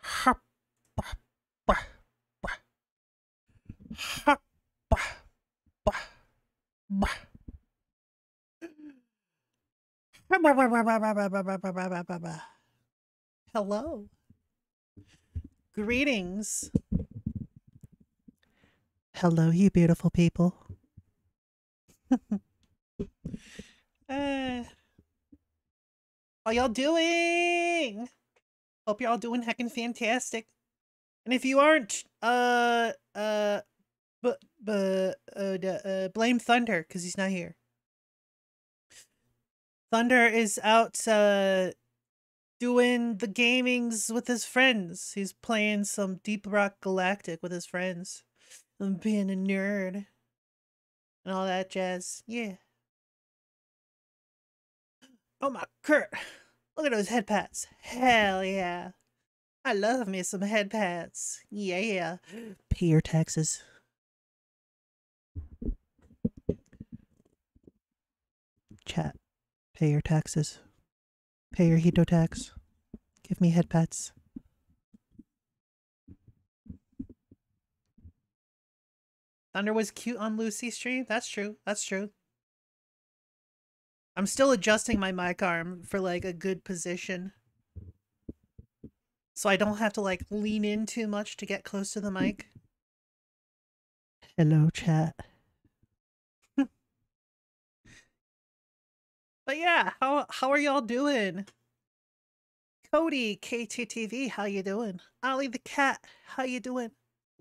Ha, ba, ba, ba. Ha, ba, ba, ba. Hello. Greetings. Hello, you beautiful people. uh, how y'all doing? Hope y'all doing heckin' fantastic. And if you aren't, blame Thunder because he's not here. Thunder is out, doing the gamings with his friends. He's playing some Deep Rock Galactic with his friends. And being a nerd. And all that jazz. Yeah. Oh my Kurt. Look at those head pats. Hell yeah. I love me some head pats. Yeah. Pay your taxes. Chat. Pay your taxes. Pay your Hito tax. Give me head pats. Thunder was cute on Lucy's stream. That's true. That's true. I'm still adjusting my mic arm for like a good position. So I don't have to like lean in too much to get close to the mic. Hello, chat. But yeah, how are y'all doing? Cody KTTV, how you doing? Ollie the cat, how you doing?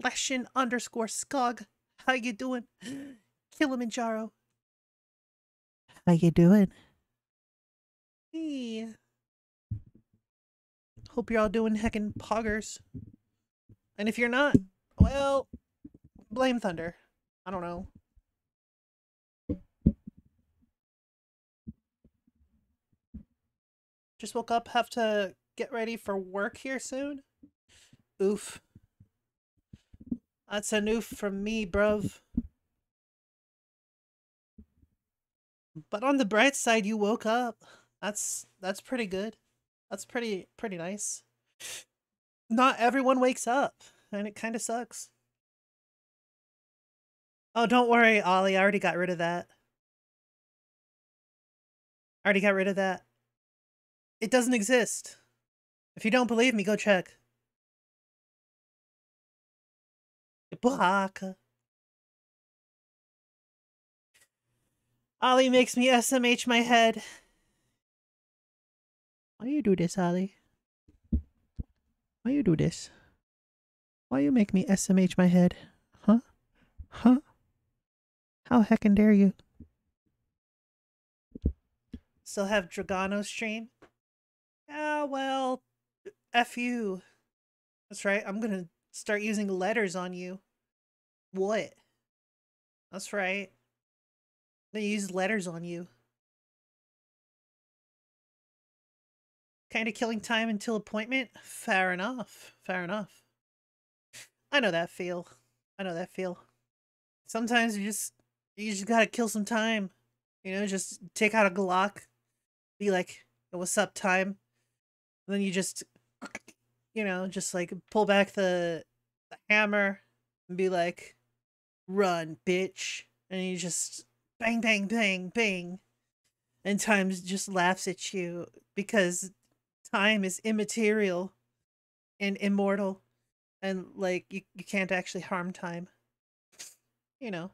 Leshin _ Skog, how you doing? Kilimanjaro, how you doing? Hey. Hope you're all doing heckin' poggers. And if you're not, well, blame Thunder. I don't know. Just woke up, have to get ready for work here soon. Oof. That's an oof from me, bruv. But on the bright side, you woke up. That's pretty good. That's pretty nice. Not everyone wakes up, and it kind of sucks. Oh, don't worry, Ollie. I already got rid of that. I already got rid of that. It doesn't exist. If you don't believe me, go check. Baka. Ollie makes me SMH my head. Why you do this, Ollie? Why you do this? Why you make me SMH my head? Huh? Huh? How heckin' dare you? Still have Dragano stream? Ah, well, F you. That's right, I'm gonna start using letters on you. What? That's right. I'm gonna use letters on you. Kinda killing time until appointment? Fair enough. Fair enough. I know that feel. I know that feel. Sometimes you just gotta kill some time. You know, just take out a Glock, be like, what's up, time? And then you just, you know, just like pull back the hammer and be like, run, bitch. And you just bang, bang, bang, bang. And time just laughs at you because time is immaterial and immortal. And like, you can't actually harm time. You know.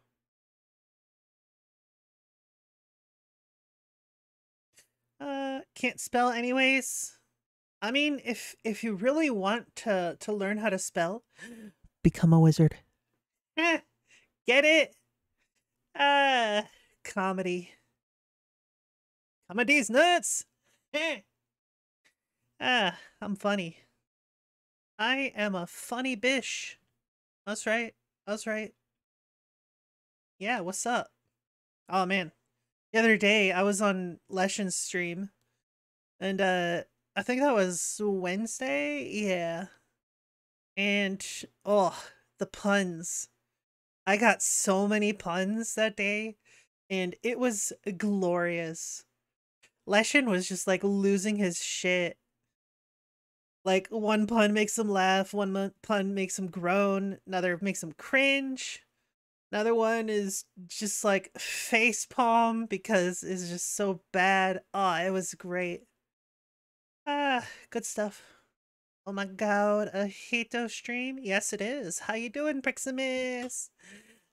Can't spell anyways. I mean, if you really want to learn how to spell, become a wizard. Get it? Comedy. Comedy's nuts. I'm funny. I am a funny bish. That's right. That's right. Yeah, what's up? Oh man. The other day I was on Leshin's stream and I think that was Wednesday. Yeah. And oh, the puns. I got so many puns that day and it was glorious. Leshin was just like losing his shit. Like, one pun makes them laugh, one pun makes them groan, another makes them cringe. Another one is just like facepalm because it's just so bad. Oh, it was great. Ah, good stuff. Oh my god, a Hito stream? Yes, it is. How you doing, Priximus?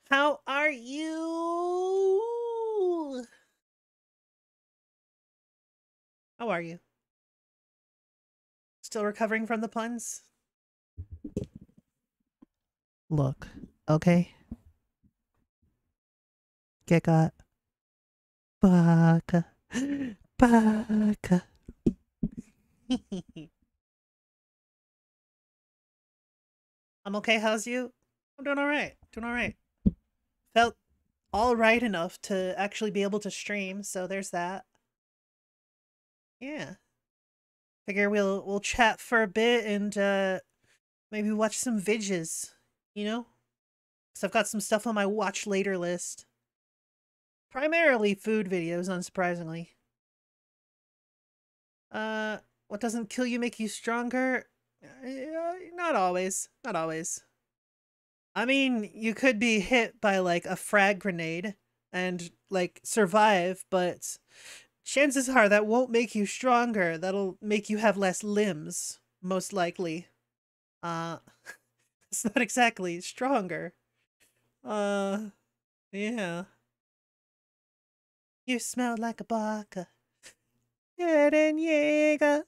How are you? How are you? Still recovering from the puns? Look, okay? Get got. Baka. Baka. I'm okay, how's you? I'm doing alright. Doing alright. Felt alright enough to actually be able to stream, so there's that. Yeah. Figure we'll chat for a bit and maybe watch some vidges, you know? Cause I've got some stuff on my watch later list. Primarily food videos, unsurprisingly. What doesn't kill you make you stronger? Not always. Not always. I mean, you could be hit by like a frag grenade and like survive, but chances are that won't make you stronger. That'll make you have less limbs, most likely. Uh, it's not exactly stronger. Yeah. You smell like a baka. Eren Yeager.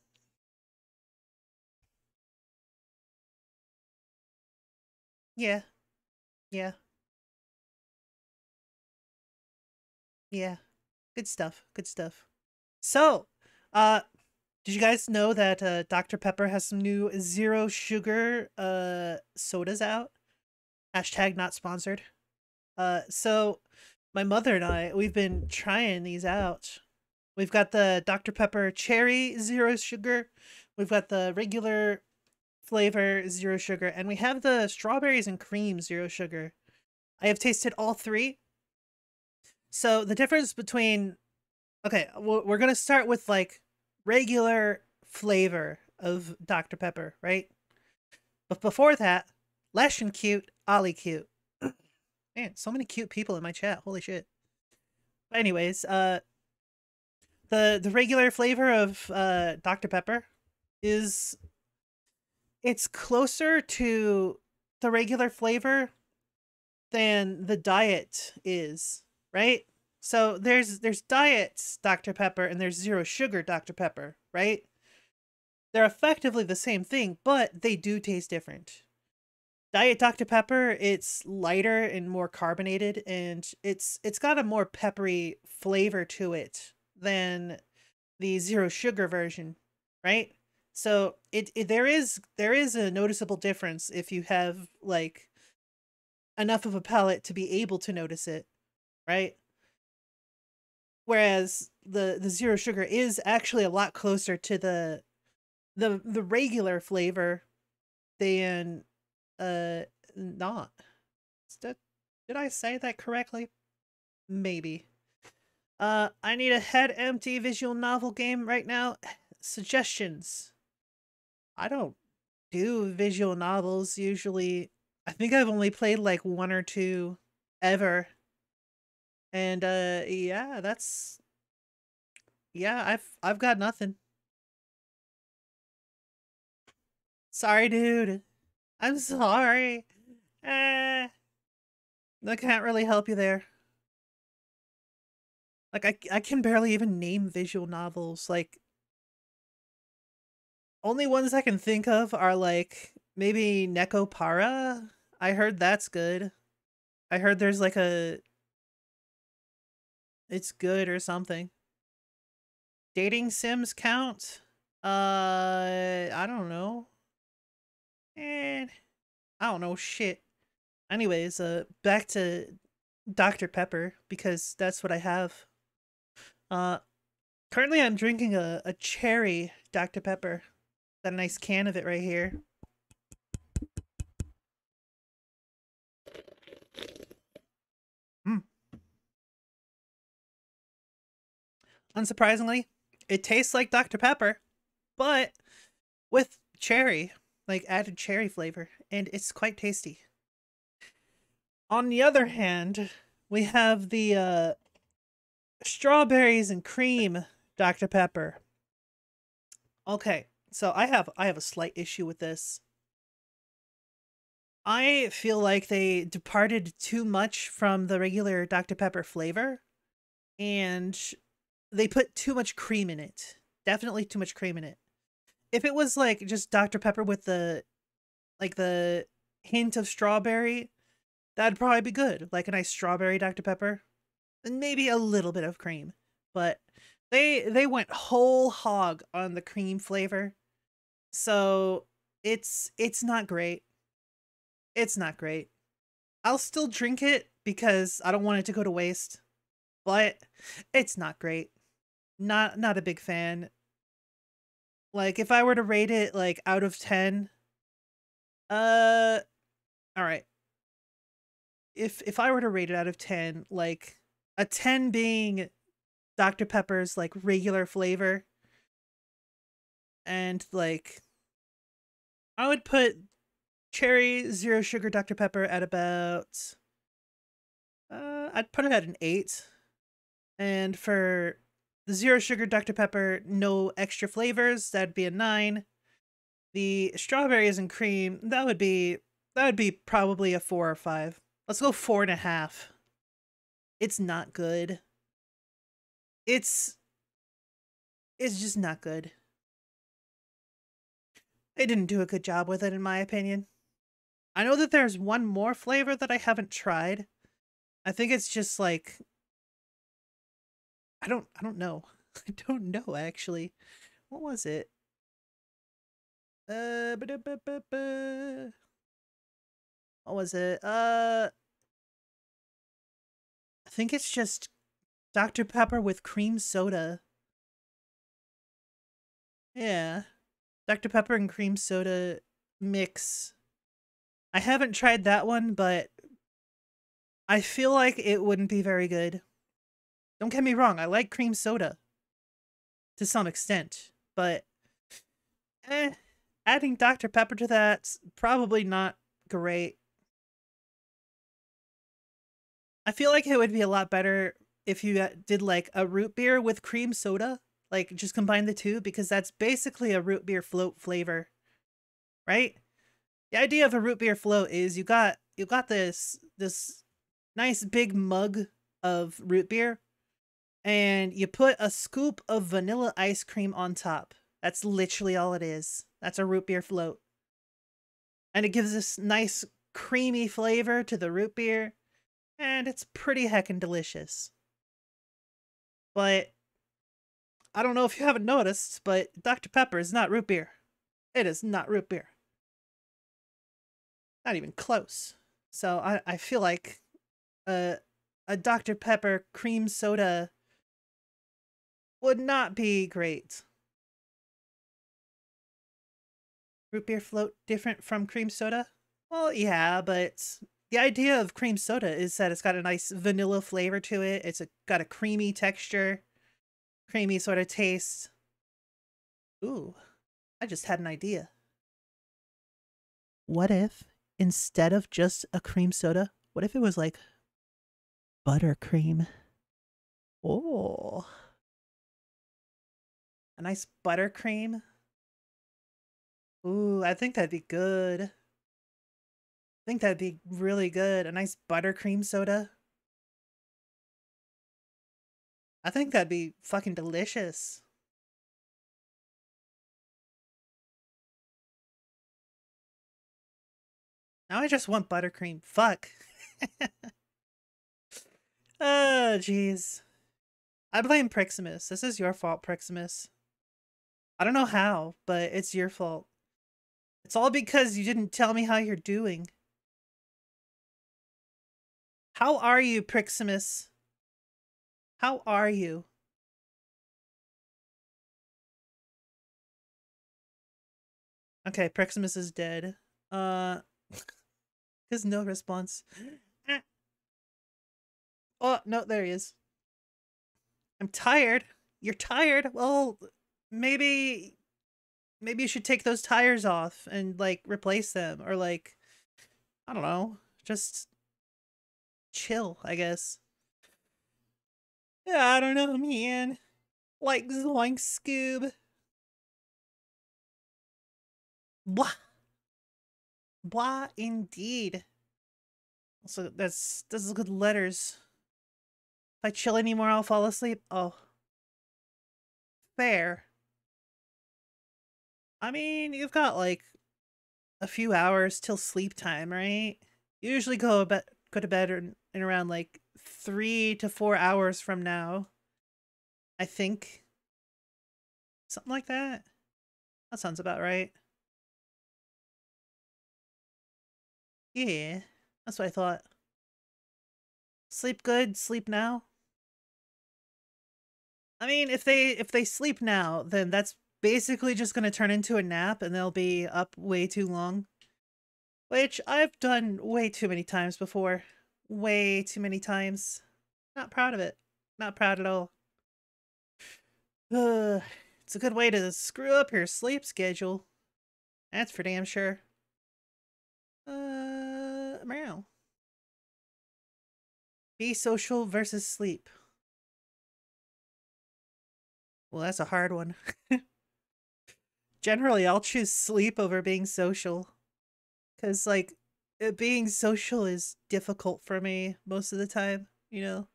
Yeah. Yeah. Yeah. Good stuff. Good stuff. So, did you guys know that Dr. Pepper has some new zero sugar sodas out? Hashtag not sponsored. So my mother and I, we've been trying these out. We've got the Dr. Pepper cherry zero sugar. We've got the regular flavor zero sugar, and we have the strawberries and cream zero sugar. I have tasted all three. So the difference between, okay, we're gonna start with like regular flavor of Dr. Pepper, right? But before that, Lesh and Cute, Ollie Cute. Man, so many cute people in my chat. Holy shit. But anyways, the regular flavor of Dr. Pepper is, it's closer to the regular flavor than the diet is, right? So there's diet Dr. Pepper and there's zero sugar Dr. Pepper, right? They're effectively the same thing, but they do taste different. Diet Dr. Pepper, it's lighter and more carbonated, and it's got a more peppery flavor to it than the zero sugar version, right? So there is a noticeable difference if you have like enough of a palate to be able to notice it, right? Whereas the zero sugar is actually a lot closer to the regular flavor than not. Did I say that correctly? Maybe. I need a head empty visual novel game right now. Suggestions. I don't do visual novels usually. I think I've only played like one or two ever. And yeah, I've got nothing. Sorry, dude. I'm sorry. I can't really help you there. Like I can barely even name visual novels. Like only ones I can think of are like maybe Neko Para. I heard that's good. I heard there's like it's good or something. Dating sims count? I don't know. And I don't know shit. Anyways, back to Dr. Pepper because that's what I have. Uh Currently I'm drinking a cherry Dr. Pepper. Got a nice can of it right here. Mm. Unsurprisingly, it tastes like Dr. Pepper, but with cherry, like added cherry flavor, and it's quite tasty. On the other hand, we have the strawberries and cream Dr. Pepper. Okay, so I have a slight issue with this. I feel like they departed too much from the regular Dr. Pepper flavor, and they put too much cream in it. Definitely too much cream in it. If it was like just Dr. Pepper with the hint of strawberry, that'd probably be good. Like a nice strawberry Dr. Pepper. And maybe a little bit of cream. But they went whole hog on the cream flavor. So it's not great. It's not great. I'll still drink it because I don't want it to go to waste. But it's not great. Not a big fan. Like if I were to rate it like out of 10, all right. If I were to rate it out of 10, like a 10 being Dr. Pepper's like regular flavor, and like I would put cherry zero sugar Dr. Pepper at about I'd put it at an 8. And for the zero sugar Dr. Pepper, no extra flavors, that'd be a 9. The strawberries and cream, that would be probably a 4 or 5. Let's go 4.5. It's not good. It's just not good. They didn't do a good job with it, in my opinion. I know that there's one more flavor that I haven't tried. I think it's just like I don't know. I don't know actually. What was it? What was it? I think it's just Dr. Pepper with cream soda. Yeah. Dr. Pepper and cream soda mix. I haven't tried that one, but I feel like it wouldn't be very good. Don't get me wrong, I like cream soda to some extent, but adding Dr. Pepper to that's probably not great. I feel like it would be a lot better if you did like a root beer with cream soda, like just combine the two, because that's basically a root beer float flavor, right? The idea of a root beer float is you got this nice big mug of root beer, and you put a scoop of vanilla ice cream on top. That's literally all it is. That's a root beer float. And it gives this nice creamy flavor to the root beer, and it's pretty heckin' delicious. But I don't know if you haven't noticed, but Dr. Pepper is not root beer. It is not root beer. Not even close. So I feel like a Dr. Pepper cream soda would not be great. Root beer float different from cream soda? Well, yeah, but the idea of cream soda is that it's got a nice vanilla flavor to it. It's got a creamy texture, creamy sort of taste. Ooh, I just had an idea. What if instead of just a cream soda, what if it was like buttercream? Oh, a nice buttercream. Ooh, I think that'd be good. I think that'd be really good. A nice buttercream soda. I think that'd be fucking delicious. Now I just want buttercream. Fuck. Oh, jeez. I blame Priximus. This is your fault, Priximus. I don't know how, but it's your fault. It's all because you didn't tell me how you're doing. How are you, Priximus? How are you? Okay, Priximus is dead. There's no response. Oh, no, there he is. I'm tired. You're tired? Well, maybe maybe you should take those tires off and like replace them, or like, I don't know, just chill, I guess. Yeah, I don't know, man. Like Zoink Scoob. Blah. Blah indeed. So that's good letters. If I chill anymore, I'll fall asleep. Oh. Fair. I mean, you've got like a few hours till sleep time, right? You usually go to bed in around like 3 to 4 hours from now. I think. Something like that. That sounds about right. Yeah. That's what I thought. Sleep good, sleep now. I mean, if they sleep now, then that's basically just going to turn into a nap and they'll be up way too long. Which I've done way too many times before. Way too many times. Not proud of it. Not proud at all. It's a good way to screw up your sleep schedule. That's for damn sure. Meow. Be social versus sleep. Well, that's a hard one. Generally, I'll choose sleep over being social. Because, like, being social is difficult for me most of the time, you know?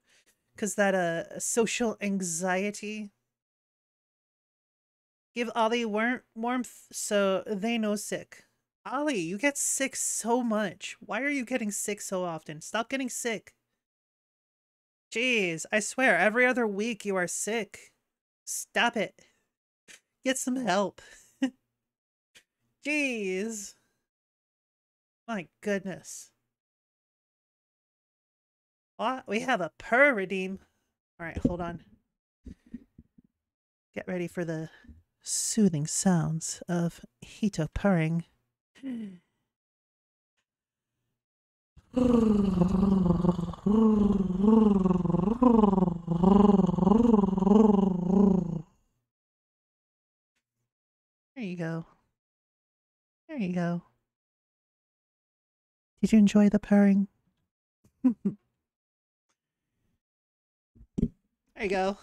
Because that, social anxiety. Give Ollie warmth so they know sick. Ollie, you get sick so much. Why are you getting sick so often? Stop getting sick. Jeez, I swear, every other week you are sick. Stop it. Get some help. Jeez. My goodness. What? We have a purr redeem. Alright, hold on. Get ready for the soothing sounds of Hito purring. There you go. There you go. Did you enjoy the purring? There you go.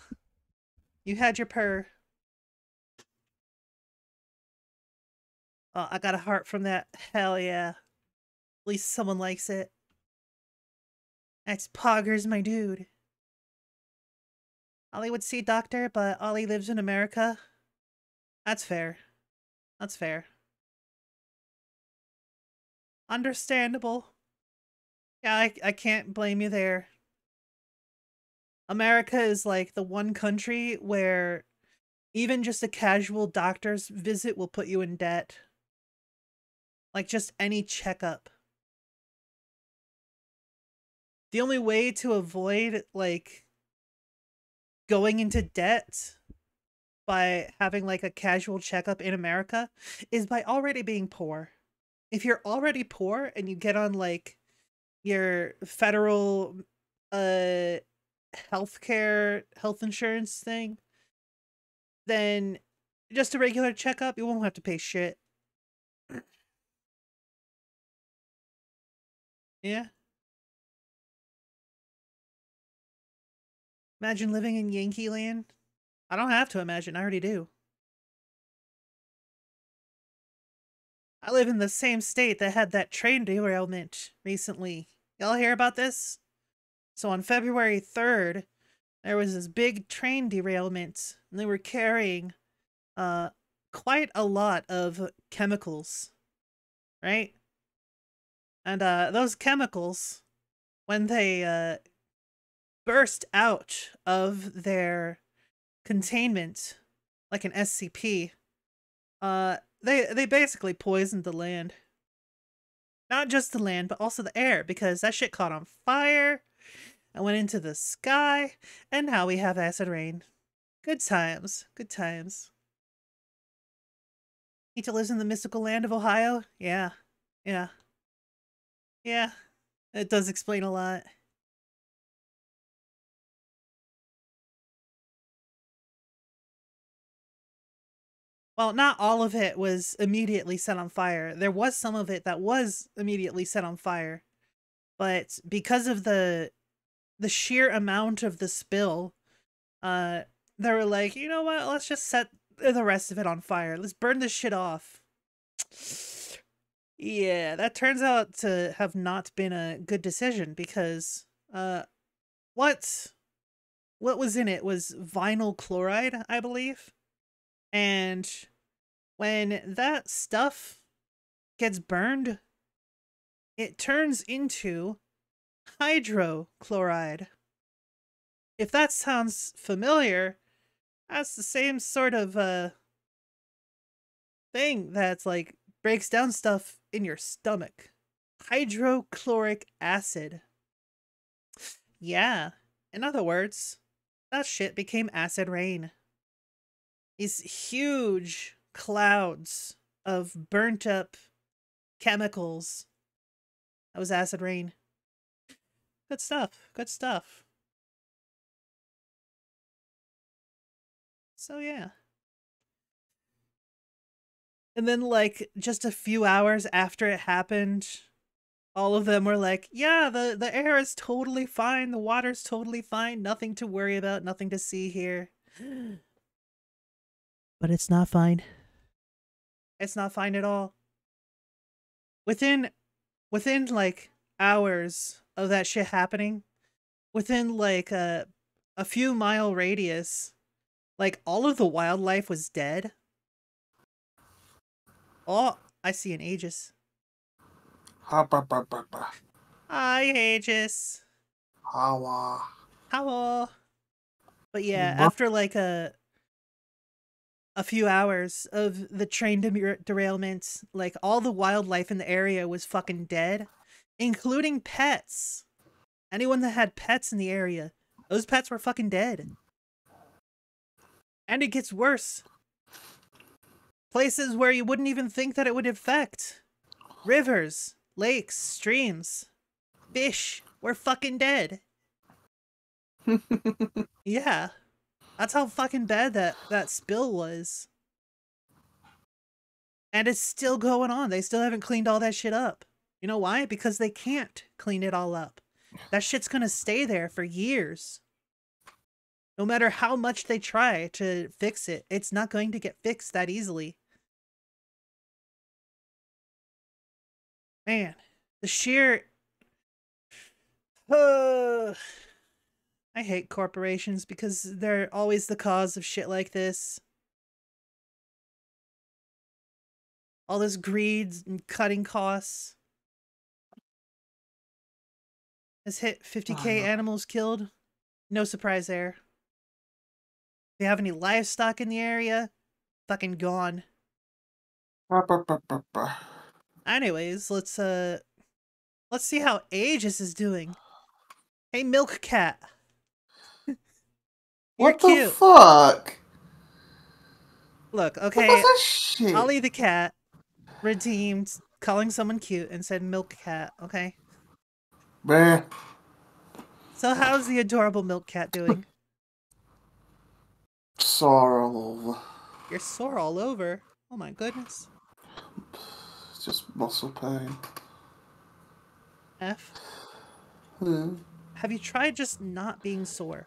You had your purr. Oh, I got a heart from that. Hell yeah. At least someone likes it. That's Poggers, my dude. Ollie would see doctor, but Ollie lives in America. That's fair. That's fair. Understandable. Yeah, I can't blame you there. America is like the one country where even just a casual doctor's visit will put you in debt. Like just any checkup. The only way to avoid like going into debt by having like a casual checkup in America is by already being poor. If you're already poor and you get on like your federal health insurance thing, then just a regular checkup, you won't have to pay shit. Yeah. Imagine living in Yankee Land. I don't have to imagine, I already do. I live in the same state that had that train derailment recently. Y'all hear about this? So on February 3rd, there was this big train derailment, and they were carrying quite a lot of chemicals, right? And those chemicals, when they burst out of their containment, like an SCP, they basically poisoned the land. Not just the land, but also the air, because that shit caught on fire and went into the sky, and now we have acid rain. Good times. Good times. Nita lives in the mystical land of Ohio? Yeah. Yeah. Yeah. It does explain a lot. Well, not all of it was immediately set on fire. There was some of it that was immediately set on fire. But because of the sheer amount of the spill, uh they were like, "You know what? Let's just set the rest of it on fire. Let's burn this shit off." Yeah, that turns out to have not been a good decision because what what was in it was vinyl chloride, I believe. And when that stuff gets burned, it turns into hydrochloride. If that sounds familiar, that's the same sort of thing that's like breaks down stuff in your stomach. Hydrochloric acid. Yeah. In other words, that shit became acid rain. These huge clouds of burnt up chemicals. That was acid rain. Good stuff. Good stuff. So yeah. And then like just a few hours after it happened, all of them were like, "Yeah, the air is totally fine. The water's totally fine. Nothing to worry about. Nothing to see here." But it's not fine. It's not fine at all. Within like hours of that shit happening, within like a few mile radius, like all of the wildlife was dead. Oh, I see an Aegis. Ha ba ba ba ba. Hi, Aegis. Hawa. Hello. But yeah, Bur- after like a few hours of the train derailment, like all the wildlife in the area was fucking dead, including pets. Anyone that had pets in the area, those pets were fucking dead. And it gets worse. Places where you wouldn't even think that it would affect. Rivers, lakes, streams, fish were fucking dead. Yeah. That's how fucking bad that spill was. And it's still going on. They still haven't cleaned all that shit up. You know why? Because they can't clean it all up. That shit's gonna stay there for years. No matter how much they try to fix it, it's not going to get fixed that easily. Man, the sheer... I hate corporations because they're always the cause of shit like this. All this greed and cutting costs has hit 50K animals killed. No surprise there. If you have any livestock in the area, fucking gone. Ha ba ba ba ba. Anyways, let's see how Aegis is doing. Hey, Milk Cat. You're What the cute. fuck? Look, What was okay, that shit? Ollie the cat redeemed calling someone cute and said Milk Cat, okay? Bruh. So how's the adorable Milk Cat doing? Sore all over. You're sore all over. Oh my goodness. It's just muscle pain. F. Hmm. Have you tried just not being sore?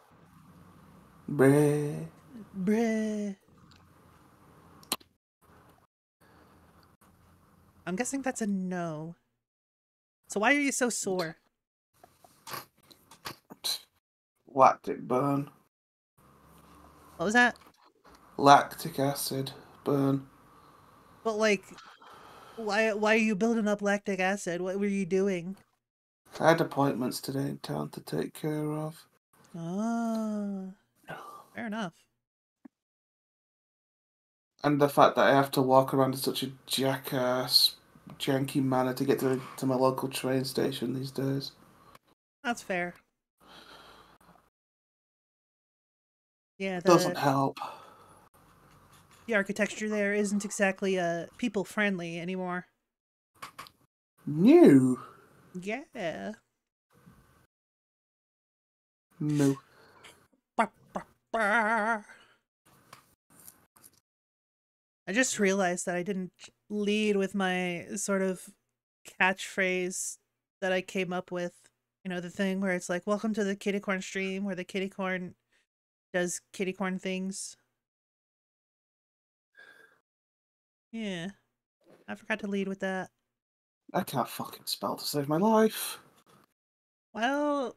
Bruh. Bruh. I'm guessing that's a no. So why are you so sore? Lactic burn. What was that? Lactic acid burn. But like, why are you building up lactic acid? What were you doing? I had appointments today in town to take care of. Ah, fair enough. And the fact that I have to walk around in such a jackass, janky manner to get to my local train station these days. That's fair. Yeah, Doesn't help. the architecture there isn't exactly people friendly anymore. New? Yeah. No. Bah, bah, bah. I just realized that I didn't lead with my sort of catchphrase that I came up with. You know, the thing where it's like, welcome to the Kittycorn stream, where the Kittycorn does Kittycorn things. Yeah, I forgot to lead with that. I can't fucking spell to save my life. Well,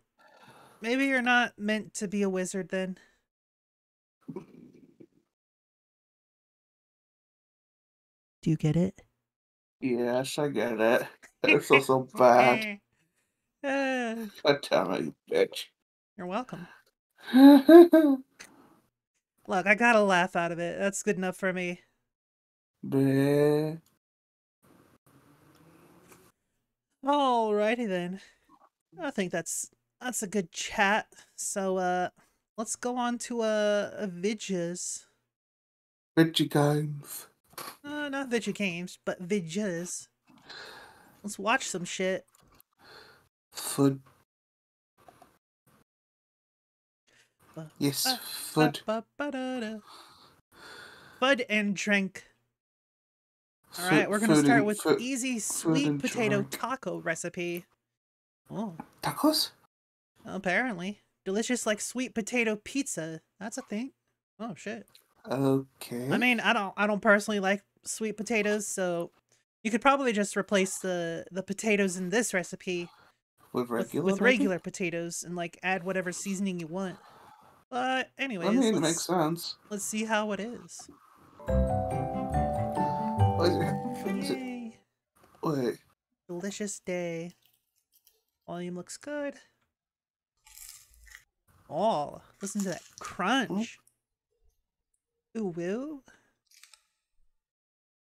maybe you're not meant to be a wizard then. Do you get it? Yes, I get it. It's also bad. Uh, God damn it, you bitch. you're welcome. Look, I got a laugh out of it. That's good enough for me. Bleh. Alrighty then. I think that's a good chat. So let's go on to vidges. Bitchy games. Not vidget games, but vidges. Let's watch some shit. Food. Yes, food. Bud and drink. Alright, Food, we're gonna food start and with food, easy food sweet and potato drink. taco recipe. Oh, Tacos? apparently. Delicious like sweet potato pizza. That's a thing. Oh shit. Okay. I mean, I don't personally like sweet potatoes, so you could probably just replace the potatoes in this recipe With regular, with maybe? regular potatoes and like add whatever seasoning you want. But I anyways, mean, it makes sense. let's see how it is. Is it, Yay. wait. Delicious day. Volume looks good. Oh, listen to that crunch. Ooh, woo.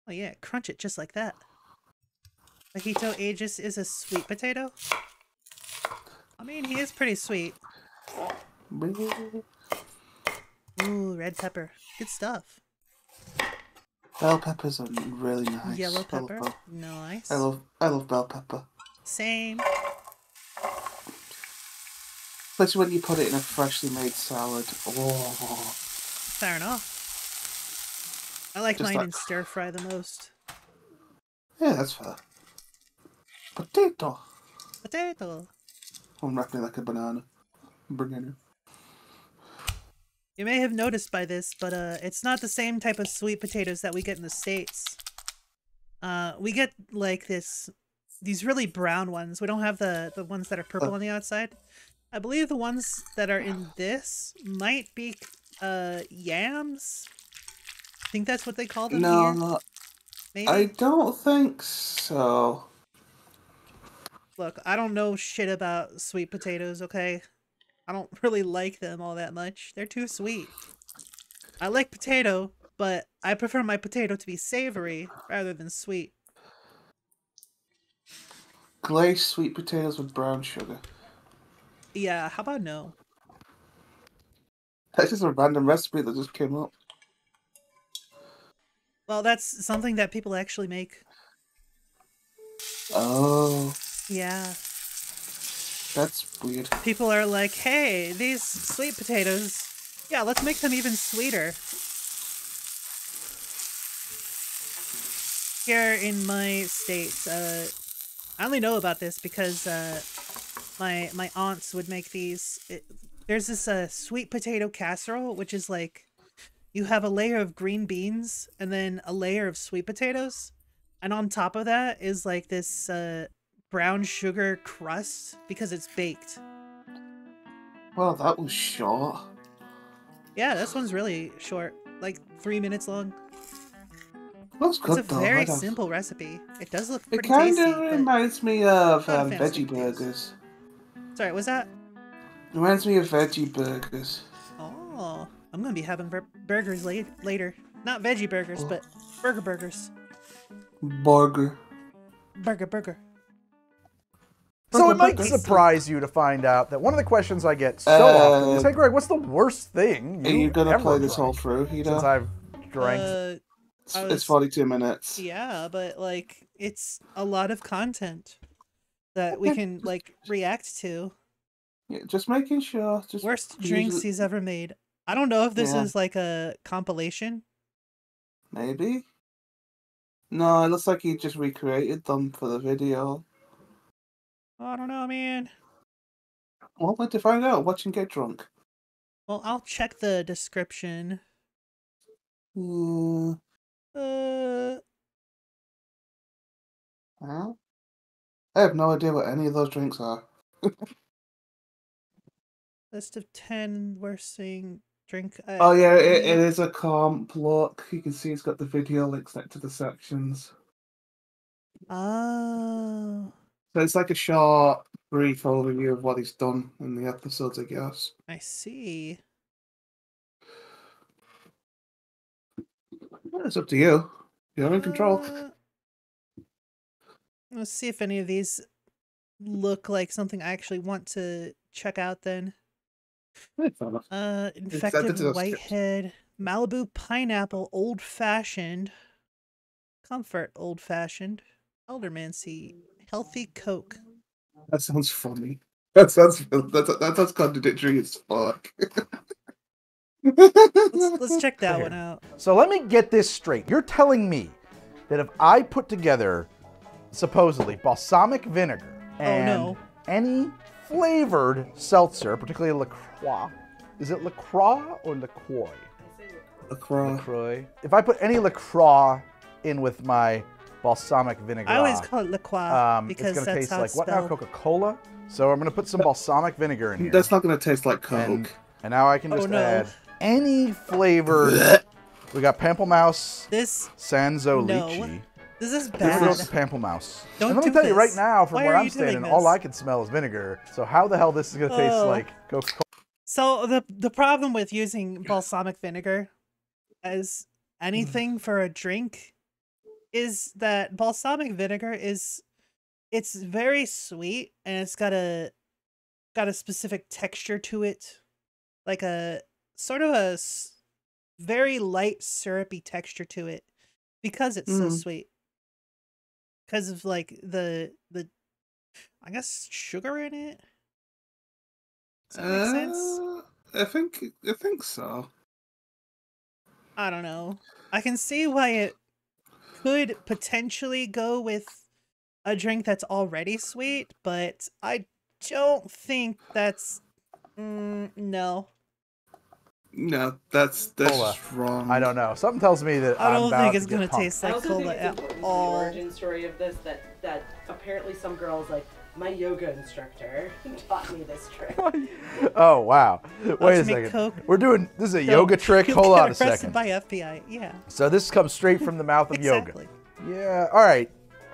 Oh yeah, crunch it just like that. Fajito Aegis is a sweet potato? I mean, he is pretty sweet. Ooh, red pepper. Good stuff. Bell peppers are really nice. Yellow I love pepper. bell. Nice. I love bell pepper. Same. Especially when you put it in a freshly made salad. Oh. Fair enough. I like Just mine like, in stir fry the most. yeah, that's fair. Potato. Potato. I'm wrapping like a banana. Banana. You may have noticed by this, but it's not the same type of sweet potatoes that we get in the States. We get like these really brown ones. We don't have the ones that are purple on the outside. I believe the ones that are in this might be yams. I think that's what they call them here. No, Maybe. I don't think so. Look, I don't know shit about sweet potatoes, okay? I don't really like them all that much. They're too sweet. I like potato, but I prefer my potato to be savory rather than sweet. Glazed sweet potatoes with brown sugar. Yeah, how about no? That's just a random recipe that just came up. Well, that's something that people actually make. Oh. Yeah. That's weird. People are like, hey, these sweet potatoes, yeah, let's make them even sweeter. Here in my state, I only know about this because my aunts would make these. There's this sweet potato casserole, which is like you have a layer of green beans and then a layer of sweet potatoes, and on top of that is like this brown sugar crust because it's baked. Well, that was short. Yeah, this one's really short, like 3 minutes long. Looks good It's a though. very simple recipe. It does look It pretty kind tasty, of but reminds me of not a fan of veggie sweet potatoes. burgers. Sorry, was that? Reminds me of veggie burgers. Oh, I'm gonna be having burgers later. Not veggie burgers, but burgers. Burger. Burger. So it might Burger. surprise you to find out that one of the questions I get so often is, "Hey Greg, what's the worst thing Are you gonna ever play this drank all through, Hida? since I've drank?" It's 42 minutes. Yeah, but like it's a lot of content that we can like react to. Yeah, just making sure. Just Worst drinks he's ever made. I don't know if this is like a compilation. Maybe. No, it looks like he just recreated them for the video. I don't know, man. Well, wait to find out. Watch him get drunk. Well, I'll check the description. Huh? I have no idea what any of those drinks are. List of 10 worst thing drink. Oh yeah, it is a comp. Look, you can see it's got the video links next to the sections. Oh. So it's like a short, brief overview of what he's done in the episodes, I guess. I see. Well, it's up to you. You're in control. Let's see if any of these look like something I actually want to check out then. Infected Whitehead, Malibu Pineapple, Old Fashioned, Comfort Old Fashioned, Eldermancy, Healthy Coke. That sounds funny. That sounds contradictory as fuck. Let's check that one out. So let me get this straight. You're telling me that if I put together, supposedly, balsamic vinegar and any flavored seltzer, particularly LaCroix. Is it LaCroix or LaCroix? LaCroix. LaCroix. If I put any LaCroix in with my balsamic vinegar, I always call it LaCroix because it's gonna that's taste how like it's what now? spelled. Coca-Cola. So I'm gonna put some balsamic vinegar in here. That's not gonna taste like Coke. And now I can just add any flavored. We got Pamplemousse. This Sanzo Lychee. This is bad. This goes to Pamplemousse. Don't and let me do tell you this. right now, from Why where are I'm you doing standing, this? all I can smell is vinegar. So how the hell this is gonna taste like Coca-Cola? So the problem with using balsamic vinegar as anything for a drink is that balsamic vinegar it's very sweet and it's got a specific texture to it, like a sort of a very light syrupy texture to it because it's so sweet. Because of like the I guess sugar in it. Does that make sense? I think so. I don't know. I can see why it could potentially go with a drink that's already sweet, but I don't think that's no. No, that's wrong. I don't know. Something tells me that I don't I'm about think it's to get gonna taste like cola at all. The origin story of this that apparently some girls like my yoga instructor taught me this trick. Oh wow! Wait a second. Coke. We're doing this is a yoga trick. Hold on a Arrested second. by FBI. Yeah. So this comes straight from the mouth of Exactly. yoga. Yeah. All right.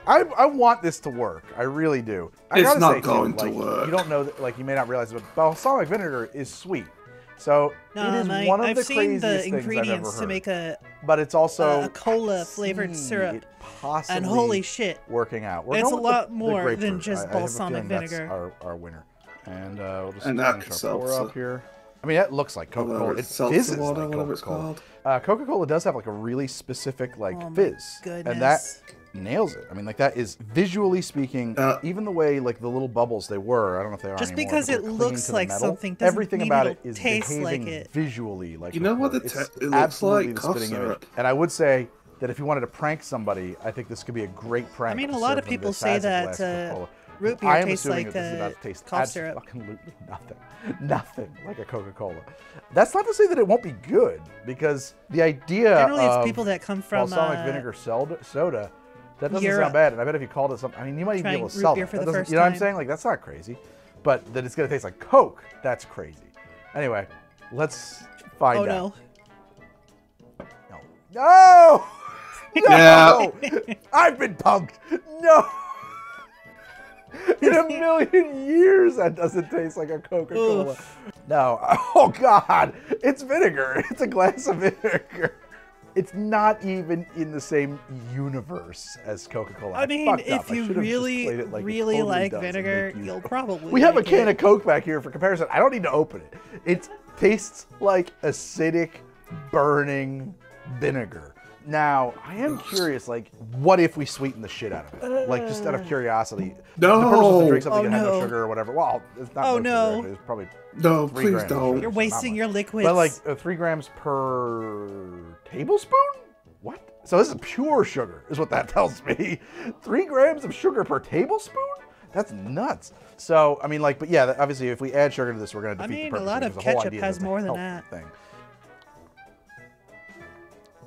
I want this to work. I really do. I It's gotta not say, going too, to work. You don't know that, like you may not realize, but balsamic vinegar is sweet. So it is one of I've the seen craziest the things I've ever ingredients heard. to make but it's also a cola flavored syrup. It possibly And holy shit, working out. We're it's a going with lot the more than grapefruit. just I have a balsamic feeling that's vinegar. our winner. And we'll just And finish that's our pour seltzer. up here. I mean, that looks like Coca-Cola. It Seltzer fizzes water, like whatever it's Coca-Cola. called. Coca-Cola does have like a really specific like Oh my fizz, goodness. and that nails it. I mean, like that is visually speaking, even the way like the little bubbles they were. I don't know if they are Just anymore, because but it they're clinging looks to the like metal. something doesn't Everything mean about it'll it is taste behaving like it. visually like You know what Coca-Cola. it looks absolutely like? the Cough spitting image. syrup. And I would say that if you wanted to prank somebody, I think this could be a great prank. I mean, to a lot serve of them people this say as a that glass of Coca-Cola. root beer I am tastes assuming like that this is about to taste cough syrup. absolutely nothing like a Coca-Cola. That's not to say that it won't be good, because the idea Generally, it's of people that come from balsamic vinegar soda, that doesn't Europe. sound bad. And I bet if you called it something, I mean, you might even be Trying able to root sell beer that. for That the doesn't- first you know what I'm time. saying? Like, that's not crazy. But that it's going to taste like Coke, that's crazy. Anyway, let's find Oh out. no. No! Yeah. I've been punked. No! In a million years, that doesn't taste like a Coca-Cola. Oof. No. Oh, God. It's vinegar. It's a glass of vinegar. It's not even in the same universe as Coca-Cola. I mean, fucked up. if I you should have just really, played it like it really totally like does and vinegar, make you- you'll probably We have a like can it. of Coke back here for comparison. I don't need to open it. It tastes like acidic, burning vinegar. Now, I am curious, like, what if we sweeten the shit out of it? Like, just out of curiosity. No. The purpose was to drink something Oh, that had no no. sugar or whatever. Well, it's not Oh, no no. sugar. It's probably No, 3 please grams of don't. sugar, You're so not wasting much. your liquids. But like 3 grams per tablespoon? What? So this is pure sugar, is what that tells me. 3 grams of sugar per tablespoon? That's nuts. So, I mean, like, but yeah, obviously, if we add sugar to this, we're going to defeat the purpose. A lot of ketchup has more than that. Thing.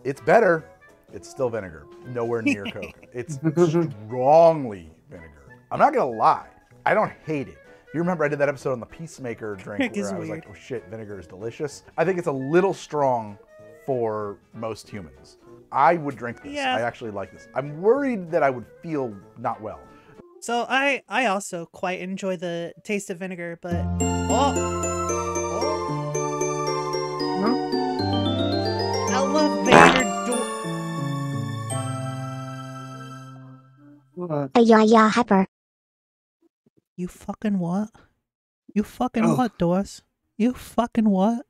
It's better. It's still vinegar. Nowhere near Coke. It's strongly vinegar. I'm not going to lie. I don't hate it. You remember I did that episode on the Peacemaker drink where I was like, oh shit, vinegar is delicious. I think it's a little strong for most humans. I would drink this. Yeah. I actually like this. I'm worried that I would feel not well. So I also quite enjoy the taste of vinegar, but elevator door. Yeah, hyper. You fucking what? You fucking what, Doris? You fucking what?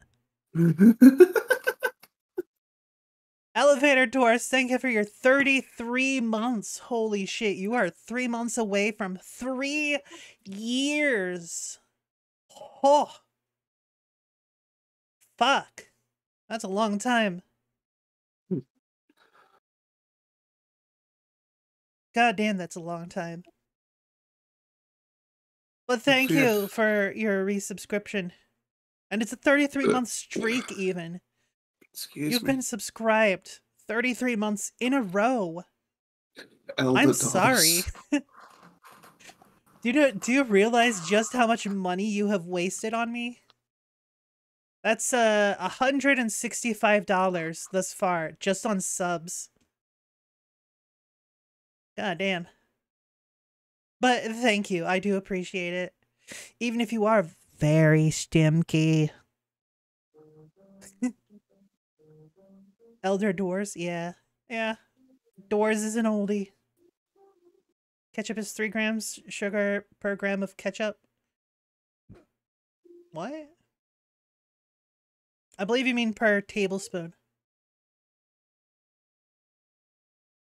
Elevator doors, thank you for your 33 months. Holy shit, you are 3 months away from 3 years. Oh. Fuck. That's a long time. God damn, that's a long time. But thank you for your resubscription. And it's a 33-month streak even. You've been subscribed 33 months in a row. I'm sorry. Do you realize just how much money you have wasted on me? That's $165 thus far, just on subs. God damn. But thank you, I do appreciate it. Even if you are very stimky. Elder Doors, yeah. Yeah. Doors is an oldie. Ketchup is 3 grams sugar per gram of ketchup. What? I believe you mean per tablespoon.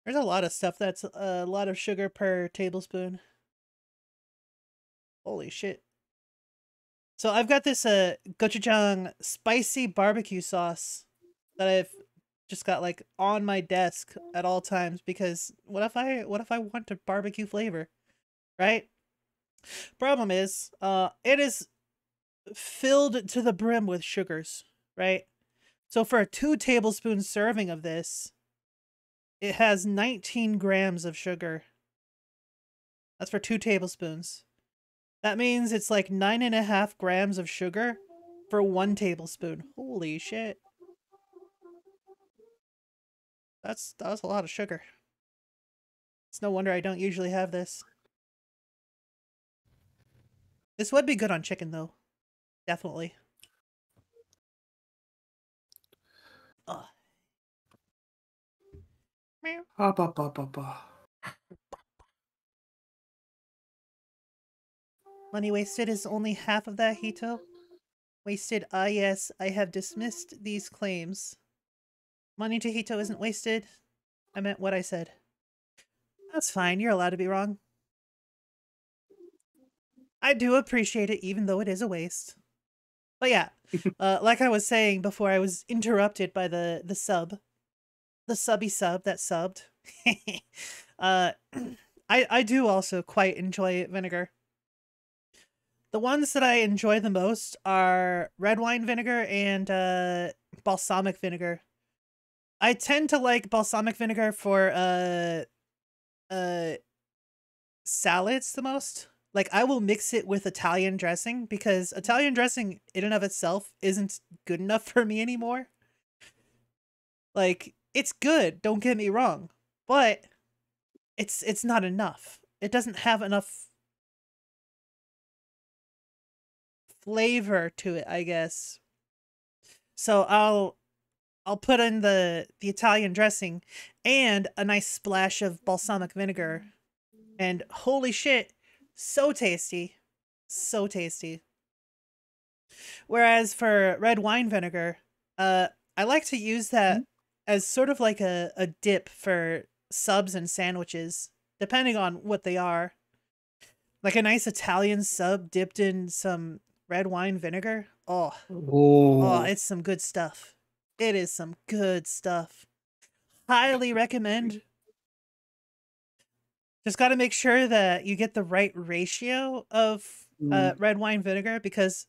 There's a lot of stuff that's a lot of sugar per tablespoon. Holy shit. So I've got this gochujang spicy barbecue sauce that I've just got like on my desk at all times because what if I want a barbecue flavor, right? Problem is, it is filled to the brim with sugars, right? So for a 2 tablespoon serving of this, it has 19 grams of sugar. That's for 2 tablespoons. That means it's like 9.5 grams of sugar for 1 tablespoon. Holy shit. That was a lot of sugar. It's no wonder I don't usually have this. This would be good on chicken, though. Definitely. Ugh. Meow. Money wasted is only half of that, Hito. Wasted, yes, I have dismissed these claims. Money to Hito isn't wasted. I meant what I said. That's fine, you're allowed to be wrong. I do appreciate it, even though it is a waste. But yeah, like I was saying before I was interrupted by the sub. The subby sub that subbed. I do also quite enjoy vinegar. The ones that I enjoy the most are red wine vinegar and balsamic vinegar. I tend to like balsamic vinegar for salads the most. Like I will mix it with Italian dressing because Italian dressing in and of itself isn't good enough for me anymore. Like it's good, don't get me wrong, but it's not enough. It doesn't have enough flavor to it, I guess. So I'll put in the Italian dressing and a nice splash of balsamic vinegar. And holy shit, so tasty. So tasty. Whereas for red wine vinegar, I like to use that as sort of like a dip for subs and sandwiches, depending on what they are. Like a nice Italian sub dipped in some red wine vinegar. Oh, it's some good stuff. It is some good stuff. highly recommend. Just got to make sure that you get the right ratio of red wine vinegar, because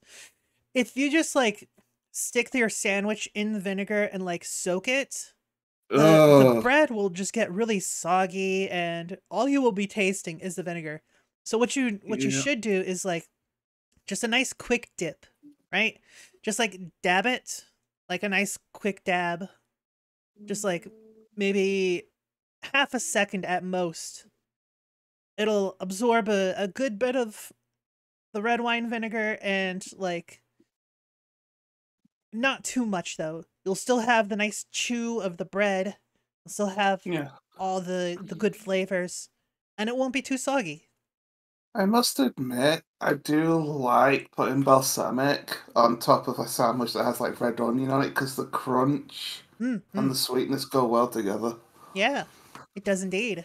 if you just like stick your sandwich in the vinegar and like soak it, the bread will just get really soggy, and all you will be tasting is the vinegar. So what you should do is like just a nice quick dip, right? Just like dab it, like a nice quick dab, just like maybe half a second at most. It'll absorb a good bit of the red wine vinegar, and like not too much though. You'll still have the nice chew of the bread. You'll still have all the good flavors, and it won't be too soggy. I must admit, I do like putting balsamic on top of a sandwich that has like red onion on it, because the crunch and the sweetness go well together. Yeah, it does indeed.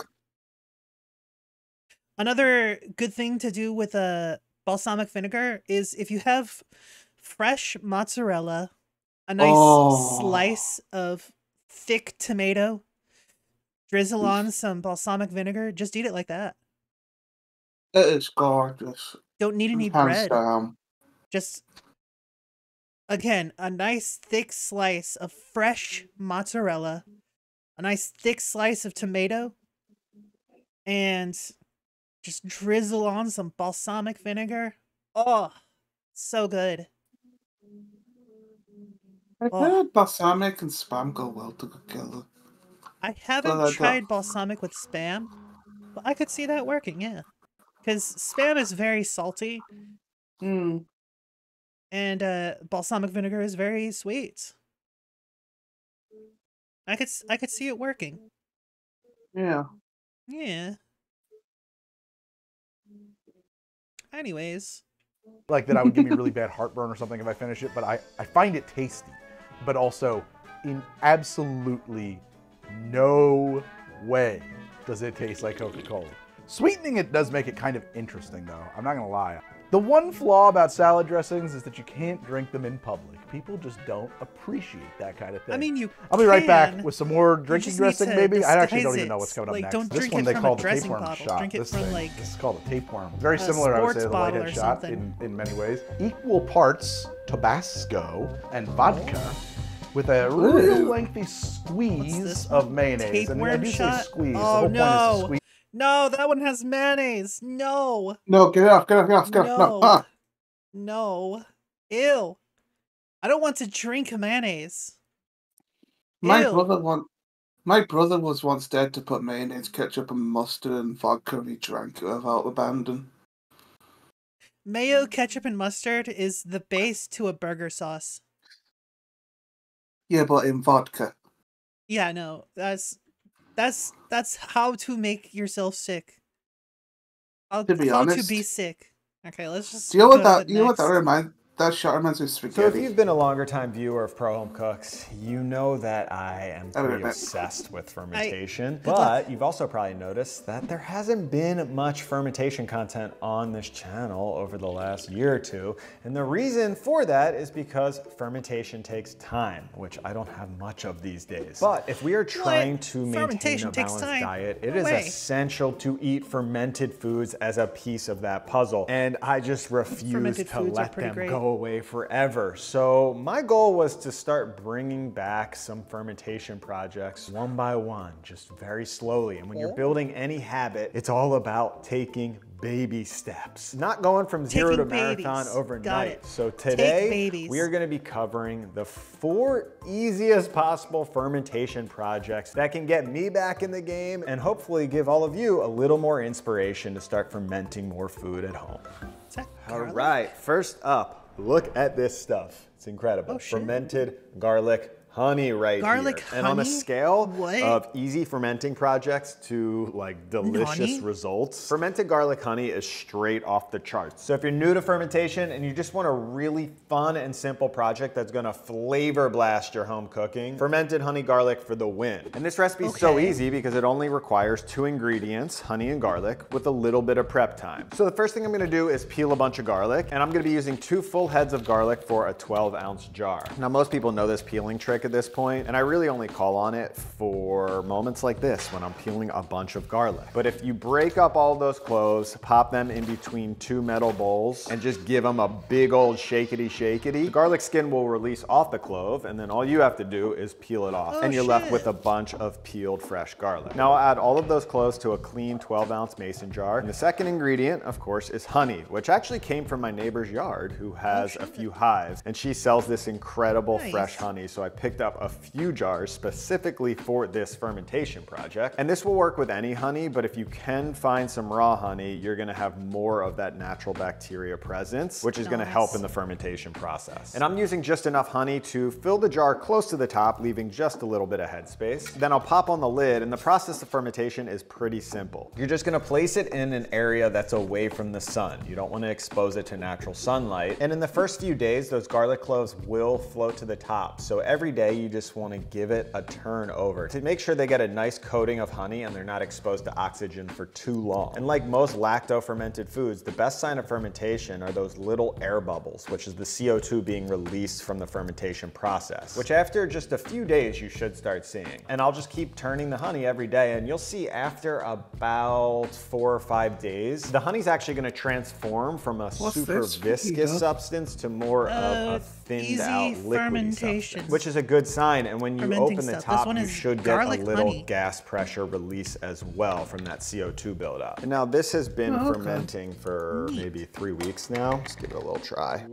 Another good thing to do with a balsamic vinegar is if you have fresh mozzarella, a nice slice of thick tomato, drizzle on some balsamic vinegar, just eat it like that. It is gorgeous. Don't need any bread. Just, again, a nice thick slice of fresh mozzarella, a nice thick slice of tomato, and just drizzle on some balsamic vinegar. Oh, so good. I've heard balsamic and Spam go well together. I haven't tried balsamic with Spam, but I could see that working, yeah. Because Spam is very salty. And balsamic vinegar is very sweet. I could see it working. Yeah. Yeah. Anyways. Like that I would give me really bad heartburn or something if I finish it, but I find it tasty. But also, in absolutely no way does it taste like Coca-Cola. Sweetening it does make it kind of interesting though, I'm not gonna lie. The one flaw about salad dressings is that you can't drink them in public. People just don't appreciate that kind of thing. I mean, I'll be right back with some more drinking dressing, maybe. I actually don't even know what's coming up like, next. Don't this drink one it they from call a the dressing tapeworm bottle. shot. Drink it from like this is called a tapeworm. Very similar, I would say, to the Whitehead shot in many ways. Equal parts Tabasco and vodka with a real lengthy squeeze of mayonnaise. Tapeworm shot? Squeeze. Oh no! No, that one has mayonnaise. No. No, get it off. Get it off. Get it off. No. Ew. I don't want to drink mayonnaise. My brother was once dead to put mayonnaise, ketchup, and mustard and vodka, and he drank it without abandon. Mayo, ketchup, and mustard is the base to a burger sauce. Yeah, but in vodka. Yeah, no, that's how to make yourself sick. How to be sick. Okay, let's just. Do you know what that shot reminds me of spaghetti. So if you've been a longer time viewer of Pro Home Cooks, you know that I am pretty obsessed with fermentation. But you've also probably noticed that there hasn't been much fermentation content on this channel over the last year or two. And the reason for that is because fermentation takes time, which I don't have much of these days. But if we are trying to maintain a balanced diet, it is essential to eat fermented foods as a piece of that puzzle. And I just refuse to let them go away forever. So my goal was to start bringing back some fermentation projects one by one, just very slowly. And when you're building any habit, it's all about taking baby steps, not going from zero to marathon overnight. So today we are going to be covering the 4 easiest possible fermentation projects that can get me back in the game and hopefully give all of you a little more inspiration to start fermenting more food at home. All right, first up, look at this stuff. It's incredible. Fermented garlic honey here. And on a scale of easy fermenting projects to like delicious results, fermented garlic honey is straight off the charts. So if you're new to fermentation and you just want a really fun and simple project that's gonna flavor blast your home cooking, fermented honey garlic for the win. And this recipe is so easy because it only requires 2 ingredients, honey and garlic, with a little bit of prep time. So the first thing I'm gonna do is peel a bunch of garlic, and I'm gonna be using 2 full heads of garlic for a 12-ounce jar. Now most people know this peeling trick. trick at this point, and I really only call on it for moments like this when I'm peeling a bunch of garlic. But if you break up all those cloves, pop them in between 2 metal bowls, and just give them a big old shakety, the garlic skin will release off the clove, and then all you have to do is peel it off, and you're left with a bunch of peeled fresh garlic. Now I'll add all of those cloves to a clean 12-ounce mason jar. And the second ingredient, of course, is honey, which actually came from my neighbor's yard who has a few hives, and she sells this incredible fresh honey. So I picked up a few jars specifically for this fermentation project. And this will work with any honey, but if you can find some raw honey, you're gonna have more of that natural bacteria presence, which is gonna help in the fermentation process. And I'm using just enough honey to fill the jar close to the top, leaving just a little bit of headspace. Then I'll pop on the lid, and the process of fermentation is pretty simple. You're just gonna place it in an area that's away from the sun. You don't wanna expose it to natural sunlight. And in the first few days, those garlic cloves will float to the top. So every day you just wanna give it a turn over to make sure they get a nice coating of honey and they're not exposed to oxygen for too long. And like most lacto-fermented foods, the best sign of fermentation are those little air bubbles, which is the CO2 being released from the fermentation process, which after just a few days you should start seeing. And I'll just keep turning the honey every day, and you'll see after about 4 or 5 days, the honey's actually gonna transform from a super viscous substance to more of a thinned out liquidy substance, which is a good sign. And when you open the top, you should get a little gas pressure release as well from that CO2 buildup. And now this has been fermenting for maybe 3 weeks now. Let's give it a little try.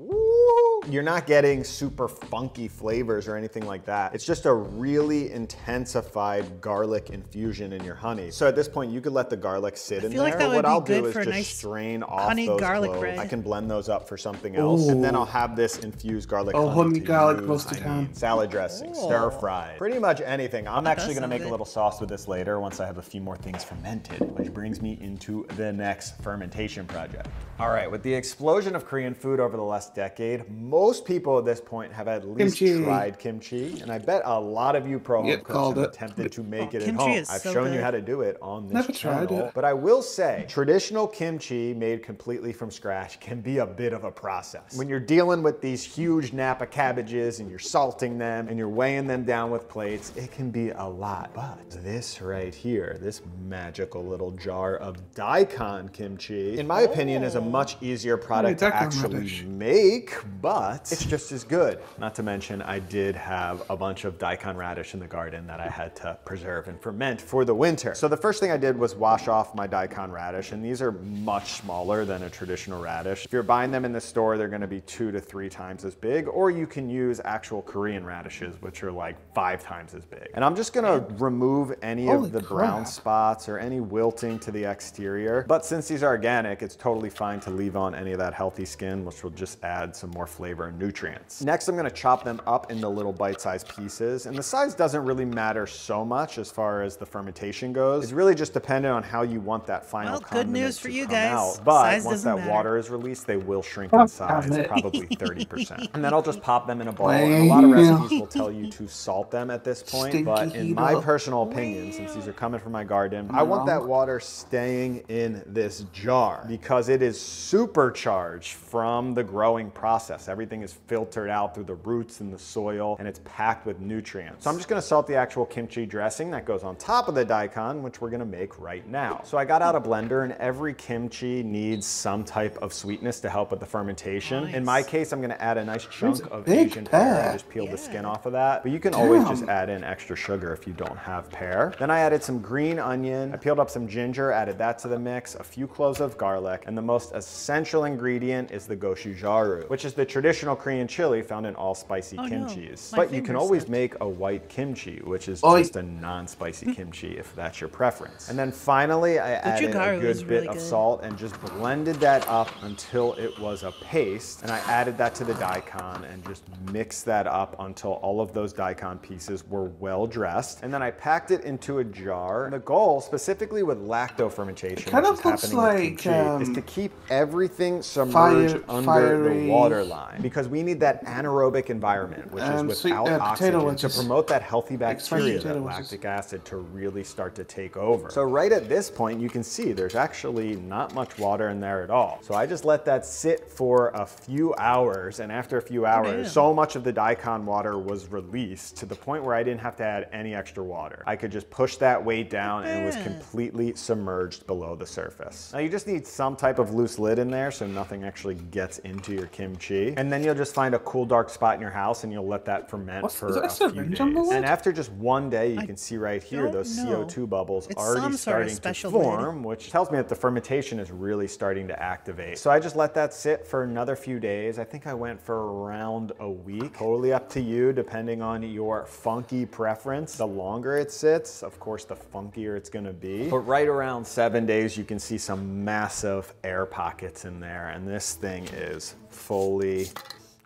You're not getting super funky flavors or anything like that. It's just a really intensified garlic infusion in your honey. So at this point, you could let the garlic sit in there. But what I'll do is just strain off those cloves. I can blend those up for something else. And then I'll have this infused garlic honey garlic roasted ham. Salad dressing, stir fried, pretty much anything. I'm actually gonna make a little sauce with this later once I have a few more things fermented, which brings me into the next fermentation project. All right, with the explosion of Korean food over the last decade, most people at this point have at least tried kimchi, and I bet a lot of you pro home cooks have attempted to make it at home. I've shown you how to do it on this channel, but I will say traditional kimchi made completely from scratch can be a bit of a process. When you're dealing with these huge Napa cabbages and you're salting them and you're weighing them down with plates, it can be a lot. But this right here, this magical little jar of daikon kimchi, in my opinion, is a much easier product to actually make, but it's just as good. Not to mention, I did have a bunch of daikon radish in the garden that I had to preserve and ferment for the winter. So the first thing I did was wash off my daikon radish, and these are much smaller than a traditional radish. If you're buying them in the store, they're gonna be 2 to 3 times as big, or you can use actual Korean radishes, which are like 5 times as big. And I'm just gonna remove any of the brown spots or any wilting to the exterior. But since these are organic, it's totally fine to leave on any of that healthy skin, which will just add some more flavor and nutrients. Next, I'm gonna chop them up into little bite-sized pieces. And the size doesn't really matter so much as far as the fermentation goes. It's really just dependent on how you want that final condiment good news for you guys. Out. But once that water is released, they will shrink in size, probably 30%. And then I'll just pop them in a bowl. And a lot of recipes will tell you to salt them at this point, but in my personal opinion, since these are coming from my garden, I want that water staying in this jar because it is supercharged from the growing process. Everything is filtered out through the roots and the soil, and it's packed with nutrients. So I'm just gonna salt the actual kimchi dressing that goes on top of the daikon, which we're gonna make right now. So I got out a blender, and every kimchi needs some type of sweetness to help with the fermentation. In my case, I'm gonna add a nice chunk of Asian pear. I just peeled the skin off of that, but you can always just add in extra sugar if you don't have pear. Then I added some green onion. I peeled up some ginger, added that to the mix, a few cloves of garlic, and the most essential ingredient is the gochujang, which is the traditional Korean chili found in all spicy kimchis. But you can always make a white kimchi, which is just a non-spicy kimchi if that's your preference. And then finally, I added a good bit of salt and just blended that up until it was a paste. And I added that to the daikon and just mixed that up until all of those daikon pieces were well dressed. And then I packed it into a jar. And the goal, specifically with lacto fermentation, which is happening with kimchi, is to keep everything submerged under the water line. because we need that anaerobic environment, which is without oxygen, to promote that healthy bacteria, that lactic acid, to really start to take over. So right at this point, you can see there's actually not much water in there at all. So I just let that sit for a few hours, and after a few hours, so much of the daikon water was released to the point where I didn't have to add any extra water. I could just push that weight down and it was completely submerged below the surface. Now you just need some type of loose lid in there so nothing actually gets into your kimchi. And then you'll just find a cool dark spot in your house and you'll let that ferment for a few days. And after just one day, you can see right here, those CO2 bubbles already starting to form, which tells me that the fermentation is really starting to activate. So I just let that sit for another few days. I think I went for around a week. Totally up to you, depending on your funky preference. The longer it sits, of course, the funkier it's gonna be. But right around 7 days, you can see some massive air pockets in there. And this thing is fully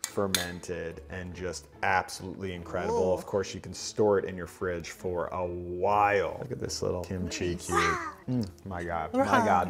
fermented and just absolutely incredible. Of course, you can store it in your fridge for a while. Look at this little kimchi cube. My God,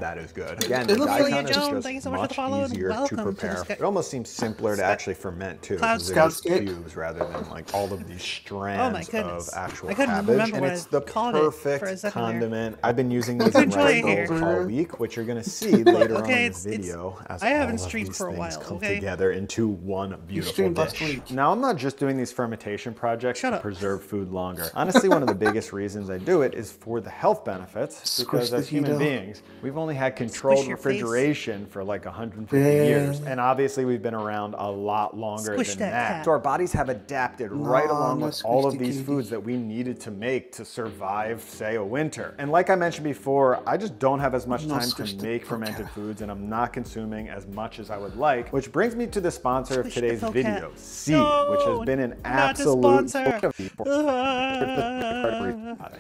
that is good. Again, the daikon is just much easier to prepare. It almost seems simpler to actually ferment too, because it's cubes rather than like all of these strands of actual cabbage. And it's the perfect condiment. I've been using these in rice bowls all week, which you're gonna see later on in the video as all of these things come together into one beautiful dish. Now, I'm not just doing these fermentation projects to preserve food longer. Honestly, one of the biggest reasons I do it is for the health benefits, because as human beings, we've only had controlled refrigeration for like 150 years. And obviously we've been around a lot longer than that. So our bodies have adapted right along with all of these foods that we needed to make to survive, say, a winter. And like I mentioned before, I just don't have as much time to make fermented foods, and I'm not consuming as much as I would like, which brings me to the sponsor of today's video, Seed, which has been an absolute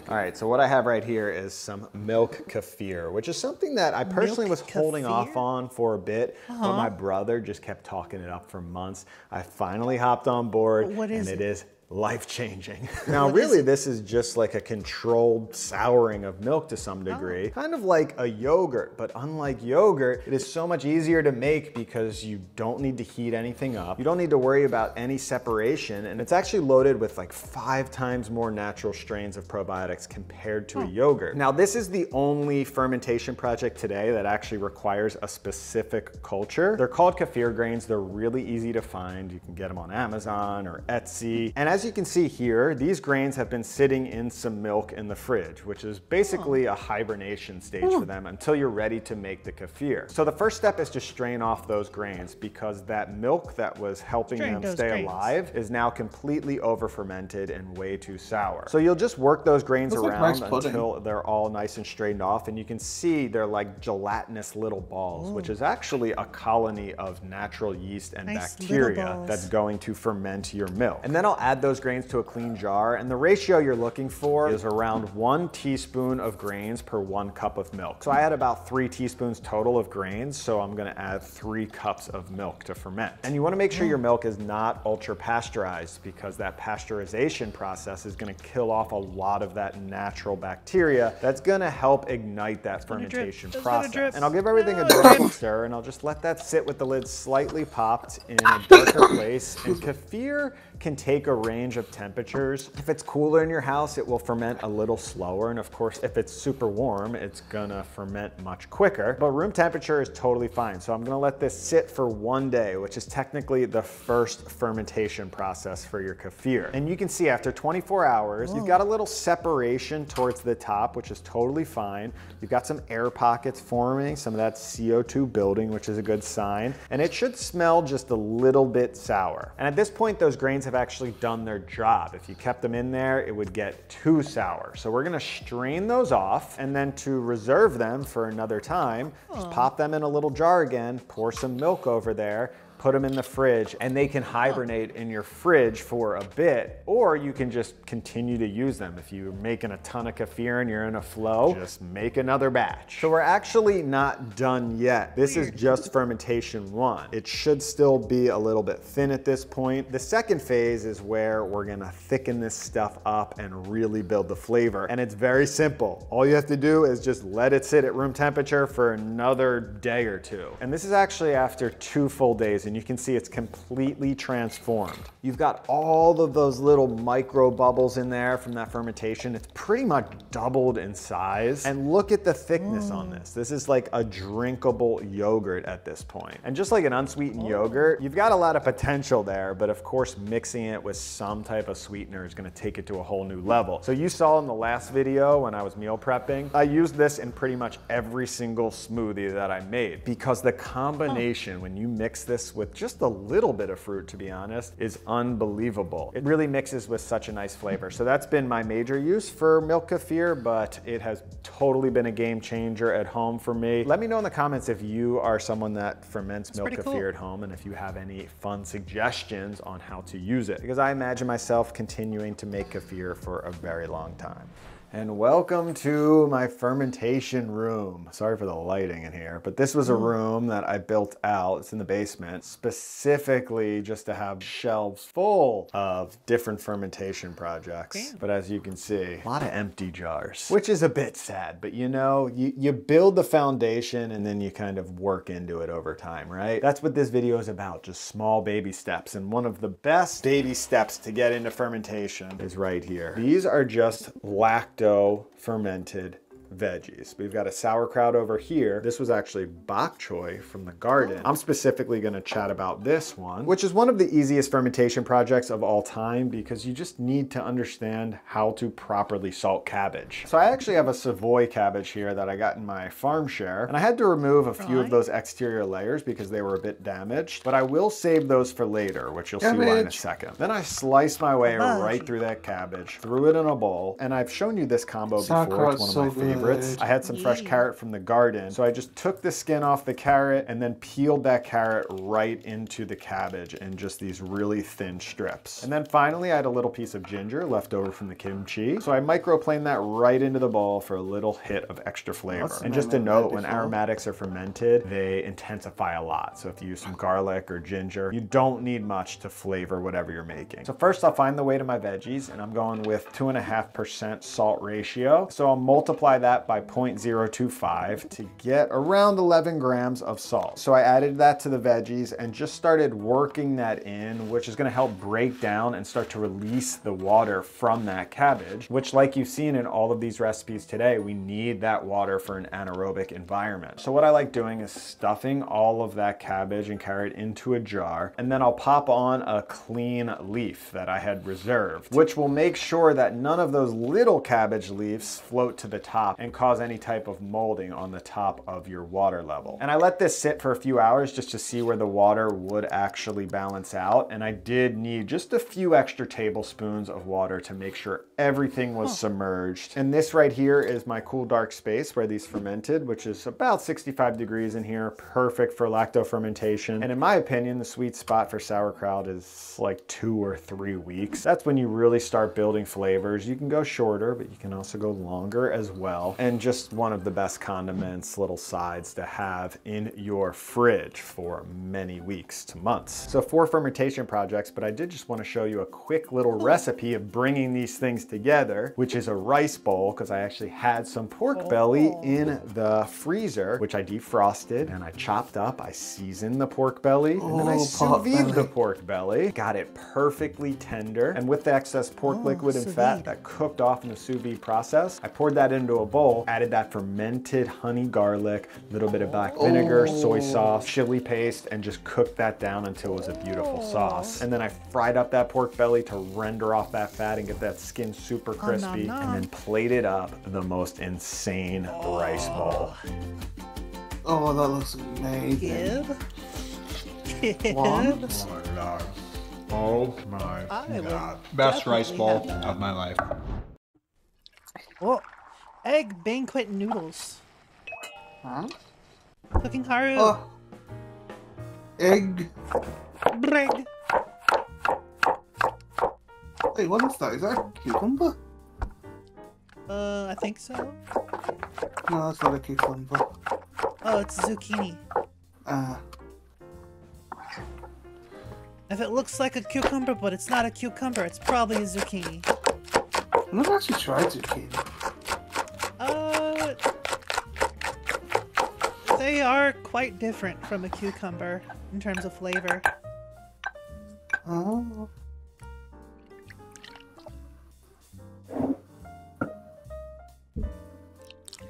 All right, so what I have right here is some milk kefir, which is something that I personally was holding off on for a bit, but my brother just kept talking it up for months. I finally hopped on board, and it is life-changing. Now, really, this is just like a controlled souring of milk to some degree, kind of like a yogurt, but unlike yogurt, it is so much easier to make because you don't need to heat anything up. You don't need to worry about any separation, and it's actually loaded with like 5 times more natural strains of probiotics compared to a yogurt. Now, this is the only fermentation project today that actually requires a specific culture. They're called kefir grains. They're really easy to find. You can get them on Amazon or Etsy. And as you can see here, these grains have been sitting in some milk in the fridge, which is basically a hibernation stage for them until you're ready to make the kefir. So the first step is to strain off those grains, because that milk that was helping them stay alive is now completely over fermented and way too sour. So you'll just work those grains around until they're all nice and strained off, and you can see they're like gelatinous little balls, which is actually a colony of natural yeast and bacteria that's going to ferment your milk. And then I'll add those grains to a clean jar, and the ratio you're looking for is around 1 teaspoon of grains per 1 cup of milk. So I had about 3 teaspoons total of grains, so I'm gonna add 3 cups of milk to ferment. And you wanna make sure your milk is not ultra pasteurized, because that pasteurization process is gonna kill off a lot of that natural bacteria that's gonna help ignite that fermentation process. And I'll give everything a gentle stir, and I'll just let that sit with the lid slightly popped in a darker place. And kefir can take a range of temperatures. If it's cooler in your house, it will ferment a little slower. And of course, if it's super warm, it's gonna ferment much quicker. But room temperature is totally fine. So I'm gonna let this sit for 1 day, which is technically the first fermentation process for your kefir. And you can see after 24 hours, you've got a little separation towards the top, which is totally fine. You've got some air pockets forming, some of that CO2 building, which is a good sign. And it should smell just a little bit sour. And at this point, those grains have actually done their job. If you kept them in there, it would get too sour. So we're gonna strain those off, and then to reserve them for another time, just pop them in a little jar again, pour some milk over there, put them in the fridge, and they can hibernate in your fridge for a bit, or you can just continue to use them. If you're making a ton of kefir and you're in a flow, just make another batch. So we're actually not done yet. This is just fermentation 1. It should still be a little bit thin at this point. The second phase is where we're gonna thicken this stuff up and really build the flavor. And it's very simple. All you have to do is just let it sit at room temperature for another day or 2. And this is actually after 2 full days, and and you can see it's completely transformed. You've got all of those little micro bubbles in there from that fermentation. It's pretty much doubled in size. And look at the thickness on this. This is like a drinkable yogurt at this point. And just like an unsweetened yogurt, you've got a lot of potential there, but of course mixing it with some type of sweetener is gonna take it to a whole new level. So you saw in the last video when I was meal prepping, I used this in pretty much every single smoothie that I made, because the combination when you mix this with just a little bit of fruit, to be honest, is unbelievable. It really mixes with such a nice flavor. So that's been my major use for milk kefir, but it has totally been a game changer at home for me. Let me know in the comments if you are someone that ferments milk kefir at home, and if you have any fun suggestions on how to use it, because I imagine myself continuing to make kefir for a very long time. And welcome to my fermentation room. Sorry for the lighting in here, but this was a room that I built out. It's in the basement, specifically just to have shelves full of different fermentation projects. Damn. But as you can see, a lot of empty jars, which is a bit sad, but you know, you build the foundation and then you kind of work into it over time, right? That's what this video is about, just small baby steps. And one of the best baby steps to get into fermentation is right here. These are just lacto fermented veggies. We've got a sauerkraut over here. This was actually bok choy from the garden. I'm specifically going to chat about this one, which is one of the easiest fermentation projects of all time, because you just need to understand how to properly salt cabbage. So I actually have a Savoy cabbage here that I got in my farm share, and I had to remove a few of those exterior layers because they were a bit damaged, but I will save those for later, which you'll see why in a second. Then I sliced my way right through that cabbage, threw it in a bowl, and I've shown you this combo before. It's one of my favorites. I had some fresh carrot from the garden, so I just took the skin off the carrot and then peeled that carrot right into the cabbage in just these really thin strips. And then finally, I had a little piece of ginger left over from the kimchi, so I microplaned that right into the bowl for a little hit of extra flavor. And just a note, when aromatics are fermented, they intensify a lot. So if you use some garlic or ginger, you don't need much to flavor whatever you're making. So first, I'll find the weight of my veggies, and I'm going with 2.5% salt ratio. So I'll multiply that by 0.025 to get around 11 grams of salt. So I added that to the veggies and just started working that in, which is going to help break down and start to release the water from that cabbage, which, like you've seen in all of these recipes today, we need that water for an anaerobic environment. So what I like doing is stuffing all of that cabbage and carrot into a jar, and then I'll pop on a clean leaf that I had reserved, which will make sure that none of those little cabbage leaves float to the top and cause any type of molding on the top of your water level. And I let this sit for a few hours just to see where the water would actually balance out. And I did need just a few extra tablespoons of water to make sure everything was submerged. And this right here is my cool dark space where these fermented, which is about 65 degrees in here, perfect for lacto fermentation. And in my opinion, the sweet spot for sauerkraut is like 2 or 3 weeks. That's when you really start building flavors. You can go shorter, but you can also go longer as well. And just one of the best condiments, little sides to have in your fridge for many weeks to months. So 4 fermentation projects, but I did just want to show you a quick little recipe of bringing these things together, which is a rice bowl, because I actually had some pork belly in the freezer, which I defrosted and I chopped up. I seasoned the pork belly, and then I sous vide the pork belly, got it perfectly tender, and with the excess pork liquid and fat that cooked off in the sous vide process, I poured that into a bowl, added that fermented honey garlic, a little bit of black vinegar, soy sauce, chili paste, and just cooked that down until it was a beautiful sauce. And then I fried up that pork belly to render off that fat and get that skin super crispy, and then plated up the most insane rice bowl. Oh, that looks amazing. Give. Oh my god. Oh my god. Best rice bowl of my life. Oh, egg banquet noodles. Huh? Cooking Haru. Oh. Egg. Bread. Wait, what is that? Is that a cucumber? I think so. No, that's not a cucumber. Oh, it's zucchini. If it looks like a cucumber, but it's not a cucumber, it's probably a zucchini. I've never actually tried zucchini. They are quite different from a cucumber in terms of flavor. Oh.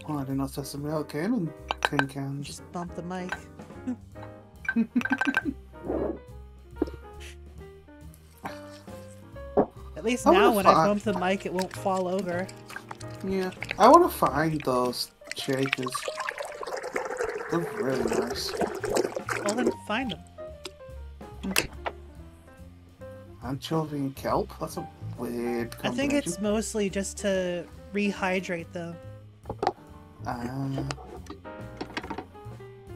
Oh, I didn't know sesame oil came in tin cans. Just bump the mic. At least now when I bump the mic, it won't fall over. Yeah, I want to find those shakers. They're really nice. Well, then find them. Anchovy and kelp? That's a weird combination. I think it's mostly just to rehydrate them.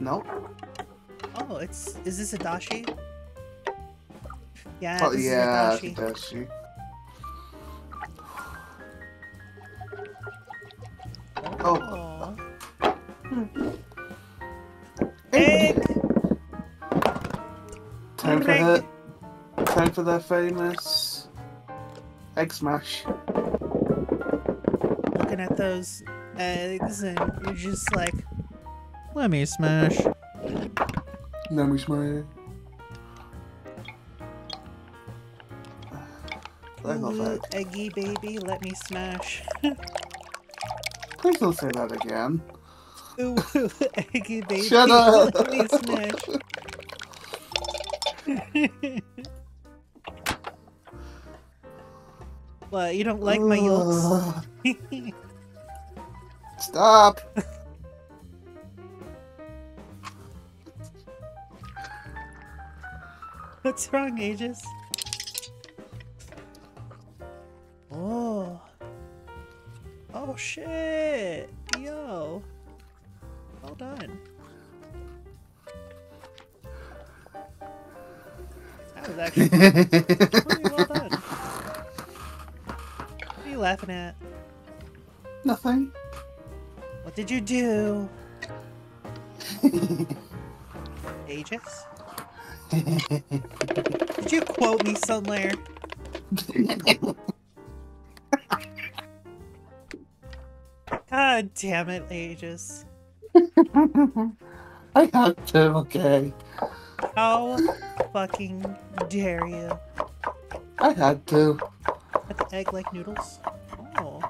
Nope. Oh, is this a dashi? Yeah, Oh, this yeah, is a dashi. Oh. Egg! Time for their famous egg smash. Looking at those eggs and you're just like, let me smash. Let me smash. Ooh, eggy baby, let me smash. Please don't say that again. Ooh, eggy baby, shut up. let me smash. What, you don't like my yolks? Stop! What's wrong, Aegis? Oh. Oh shit! Yo! Well done. That was actually pretty well done. What are you laughing at? Nothing. What did you do? Aegis? Did you quote me somewhere? God damn it, Aegis. I had to, okay. How fucking dare you? I had to. At the egg like noodles? Oh.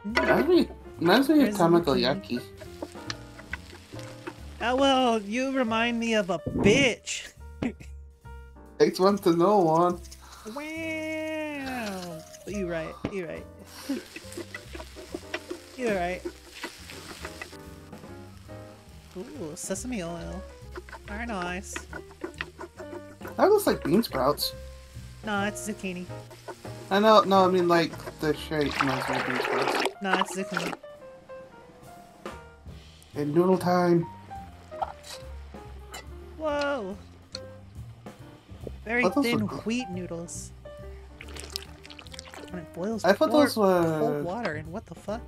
Reminds me of tamagoyaki. Oh, well, you remind me of a bitch. Takes one to know one. Wow. You're right. You're right. You're right. Ooh, sesame oil. Very nice. That looks like bean sprouts. No, it's zucchini. I know, no, I mean like the shape reminds me of bean sprouts. No, it's zucchini. In noodle time. Whoa. Very thin wheat noodles. When it boils, I thought those were cold water, and what the fuck?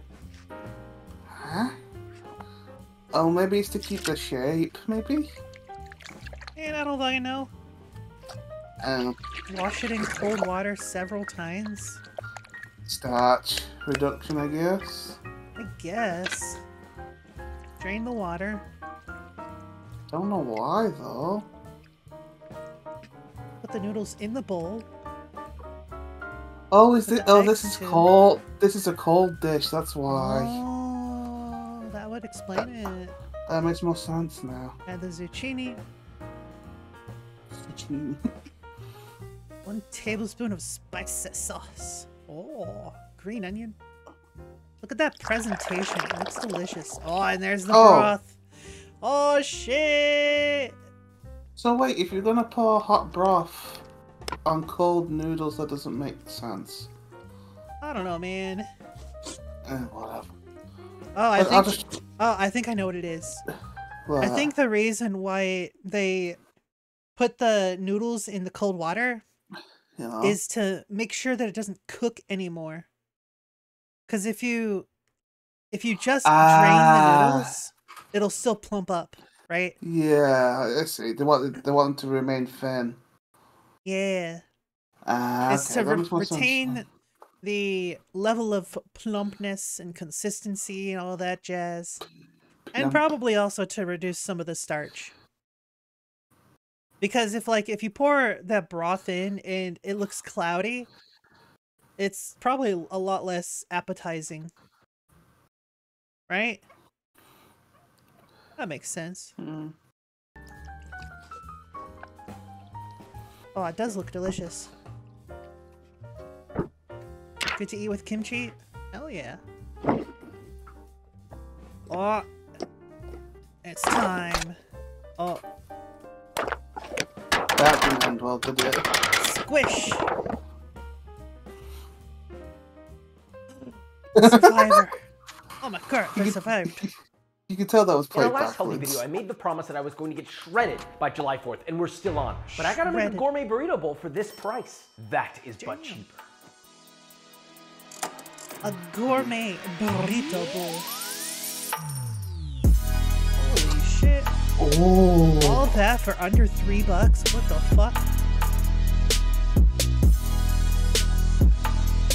Huh? Oh, maybe it's to keep the shape, maybe? And I don't fucking know. Wash it in cold water several times. Starch reduction, I guess. I guess. Drain the water. Don't know why though. Put the noodles in the bowl. Oh, is it? Oh, this is cold. This is a cold dish. That's why. Oh, that would explain it. That makes more sense now. Add the zucchini. Zucchini. 1 tablespoon of spicy sauce. Oh, green onion. Look at that presentation. It looks delicious. Oh, and there's the broth. Oh, shit. So wait, if you're gonna pour hot broth on cold noodles, that doesn't make sense. I don't know, man. Whatever. Oh, I think I know what it is. What? I think the reason why they put the noodles in the cold water is to make sure that it doesn't cook anymore. Because if you just drain the noodles, it'll still plump up, right? Yeah, I see. They want them to remain thin. Yeah. It's okay, to retain the level of plumpness and consistency and all that jazz. And probably also to reduce some of the starch. Because if you pour that broth in and it looks cloudy, it's probably a lot less appetizing. Right? That makes sense. Oh, it does look delicious. Good to eat with kimchi? Hell yeah. Oh. It's time. Oh. That didn't end well, did it? Squish! Survivor. Oh my god, I survived. You can tell that was played In our last healthy backwards. video, I made the promise that I was going to get shredded by July 4th, and we're still on. But I gotta make a gourmet burrito bowl for this price. That is but cheaper. A gourmet burrito bowl. Holy shit. Oh. All that for under $3? What the fuck?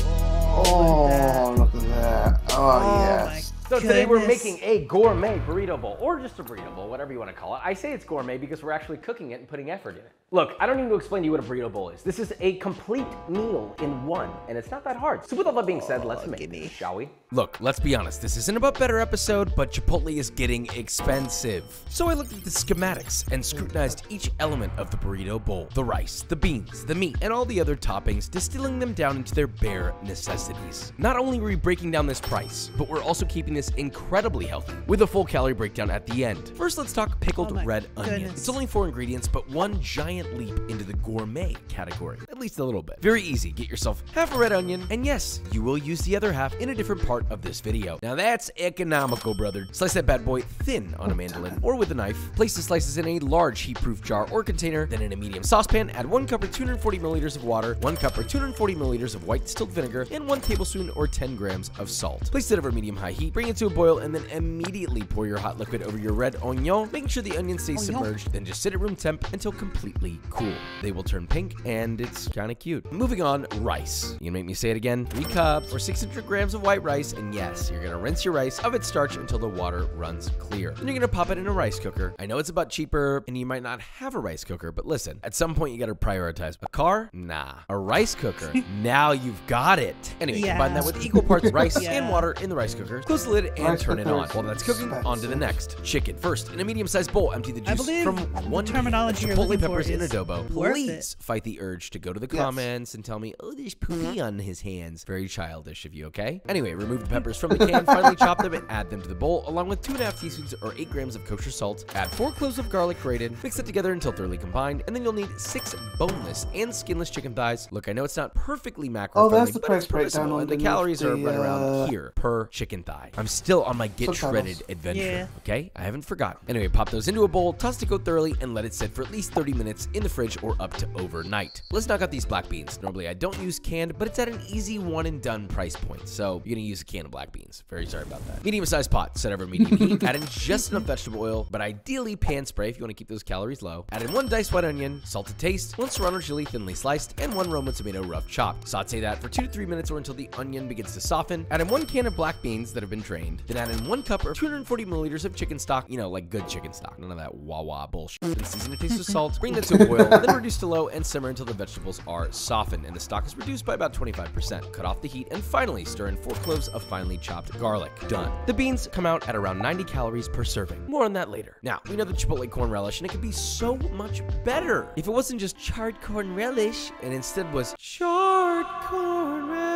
Oh, look at that. Oh, yes. So today we're making a gourmet burrito bowl, or just a burrito bowl, whatever you want to call it. I say it's gourmet because we're actually cooking it and putting effort in it. Look, I don't need to explain to you what a burrito bowl is. This is a complete meal in one, and it's not that hard. So with all that being said, let's make it, shall we? Look, let's be honest, this isn't about better episode, but Chipotle is getting expensive. So I looked at the schematics and scrutinized each element of the burrito bowl. The rice, the beans, the meat, and all the other toppings, distilling them down into their bare necessities. Not only are we breaking down this price, but we're also keeping this incredibly healthy, with a full calorie breakdown at the end. First, let's talk pickled red onion. It's only 4 ingredients, but one giant leap into the gourmet category, at least a little bit. Very easy, get yourself half a red onion, and yes, you will use the other half in a different part of this video. Now that's economical, brother. Slice that bad boy thin on a mandolin or with a knife. Place the slices in a large heat-proof jar or container, then in a medium saucepan, add 1 cup or 240 milliliters of water, 1 cup or 240 milliliters of white distilled vinegar, and 1 tablespoon or 10 grams of salt. Place it over medium-high heat, bring it to a boil, and then immediately pour your hot liquid over your red onion, making sure the onion stays submerged, then just sit at room temp until completely cool. They will turn pink, and it's kind of cute. Moving on, rice. You can make me say it again. 3 cups or 600 grams of white rice, and yes, you're gonna rinse your rice of its starch until the water runs clear. Then you're gonna pop it in a rice cooker. I know it's a bit cheaper, and you might not have a rice cooker, but listen, at some point you gotta prioritize. A car? Nah. A rice cooker? Now you've got it. Anyway, combine that with equal parts rice and water in the rice cooker. Close the lid and turn it on. While that's cooking, on to the next. Chicken. First, in a medium-sized bowl, empty the juice from 1 terminology chipotle peppers in adobo. Please fight the urge to go to the comments and tell me, oh, there's poopy on his hands. Very childish of you, okay? Anyway, remove the peppers from the can, finally chop them and add them to the bowl, along with 2.5 teaspoons or 8 grams of kosher salt. Add 4 cloves of garlic grated. Mix it together until thoroughly combined, and then you'll need 6 boneless and skinless chicken thighs. Look, I know it's not perfectly macro-friendly, but it's permissible, and the calories are right around here per chicken thigh. I'm still on my get shredded adventure, okay? I haven't forgotten. Anyway, pop those into a bowl, toss to go thoroughly, and let it sit for at least 30 minutes in the fridge or up to overnight. Let's knock out these black beans. Normally, I don't use canned, but it's at an easy one and done price point, so you're gonna use a can of black beans. Very sorry about that. Medium-sized pot, set over medium heat, add in just enough vegetable oil, but ideally pan spray if you want to keep those calories low. Add in 1 diced white onion, salt to taste, 1 serrano chili thinly sliced, and 1 Roma tomato rough chopped. Saute that for 2 to 3 minutes or until the onion begins to soften. Add in 1 can of black beans that have been drained. Then add in 1 cup or 240 milliliters of chicken stock, you know, like good chicken stock, none of that wah-wah bullshit. Then season to taste with salt, bring that to a boil, then reduce to low and simmer until the vegetables are softened and the stock is reduced by about 25%. Cut off the heat and finally stir in 4 cloves of finely chopped garlic. Done. The beans come out at around 90 calories per serving. More on that later. Now, we know the chipotle corn relish, and it could be so much better if it wasn't just charred corn relish and instead was charred corn relish.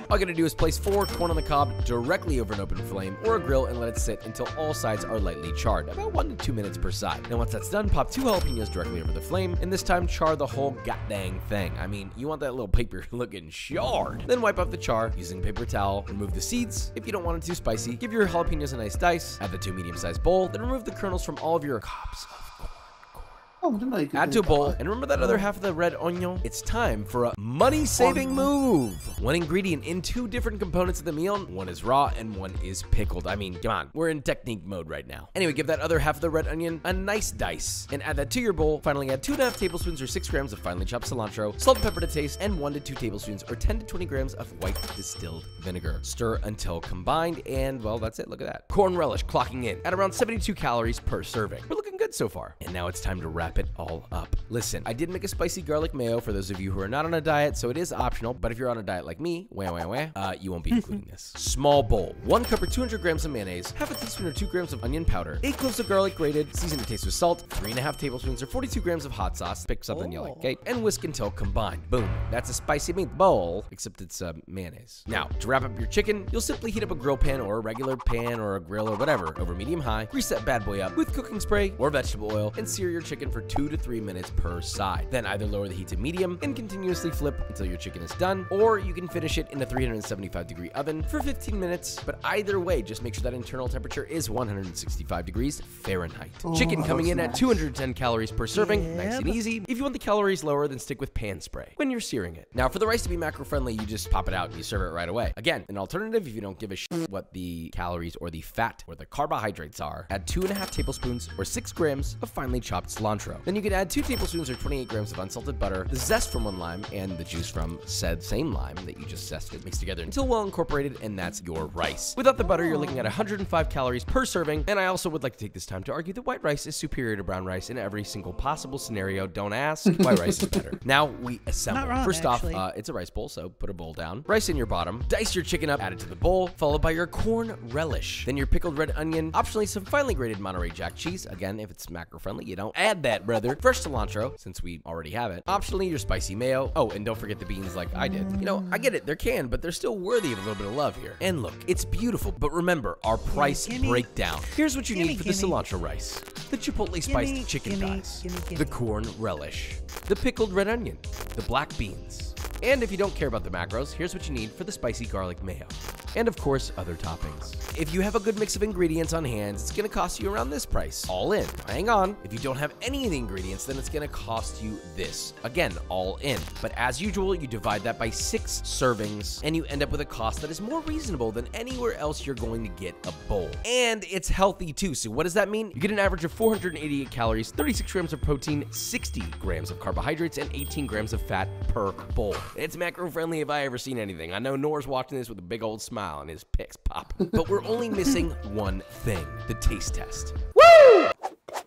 All you gotta do is place 4 corn on the cob directly over an open flame or a grill and let it sit until all sides are lightly charred, about 1 to 2 minutes per side. Now once that's done, pop 2 jalapenos directly over the flame, and this time char the whole goddamn thing. I mean, you want that little paper looking charred. Then wipe off the char using a paper towel, remove the seeds. If you don't want it too spicy, give your jalapenos a nice dice, add the 2 medium-sized bowl, then remove the kernels from all of your cobs of corn. Oh, I didn't know you could Add to a bowl, and remember that other half of the red onion? It's time for a money-saving move. One ingredient in 2 different components of the meal. One is raw and one is pickled. I mean, come on, we're in technique mode right now. Anyway, give that other half of the red onion a nice dice, and add that to your bowl. Finally, add 2.5 tablespoons or 6 grams of finely chopped cilantro, salt and pepper to taste, and 1 to 2 tablespoons or 10 to 20 grams of white distilled vinegar. Stir until combined, and well, that's it. Look at that. Corn relish clocking in at around 72 calories per serving. We're looking good so far. And now it's time to wrap it all up. Listen, I did make a spicy garlic mayo for those of you who are not on a diet, so it is optional, but if you're on a diet like me, you won't be including this. Small bowl, 1 cup or 200 grams of mayonnaise, half a teaspoon or 2 grams of onion powder, 8 cloves of garlic grated, season to taste with salt, 3.5 tablespoons or 42 grams of hot sauce, pick something you like, okay? And whisk until combined. Boom, that's a spicy meatball, except it's mayonnaise. Now, to wrap up your chicken, you'll simply heat up a grill pan or a regular pan or a grill or whatever over medium-high, grease that bad boy up with cooking spray or vegetable oil, and sear your chicken for 2 to 3 minutes per side. Then either lower the heat to medium and continuously flip until your chicken is done, or you can finish it in a 375-degree oven for 15 minutes. But either way, just make sure that internal temperature is 165 degrees Fahrenheit. Chicken coming in at 210 calories per serving, nice and easy. If you want the calories lower, then stick with pan spray when you're searing it. Now, for the rice to be macro-friendly, you just pop it out and you serve it right away. Again, an alternative if you don't give a shit what the calories or the fat or the carbohydrates are, add 2.5 tablespoons or 6 grams of finely chopped cilantro. Then you can add 2 tablespoons or 28 grams of unsalted butter, the zest from 1 lime, and the juice from said same lime that you just zested. Mix together until well incorporated, and that's your rice. Without the butter, you're looking at 105 calories per serving, and I also would like to take this time to argue that white rice is superior to brown rice in every single possible scenario. Don't ask. White rice is better. Now we assemble. Wrong, First actually. off, it's a rice bowl, so put a bowl down. Rice in your bottom. Dice your chicken up, add it to the bowl, followed by your corn relish. Then your pickled red onion, optionally some finely grated Monterey Jack cheese. Again, if it's macro-friendly, you don't add that, brother. Fresh cilantro, since we already have it. Optionally, your spicy mayo. Oh, and don't forget the beans like I did. You know, I get it, they're canned, but they're still worthy of a little bit of love here. And look, it's beautiful, but remember, our price breakdown. Here's what you need for the cilantro rice. The chipotle spiced chicken thighs. The corn relish. The pickled red onion. The black beans. And if you don't care about the macros, here's what you need for the spicy garlic mayo. And of course, other toppings. If you have a good mix of ingredients on hand, it's gonna cost you around this price, all in. Hang on, if you don't have any of the ingredients, then it's gonna cost you this. Again, all in. But as usual, you divide that by 6 servings, and you end up with a cost that is more reasonable than anywhere else you're going to get a bowl. And it's healthy too, so what does that mean? You get an average of 488 calories, 36 grams of protein, 60 grams of carbohydrates, and 18 grams of fat per bowl. It's macro-friendly if I ever seen anything. I know Nora's watching this with a big old smile and his pics pop. But we're only missing one thing, the taste test. Woo!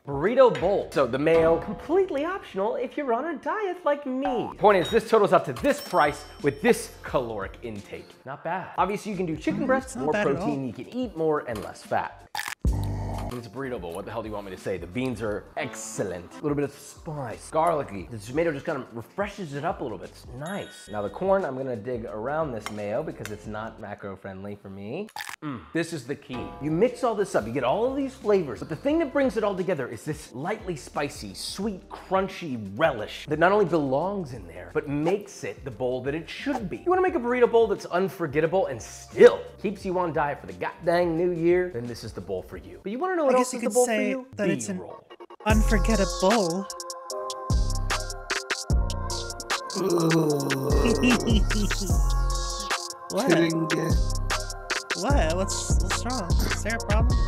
Burrito bowl. So the mayo, completely optional if you're on a diet like me. Point is, this totals up to this price with this caloric intake. Not bad. Obviously, you can do chicken breasts, more protein, you can eat more and less fat. It's a burrito bowl. What the hell do you want me to say? The beans are excellent. A little bit of spice, garlicky. The tomato just kind of refreshes it up a little bit. It's nice. Now the corn, I'm gonna dig around this mayo because it's not macro-friendly for me. This is the key. You mix all this up, you get all of these flavors, but the thing that brings it all together is this lightly spicy, sweet, crunchy relish that not only belongs in there, but makes it the bowl that it should be. You wanna make a burrito bowl that's unforgettable and still keeps you on diet for the goddamn new year, then this is the bowl for you. But you wanna know what else is the bowl for you? That it's an unforgettable. What? What's wrong? Is there a problem?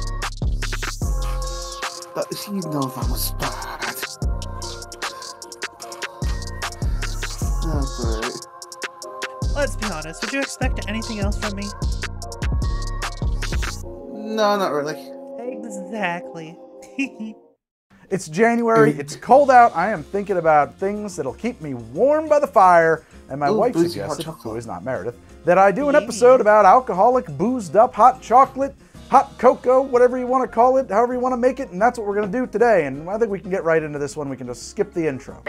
You know that was bad. Oh, great. Let's be honest. Would you expect anything else from me? No, not really. Exactly. It's January, it's cold out, I am thinking about things that'll keep me warm by the fire, and my wife suggested, who is not Meredith, that I do an episode about alcoholic, boozed up hot chocolate, hot cocoa, whatever you want to call it, however you want to make it, and that's what we're going to do today, and I think we can get right into this one. We can just skip the intro.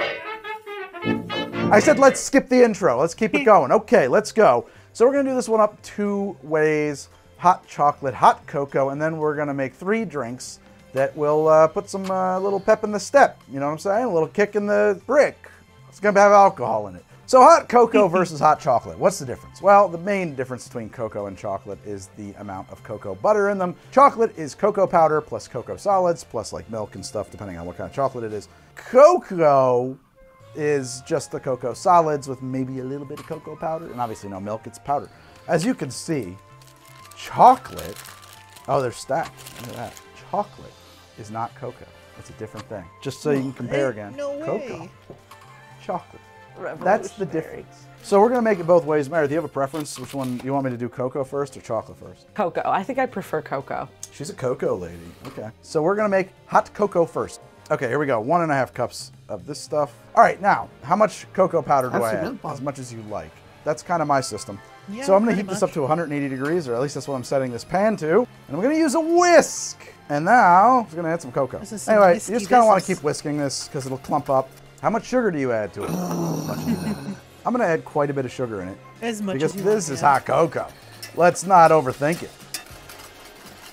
I said let's skip the intro, let's keep it going. Okay, let's go. So we're going to do this one up 2 ways. Hot chocolate, hot cocoa, and then we're gonna make 3 drinks that will put some little pep in the step. You know what I'm saying? A little kick in the brick. It's gonna have alcohol in it. So hot cocoa versus hot chocolate. What's the difference? Well, the main difference between cocoa and chocolate is the amount of cocoa butter in them. Chocolate is cocoa powder plus cocoa solids plus like milk and stuff, depending on what kind of chocolate it is. Cocoa is just the cocoa solids with maybe a little bit of cocoa powder, and obviously no milk, it's powder. As you can see, chocolate, oh, they're stacked. Look at that. Chocolate is not cocoa. It's a different thing. Just so you can compare again. No way. Cocoa, chocolate. That's the difference. So we're gonna make it both ways. Mary, do you have a preference? Which one, you want me to do cocoa first or chocolate first? Cocoa. I think I prefer cocoa. She's a cocoa lady. Okay. So we're gonna make hot cocoa first. Okay, here we go. 1.5 cups of this stuff. All right, now, how much cocoa powder do I add? As much as you like. That's kind of my system. Yeah, so I'm gonna heat this up to 180 degrees, or at least that's what I'm setting this pan to. And I'm gonna use a whisk. And now, I'm gonna add some cocoa. Anyway, you just kind of want to keep whisking this because it'll clump up. How much sugar do you add to it? I'm gonna add quite a bit of sugar in it. As much because as you this want, is hot cocoa. Let's not overthink it.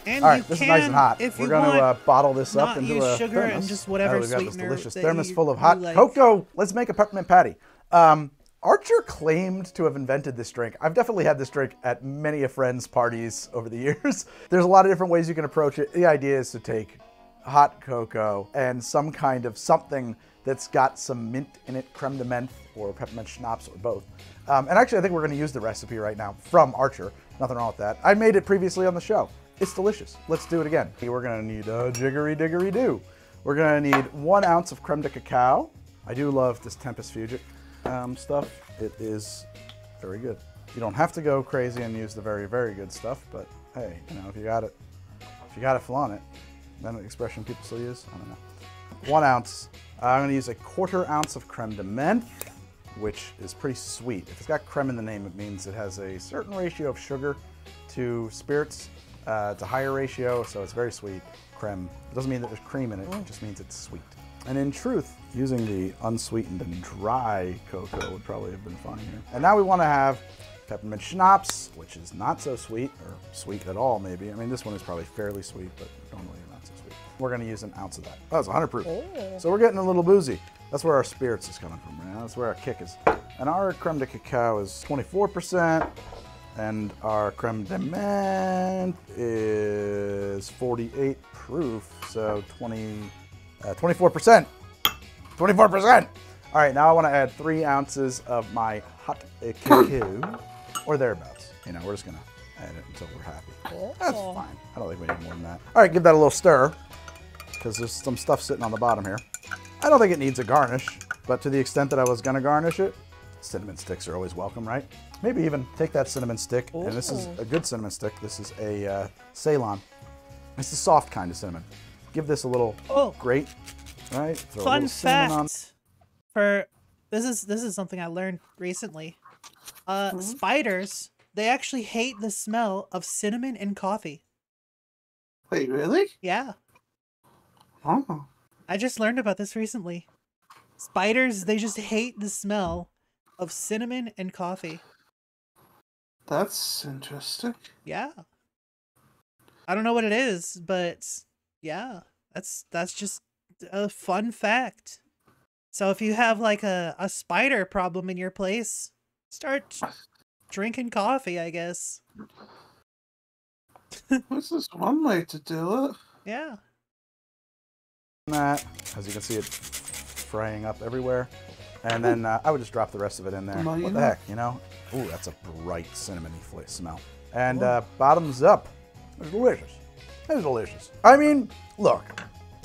And all right, this is nice and hot. We're going to bottle this up into a sugar thermos. And just whatever we've got this sweetener delicious that thermos you full of hot like. cocoa. Let's make a peppermint patty. Archer claimed to have invented this drink. I've definitely had this drink at many of friends' parties over the years. There's a lot of different ways you can approach it. The idea is to take hot cocoa and some kind of something that's got some mint in it, creme de menthe or peppermint schnapps or both. And actually, I think we're going to use the recipe right now from Archer. Nothing wrong with that. I made it previously on the show. It's delicious. Let's do it again. We're going to need a jiggery-diggery-do. We're going to need 1 ounce of creme de cacao. I do love this Tempest Fugic stuff. It is very good. You don't have to go crazy and use the very, very good stuff, but hey, you know, if you got it, flaunt it. Then an expression people still use? I don't know. 1 ounce. I'm going to use a 1/4 ounce of creme de menthe, which is pretty sweet. If it's got creme in the name, it means it has a certain ratio of sugar to spirits. It's a higher ratio, so it's very sweet. Creme. It doesn't mean that there's cream in it, it just means it's sweet. And in truth, using the unsweetened and dry cocoa would probably have been fine here. And now we want to have peppermint schnapps, which is not so sweet, or sweet at all maybe. I mean, this one is probably fairly sweet, but normally not so sweet. We're going to use 1 ounce of that. Oh, it's 100 proof. Oh. So we're getting a little boozy. That's where our spirits is coming from right now. That's where our kick is. And our creme de cacao is 24%. And our creme de menthe is 48 proof, so 24%. 24%! All right, now I want to add 3 ounces of my hot cocoa, or thereabouts. You know, we're just going to add it until we're happy. That's fine. I don't think we need more than that. All right, give that a little stir, because there's some stuff sitting on the bottom here. I don't think it needs a garnish, but to the extent that I was going to garnish it, cinnamon sticks are always welcome, right? Maybe even take that cinnamon stick, and this is a good cinnamon stick. This is a Ceylon. It's the soft kind of cinnamon. Give this a little grate, right? Throw Fun fact for this is something I learned recently. Spiders, they actually hate the smell of cinnamon in coffee. Wait, really? Yeah. Oh. I just learned about this recently. Spiders, they just hate the smell of cinnamon and coffee. That's interesting. Yeah. I don't know what it is, but yeah, that's just a fun fact. So if you have like a spider problem in your place, start drinking coffee, I guess. This is one way to do it. Yeah. That, as you can see, it fraying up everywhere. And then I would just drop the rest of it in there. What the heck, you know? Ooh, that's a bright cinnamony smell. And bottoms up. It's delicious. It's delicious. I mean, look,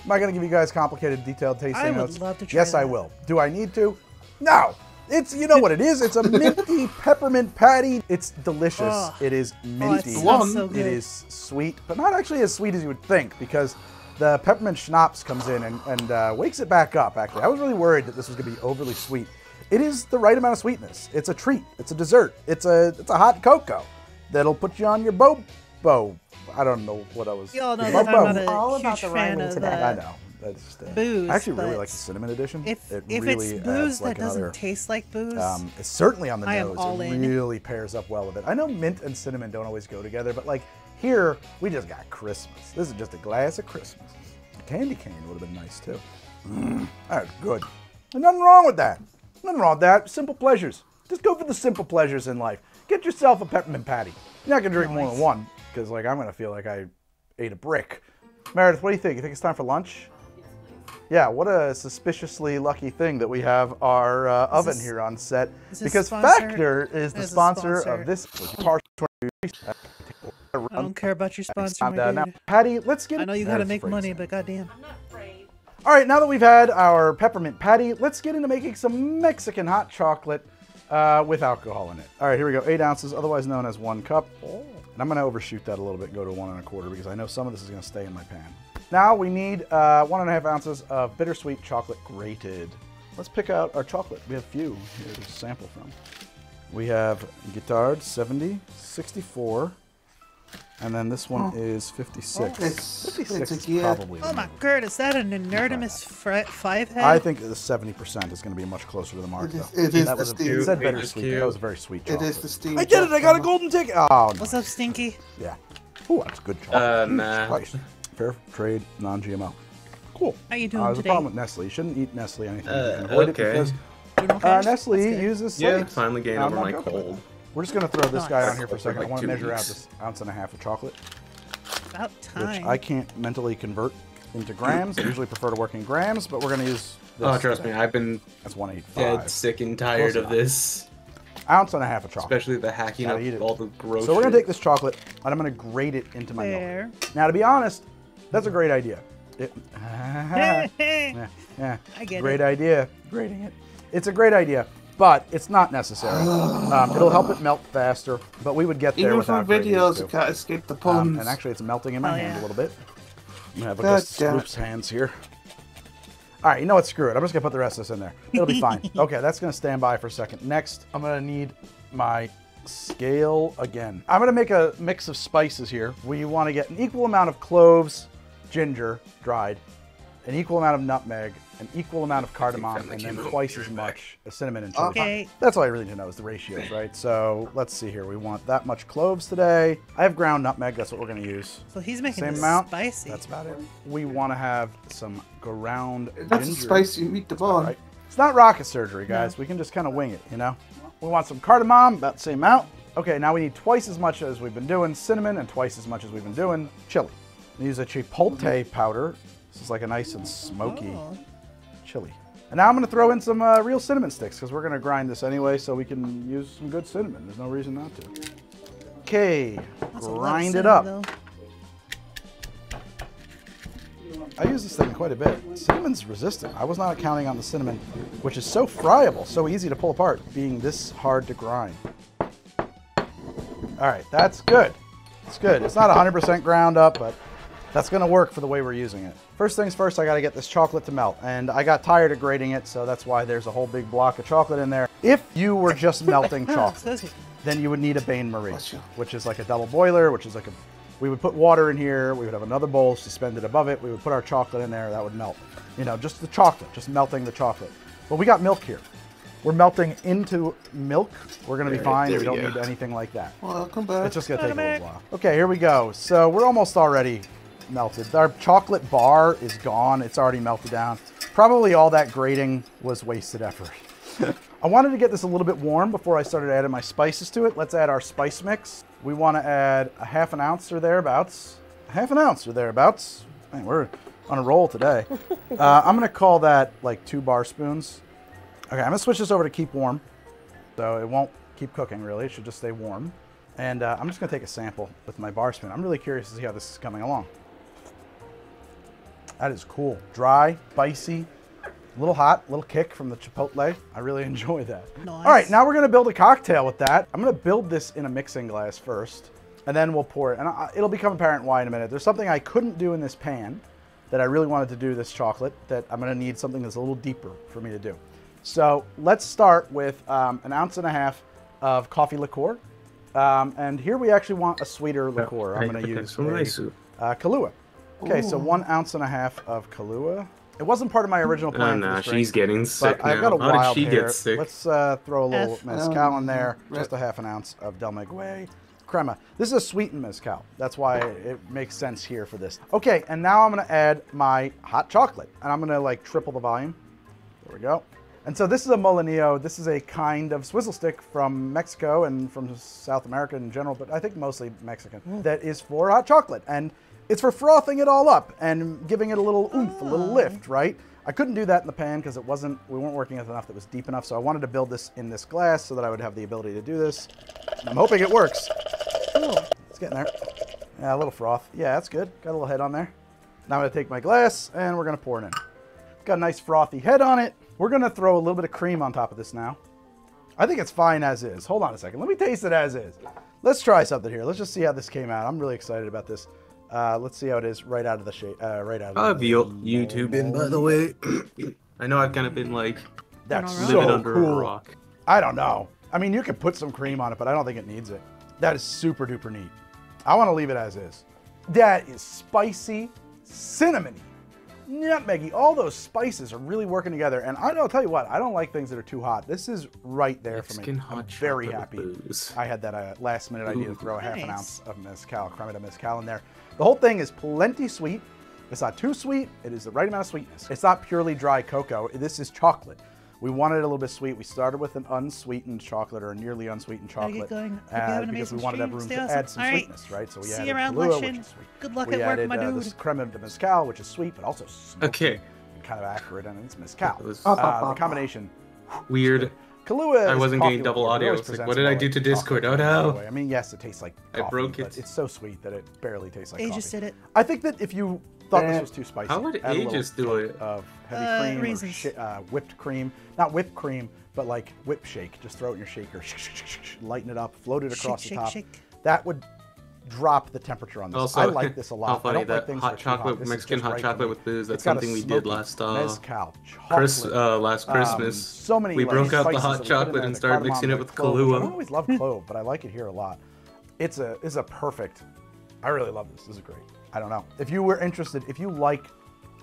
am I going to give you guys complicated, detailed tasting notes? I would love to try Yes, I will. Do I need to? No. It's, you know what it is. It's a minty peppermint patty. It's delicious. It is minty. So good. It is sweet, but not actually as sweet as you would think, because the peppermint schnapps comes in and wakes it back up, actually. I was really worried that this was going to be overly sweet. It is the right amount of sweetness. It's a treat. It's a dessert. It's a hot cocoa that'll put you on your bobo. I don't know what I was... Y'all know that I'm not All a about huge the fan rhyming of today. I know. That's booze. I actually really but like the cinnamon edition. If really it's booze adds, like, that doesn't another, taste like booze, it's certainly on the I am nose. all It in. really pairs up well with it. I know mint and cinnamon don't always go together, but like here, we just got Christmas. This is just a glass of Christmas. A candy cane would have been nice too. That's good. There's nothing wrong with that. Nothing wrong with that. Simple pleasures. Just go for the simple pleasures in life. Get yourself a peppermint patty. You're not gonna drink more than one, because like I'm gonna feel like I ate a brick. Meredith, what do you think? You think it's time for lunch? Yeah, what a suspiciously lucky thing that we have our oven here on set, because Factor is the sponsor of this. I don't care about your sponsor, my dude. Now, Patty, let's get. I know you gotta make money, but goddamn. I'm not afraid. All right, now that we've had our peppermint patty, let's get into making some Mexican hot chocolate with alcohol in it. All right, here we go. 8 ounces, otherwise known as 1 cup. And I'm gonna overshoot that a little bit and go to 1 1/4 because I know some of this is gonna stay in my pan. Now we need 1 1/2 ounces of bittersweet chocolate grated. Let's pick out our chocolate. We have a few here to sample from. We have Guittard 70, 64, and then this one is 56. 56 is probably. Oh my god, is that an Inertimus 5 head? I think the 70% is going to be much closer to the mark, though. It is the steam. It said bittersweet. That was a very sweet chocolate. It is the steam. I did it! I got a golden ticket! Oh, no. What's up, Stinky? Yeah. Oh, that's good chocolate. Nah. Christ. Fair trade, non-GMO. Cool. How you doing There's today? a problem with Nestle. You shouldn't eat Nestle anything. You can avoid it because Nestle uses slaves. Finally getting over my cold. We're just going to throw this guy on here for a second. I want to measure out this 1.5 ounces of chocolate. About time. Which I can't mentally convert into grams. I usually prefer to work in grams, but we're going to use this. Oh, trust me, I've been That's 185. dead sick and tired of this. 1.5 ounces of chocolate. Especially the hacking up all the gross So we're going to shit. take this chocolate, and I'm going to grate it into my Fair. milk. Now, to be honest, that's a great idea. I get great it. idea, grating it. It's a great idea, but it's not necessary. It'll help it melt faster, but we would get there Even without from grating it, videos, too. you can't escape the puns. And actually, it's melting in my hand a little bit. I'm gonna have God like Scoop's hands here. All right, you know what? Screw it. I'm just gonna put the rest of this in there. It'll be fine. Okay, that's gonna stand by for a second. Next, I'm gonna need my scale again. I'm gonna make a mix of spices here. We want to get an equal amount of cloves, ginger, dried, an equal amount of nutmeg, an equal amount of cardamom, and then twice as much cinnamon and chili. Okay. That's all I really need to know is the ratios, right? So let's see here. We want that much cloves today. I have ground nutmeg. That's what we're going to use. So he's making Same this amount. spicy. That's about it. We want to have some ground That's ginger. spicy meatball. Right? It's not rocket surgery, guys. We can just kind of wing it, you know? We want some cardamom, about the same amount. Okay, now we need twice as much as we've been doing cinnamon and twice as much as we've been doing chili. We use a chipotle powder. This is like a nice and smoky chili. And now I'm going to throw in some real cinnamon sticks because we're going to grind this anyway so we can use some good cinnamon. There's no reason not to. Okay, grind it up. Though. I use this thing quite a bit. Cinnamon's resistant. I was not counting on the cinnamon, which is so friable, so easy to pull apart, being this hard to grind. All right, that's good. It's good. It's not 100% ground up, but that's going to work for the way we're using it. First things first, I got to get this chocolate to melt, and I got tired of grating it, so that's why there's a whole big block of chocolate in there. If you were just melting chocolate, then you would need a bain-marie, which is like a double boiler, which is like a... We would put water in here, we would have another bowl suspended above it, we would put our chocolate in there, that would melt. You know, just the chocolate, just melting the chocolate. But we got milk here. We're melting into milk. We're going to be fine. We don't need anything like that. Welcome back. It's just going to take a little while. Okay, here we go. So we're almost already melted. Our chocolate bar is gone. It's already melted down. Probably all that grating was wasted effort. I wanted to get this a little bit warm before I started adding my spices to it. Let's add our spice mix. We want to add a 1/2 ounce or thereabouts. 1/2 ounce or thereabouts. Man, we're on a roll today. I'm going to call that like 2 bar spoons. Okay, I'm going to switch this over to keep warm. So it won't keep cooking, really. It should just stay warm. And I'm just going to take a sample with my bar spoon. I'm really curious to see how this is coming along. That is cool. Dry, spicy, a little hot, a little kick from the chipotle. I really enjoy that. Nice. All right, now we're going to build a cocktail with that. I'm going to build this in a mixing glass first, and then we'll pour it. And it'll become apparent why in a minute. There's something I couldn't do in this pan that I really wanted to do this chocolate that I'm going to need something that's a little deeper for me to do. So let's start with 1.5 ounces of coffee liqueur. And here we actually want a sweeter liqueur. I'm going to use Kahlua. Okay, so 1.5 ounces of Kahlua. It wasn't part of my original plan. Oh, no, she's getting sick now. I've got a How wild did she hair. get sick? Let's throw a little mezcal in there. Just a 1/2 ounce of Del Maguey crema. This is a sweetened mezcal. That's why it makes sense here for this. Okay, and now I'm going to add my hot chocolate. And I'm going to like triple the volume. There we go. And so this is a molinillo. This is a kind of swizzle stick from Mexico and from South America in general, but I think mostly Mexican, that is for hot chocolate. And it's for frothing it all up and giving it a little oomph, a little lift, right? I couldn't do that in the pan because we weren't working with enough that was deep enough, so I wanted to build this in this glass so that I would have the ability to do this. I'm hoping it works. Cool. It's getting there. Yeah, a little froth. Yeah, that's good. Got a little head on there. Now I'm going to take my glass and we're going to pour it in. It's got a nice frothy head on it. We're going to throw a little bit of cream on top of this now. I think it's fine as is. Hold on a second. Let me taste it as is. Let's try something here. Let's just see how this came out. I'm really excited about this. Let's see how it is right out of the shape. Right out of the YouTube in, by the way. I know I've kind of been like that's living so under cool. a rock. I don't know. I mean, you could put some cream on it, but I don't think it needs it. That is super duper neat. I want to leave it as is. That is spicy, cinnamony, nutmeggy. All those spices are really working together. And I'll tell you what, I don't like things that are too hot. This is right there for me. I'm very happy. I had that last minute idea to throw a half an ounce of mezcal, crema de mezcal in there. The whole thing is plenty sweet. It's not too sweet. It is the right amount of sweetness. It's not purely dry cocoa. This is chocolate. We wanted it a little bit sweet. We started with an unsweetened chocolate or a nearly unsweetened chocolate because we wanted to have room to add some sweetness, right? So we added Kahlua, which is sweet. Good luck at work, my dude. This crema de mezcal, which is sweet but also smoky and kind of acrid, and it's mezcal. The combination. Weird. Kahlua I wasn't getting double audio. It's like, what did I do to Discord? Oh no! I mean, yes, it tastes like coffee, I broke it. But it's so sweet that it barely tastes like coffee. Aegis did it. I think that if you thought this was too spicy, how would Aegis do it? Of heavy cream or whipped cream, not whipped cream, but like whip shake. Just throw it in your shaker, lighten it up, float it across the top. That would drop the temperature on this. Also, I like this a lot. How funny I don't that like things hot chocolate, Mexican hot chocolate with booze. That's something we did last mezcal, last Christmas. So many. We broke out the hot chocolate and started mixing it with Kahlua. I always loved clove, but I like it here a lot. It's a perfect. I really love this. This is great. I don't know if you were interested. If you like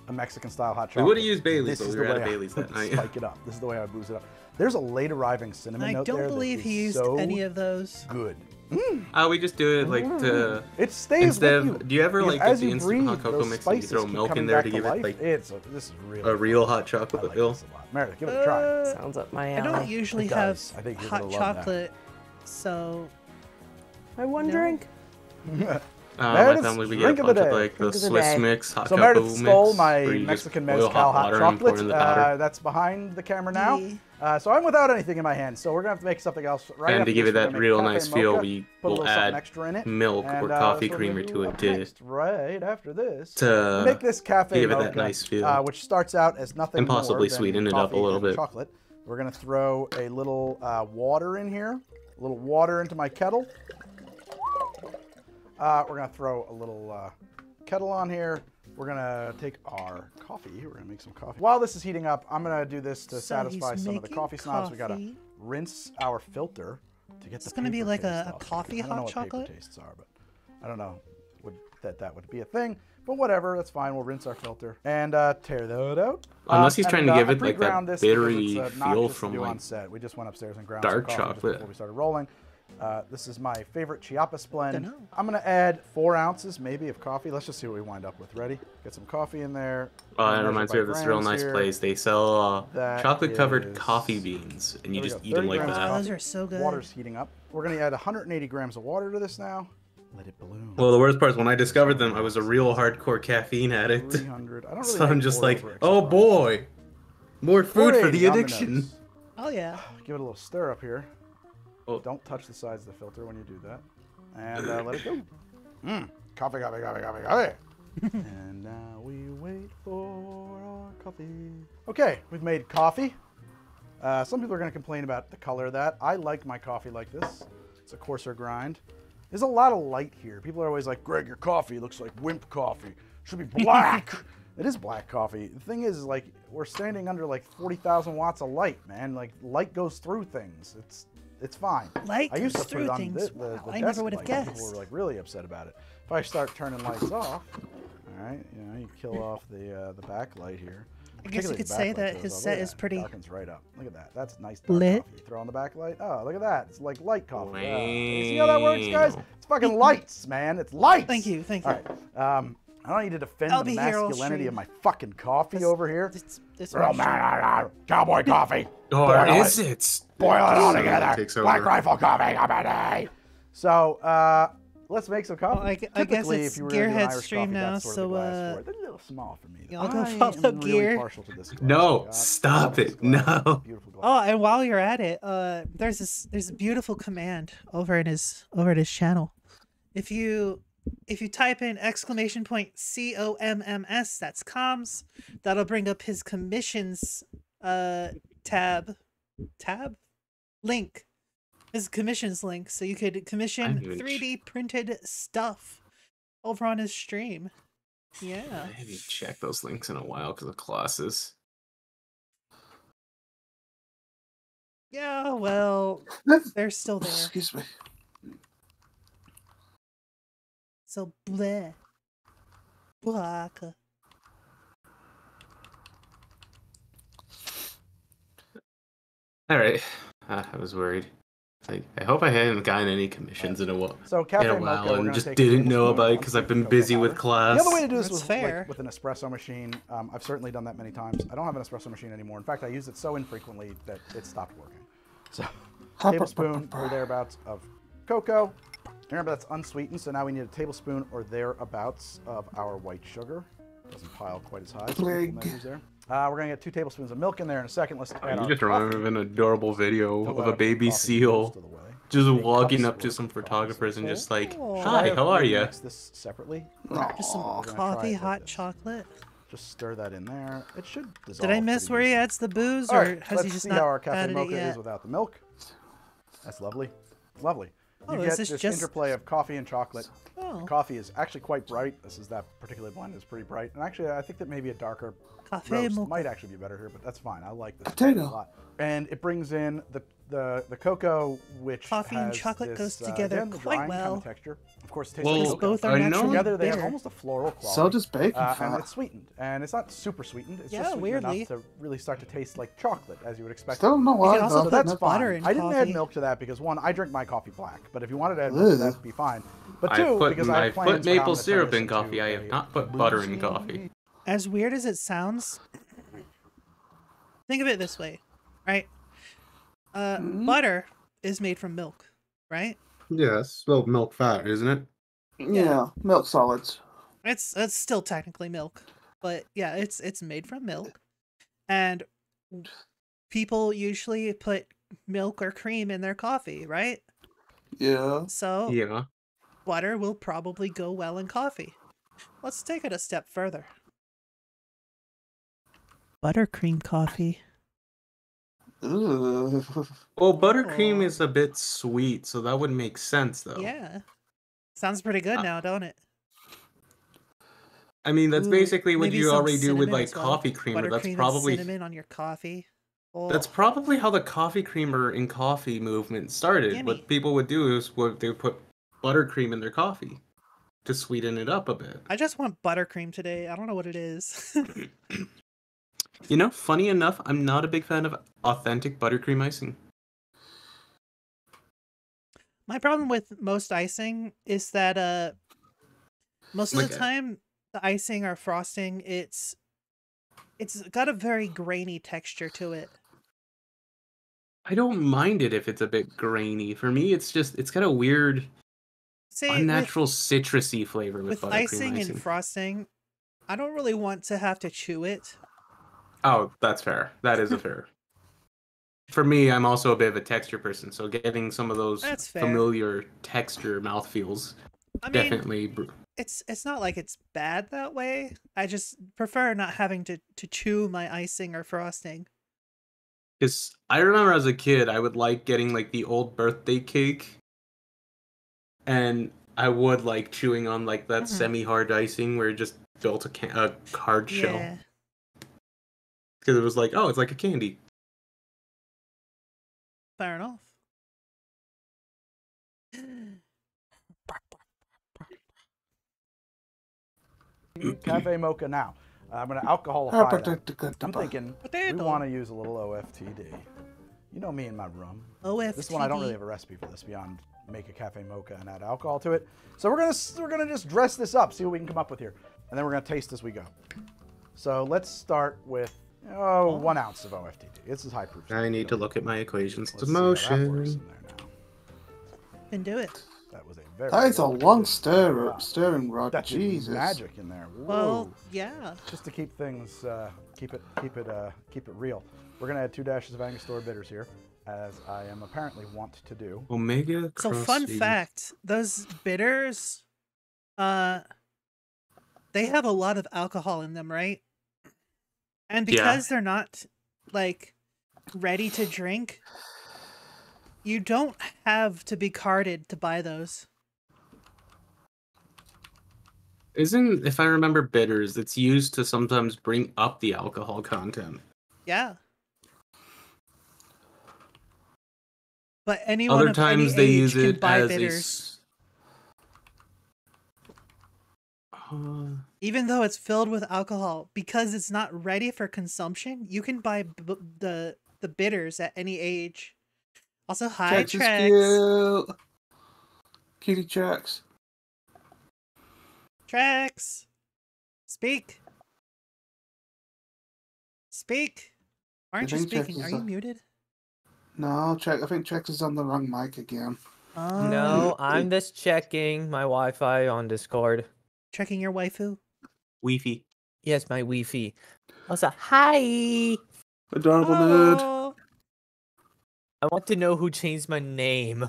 a Mexican style hot chocolate, we would have used Bailey's, but we were out of Bailey's that night. Spike it up. This is the way I would booze it up. There's a late arriving cinnamon note there. I don't believe he used any of those. Good. We just do it like to. It stays instead with of. you. Do you ever like get the instant breathe, hot cocoa mix and you throw milk in there to give it like this is really a real hot chocolate like feel? Meredith, give it a try. Sounds up my alley. I don't usually have hot chocolate, so. I wondering. My family we get a bunch of like the Swiss mix, hot cocoa Meredith mix. stole my Mexican mezcal hot chocolate. That's behind the camera now. So I'm without anything in my hand. So we're gonna have to make something else right. And to give it that real nice feel, we will add milk or coffee creamer to it right after this to make this cafe give it that nice feel, which starts out as nothing and possibly more sweeten it up a little bit. Chocolate. We're gonna throw a little water in here, a little water into my kettle. We're going to throw a little kettle on here. We're going to take our coffee. We're going to make some coffee. While this is heating up, I'm going to do this to satisfy some of the coffee snobs. We got to rinse our filter to get the It's going to be like a coffee hot chocolate? I don't know what paper tastes are, but I don't know that would be a thing. But whatever, that's fine. We'll rinse our filter and tear that out. Unless he's trying to give it like that bittery feel from like on set. We just went upstairs and ground dark some coffee chocolate before we started rolling. This is my favorite Chiapas blend. I'm going to add 4 ounces maybe of coffee. Let's just see what we wind up with. Ready? Get some coffee in there. It reminds me of this real nice place. They sell chocolate-covered coffee beans, and you just eat them like that. Those are so good. Water's heating up. We're going to add 180 grams of water to this now. Let it balloon. Well, the worst part is when I discovered them, I was a real hardcore caffeine addict. 300. I don't really so I'm just like, oh boy, more food for the addiction. Oh yeah. Give it a little stir up here. Don't touch the sides of the filter when you do that. And let it go. Coffee, coffee, coffee, coffee, coffee. And now we wait for our coffee. Okay, we've made coffee. Some people are going to complain about the color of that. I like my coffee like this. It's a coarser grind. There's a lot of light here. People are always like, Greg, your coffee looks like wimp coffee. It should be black. It is black coffee. The thing is, like, we're standing under like 40,000 watts of light, man. Like, light goes through things. It's fine. Light I used to goes put through it on things. the I desk never would have light. guessed. People were like really upset about it. If I start turning lights off, all right, you kill off the backlight here. I guess you could say that his set is pretty darkens right up. Look at that. That's nice dark lit. Coffee. Throw on the backlight. Oh, look at that. It's like light coffee. You see how that works, guys? It's fucking lights, man. It's lights. Thank you. Thank you. All right. I don't need to defend the masculinity of my fucking coffee over here. Oh man, cowboy coffee. Or is it? Boil it all together. Black Rifle coffee, So, let's make some coffee. Well, I guess it's Gearhead's stream now, so a little small for me. Y'all go follow Gear. No, stop it. No. Oh, and while you're at it, there's a beautiful command over in his channel. If you type in ! COMMS, that's comms, that'll bring up his commissions tab link. His commissions link, so you could commission 3D printed stuff over on his stream. Yeah. I haven't checked those links in a while because of classes. Yeah, well, they're still there. Excuse me. So bleh. Baka. All right. I was worried. Like, I hope I hadn't gotten any commissions in a while, and just didn't know about it because I've been busy with class. The other way to do this was with an espresso machine. I've certainly done that many times. I don't have an espresso machine anymore. In fact, I use it so infrequently that it stopped working. So, tablespoon or thereabouts of cocoa. Remember, that's unsweetened, so now we need a tablespoon or thereabouts of our white sugar. Doesn't pile quite as high. So we're going to get 2 tablespoons of milk in there in a second. Let's add you just remember of an adorable video of a baby seal just walking up to some photographers and just like, "Hi, how are you?" Mix this separately. Just some coffee, hot chocolate. Just stir that in there. It should dissolve. Did I miss where he adds the booze, or has he just not added it yet? Is without the milk. That's lovely. Lovely. Oh, you get this interplay of coffee and chocolate. Oh. Coffee is actually quite bright. That particular blend is pretty bright. And actually, I think that maybe a darker roast might actually be better here, but that's fine. I like this a lot. And it brings in the cocoa, which coffee and chocolate goes together quite well. Kind of texture. Of course, it tastes like both are naturally together. They have almost a floral quality. So does bacon fat. And it's sweetened, and it's not super sweetened. It's just sweetened enough to really start to taste like chocolate, as you would expect. Still don't know why. You can also that's put butter in I didn't coffee. add milk to that because 1, I drink my coffee black, but if you wanted to add milk to that, would be fine. But 2, because I put maple syrup in coffee. I have not put butter in coffee. As weird as it sounds, think of it this way, right? Butter is made from milk, right? Yes, well, milk fat, isn't it? Yeah, milk solids. It's still technically milk, but yeah, it's made from milk, and people usually put milk or cream in their coffee, right? Yeah. So yeah, butter will probably go well in coffee. Let's take it a step further. Buttercream coffee. Ugh. Well, buttercream is a bit sweet, so that would make sense, though. Yeah. Sounds pretty good now, don't it? I mean, that's basically what you already do with like well. coffee creamer. Buttercream That's probably and cinnamon on your coffee. Oh. That's probably how the coffee creamer in coffee movement started. Gimme. What people would do is they would put buttercream in their coffee to sweeten it up a bit. I just want buttercream today. I don't know what it is. You know, funny enough, I'm not a big fan of authentic buttercream icing. My problem with most icing is that most of the time the icing or frosting, it's got a very grainy texture to it. I don't mind it if it's a bit grainy. For me, it's got a weird, unnatural citrusy flavor with buttercream icing and frosting. I don't really want to have to chew it. Oh, that's fair. That is a fair. For me, I'm also a bit of a texture person, so getting some of those familiar texture mouthfeels definitely. It's not like it's bad that way. I just prefer not having to chew my icing or frosting. Because I remember as a kid, I would like getting like the old birthday cake, and I would like chewing on like that semi-hard icing where it just built a hard shell. Because it was like, oh, it's like a candy. Fair enough. Cafe mocha now. I'm going to alcoholify that. I'm thinking we want to use a little OFTD. You know me and my rum. OFTD. This one I don't really have a recipe for this beyond make a cafe mocha and add alcohol to it. So we're gonna just dress this up, see what we can come up with here. and then we're going to taste as we go. So let's start with 1 ounce of OFTD. This is high proof. I need to look at my equations Let's to see how that works motion. in there now. Can do it. That was a very. That is a long stirring rod. That's Jesus. magic in there. Whoa. Well, yeah. Just to keep things, keep it real. We're gonna add 2 dashes of Angostura bitters here, as I am apparently wont to do. Omega. So fun fact, those bitters, they have a lot of alcohol in them, right? And because they're not like ready to drink, you don't have to be carded to buy those. Isn't, if I remember bitters, it's used to sometimes bring up the alcohol content. Yeah. But anyone Other of times any they age use can it buy as bitters. Even though it's filled with alcohol, because it's not ready for consumption, you can buy the bitters at any age. Also, hi, Trex is Trex. cute. Kitty Trex. Trex. Speak. Speak. Aren't you think Trex speaking? is Are you a- muted? No, I think Trex is on the wrong mic again. No, I'm just checking my Wi-Fi on Discord. Checking your waifu? Wi-Fi. Yes, my Wi-Fi. Also, hi! Adorable nerd. I want to know who changed my name.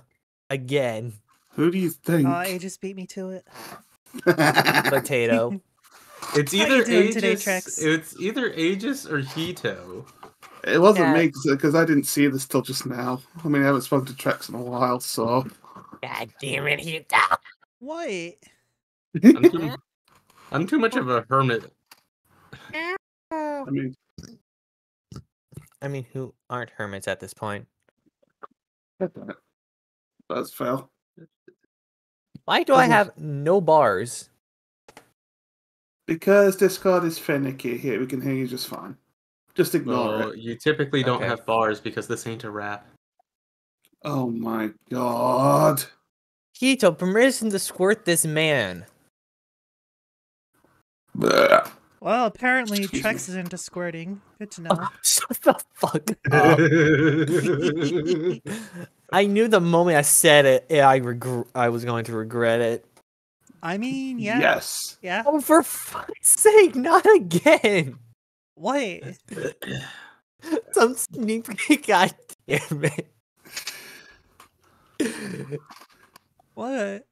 Again. Who do you think? Oh, just beat me to it. Potato. It's How either you doing today, Aegis. Trex? It's either Aegis or Hito. It wasn't me because I didn't see this till just now. I mean, I haven't spoken to Trex in a while, so. God damn it, Hito! What? I'm too much of a hermit. I mean, who aren't hermits at this point? That's fair. Why do I have no bars? Because Discord is finicky here, we can hear you just fine. Just ignore Well, it. you typically don't Okay. have bars because this ain't a rap. Oh my god. Hito, permission to squirt this man. Blech. Well, apparently Excuse Trex is into squirting. Good to know. Shut the fuck up. I knew the moment I said it, I was going to regret it. I mean, yeah. Yes. Yeah. Oh, for fuck's sake, not again. What? Some sneak peek, god damn it. What?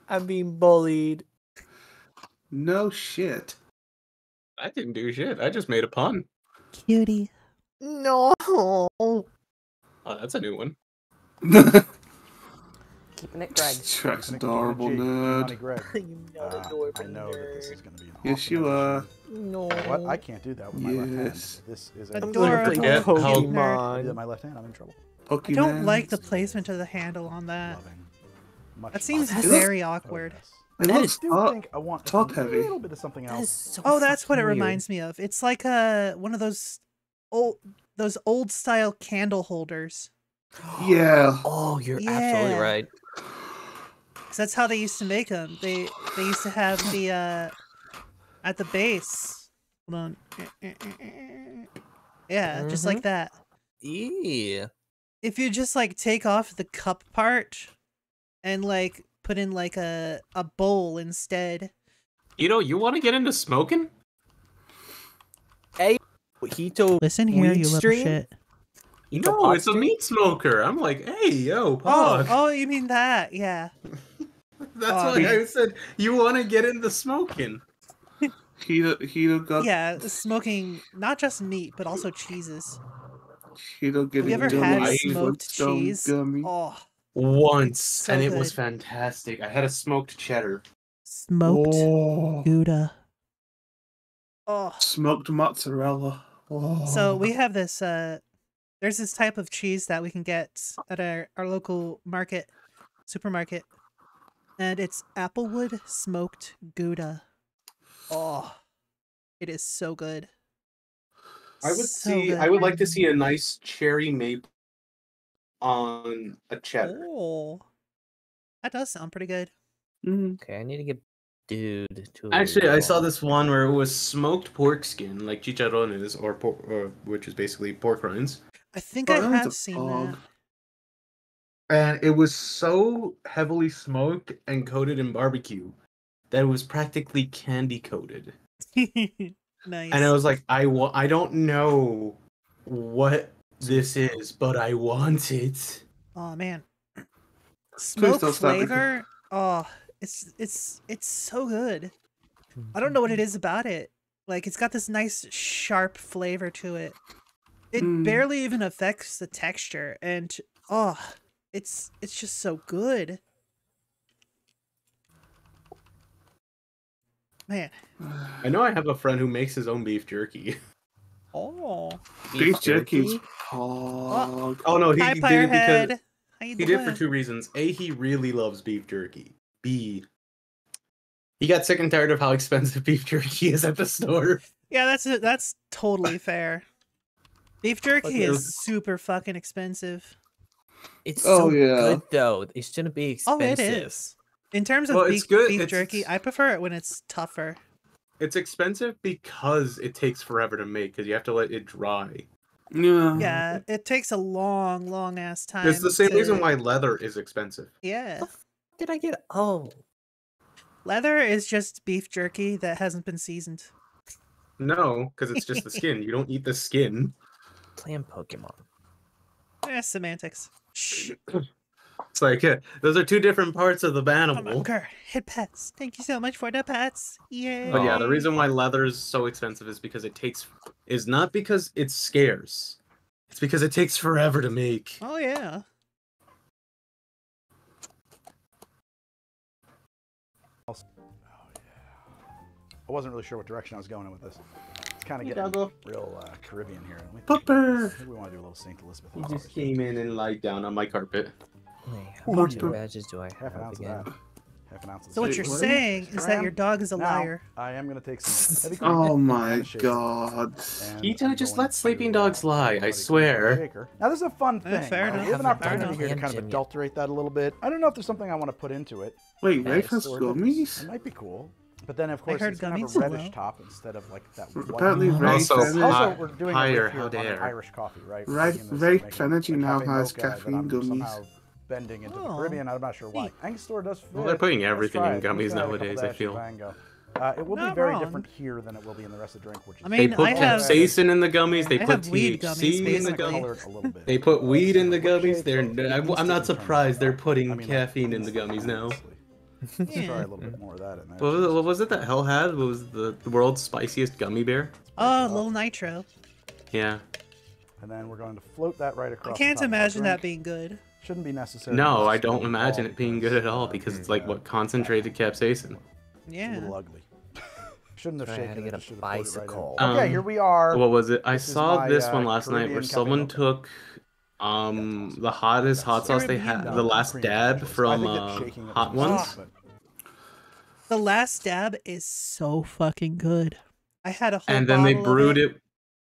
I'm being bullied. No shit. I didn't do shit. I just made a pun. Cutie. No. Oh, that's a new one. Keeping it Greg. Trex adorable nerd. Greg. You not adorable I know that this is going to be an Yes, awesome you are. episode. No. What? I can't do that with my left hand. Yes. This is Adorable Yeah, If I do that Pokemon. with my left hand, I'm in trouble. Pokemon. I don't like the placement of the handle on that. Much That seems love. very awkward. It I looks do think I want top a heavy. little bit of something else. Oh, that's what it reminds me of. It's like one of those old style candle holders. Yeah. Oh, you're Yeah. absolutely right. 'Cause that's how they used to make them. They used to have the at the base. Hold on. Yeah, just like that. Yeah. If you just like take off the cup part and like put in like a bowl instead. You want to get into smoking? Hey, Hito. Listen here, weed you little stream? shit. No, it's a meat smoker. I'm like, hey, yo, Oh, Pog. oh, you mean that? Yeah. That's why I said you want to get into smoking. Hito got. Yeah, smoking not just meat but also cheeses. Hito getting Have you ever done had with smoked Flintstone cheese? Gummy. Oh, Once, so and it was good. fantastic. I had a smoked cheddar. Smoked Oh. Gouda. Oh. Smoked mozzarella. Oh. So we have this there's this type of cheese that we can get at our local supermarket. And it's Applewood smoked Gouda. Oh. It is so good. I would So see. good. I would like to see a nice cherry maple on a cheddar. Oh. That does sound pretty good. Mm. Okay, I need to get dude. Actually, I saw this one where it was smoked pork skin, like chicharrones, which is basically pork rinds. I think I have seen that. And it was so heavily smoked and coated in barbecue that it was practically candy coated. Nice. And I was like, I don't know what this is, but I want it. Oh man, smoke flavor. Oh, it's so good. I don't know what it is about it. Like it's got this nice sharp flavor to it. It barely even affects the texture, and oh, it's just so good. Man, I know I have a friend who makes his own beef jerky. Oh, beef jerky's pog. Oh no, he Hi, did it because he did it for two reasons. A, he really loves beef jerky. B, he got sick and tired of how expensive beef jerky is at the store. Yeah, that's totally fair. Beef jerky is super fucking expensive. It's so good though. It shouldn't be expensive. Oh, it is. In terms of beef jerky, I prefer it when it's tougher. It's expensive because it takes forever to make, because you have to let it dry. Yeah, it takes a long ass time. It's the same reason why leather is expensive. Yeah. Did I get? Oh, leather is just beef jerky that hasn't been seasoned. No, because it's just the skin. You don't eat the skin. Playing Pokemon. Semantics. Shh. It's like, those are two different parts of the animal. Okay, hit pets. Thank you so much for the pets. Yay. But yeah, the reason why leather is so expensive is because is not because it's scarce. It's because it takes forever to make. Oh yeah. I wasn't really sure what direction I was going with this. It's kind of getting real Caribbean here. Pupper! We want to do a little St. Elizabeth. He just came in and lied down on my carpet. How many badges do I have again? Half an ounce of So what you're saying is that your dog is a liar. I am going to take some heavy Oh my god. Keto, just let sleeping dogs lie, I swear. Now this is a fun thing. Fair enough. We have an opportunity here to kind of adulterate that a little bit. I don't know if there's something I want to put into it. Wait, Wafers gummies? It might be cool. But then, of course, heard it's going to have a reddish top instead of like that white. Apparently, Also, we're doing higher, a riff here on Irish coffee, right? Rafe Energy now has caffeine gummies. Somehow bending into the Caribbean. I'm not sure why. Angostura does fit. Well, they're putting everything in gummies nowadays, I feel. It will be very different here than it will be in the rest of the drink. Which is they put capsaicin in the gummies. They put THC in the gummies. They put weed in the gummies. I'm not surprised they're putting caffeine in the gummies now. Try a little bit more of that in there. What was it that Hell had? What was the world's spiciest gummy bear? Oh, little nitro. Yeah. And then we're going to float that right across. I can't imagine that being good. Shouldn't be necessary. No, I don't imagine it being good at all because it's like what concentrated capsaicin. Yeah. A little ugly. Shouldn't have shaken it. Get a bicycle. Okay, here we are. What was it? I saw this one last night where someone took the hottest hot sauce they had, the last dab from Hot Ones. The last dab is so fucking good. I had a whole and then they brewed it.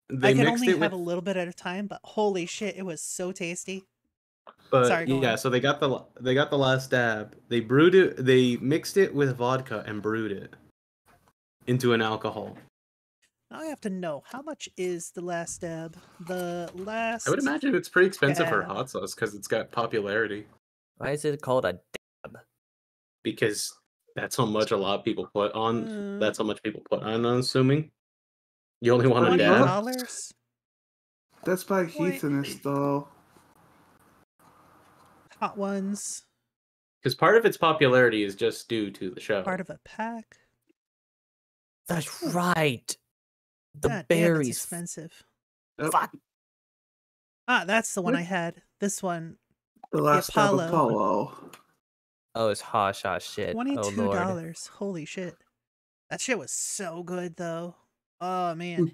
They I could mixed only it have with a little bit at a time, but holy shit, it was so tasty. But sorry, yeah, so they got the last dab. They brewed it. They mixed it with vodka and brewed it into an alcohol. Now I have to know, how much is the last dab? The last. I would imagine it's pretty expensive for hot sauce because it's got popularity. Why is it called a dab? Because that's how much a lot of people put on. That's how much people put on. I'm assuming. You only want a dab. $20? That's by Heathenist, though. Hot Ones. Because part of its popularity is just due to the show. Part of a pack. That's right. The God berries. Damn, expensive. Fuck. Ah, that's the one I had. This one. The last Apollo. Oh, it's hot shot shit. $22. Oh, Lord. Holy shit. That shit was so good, though. Oh, man.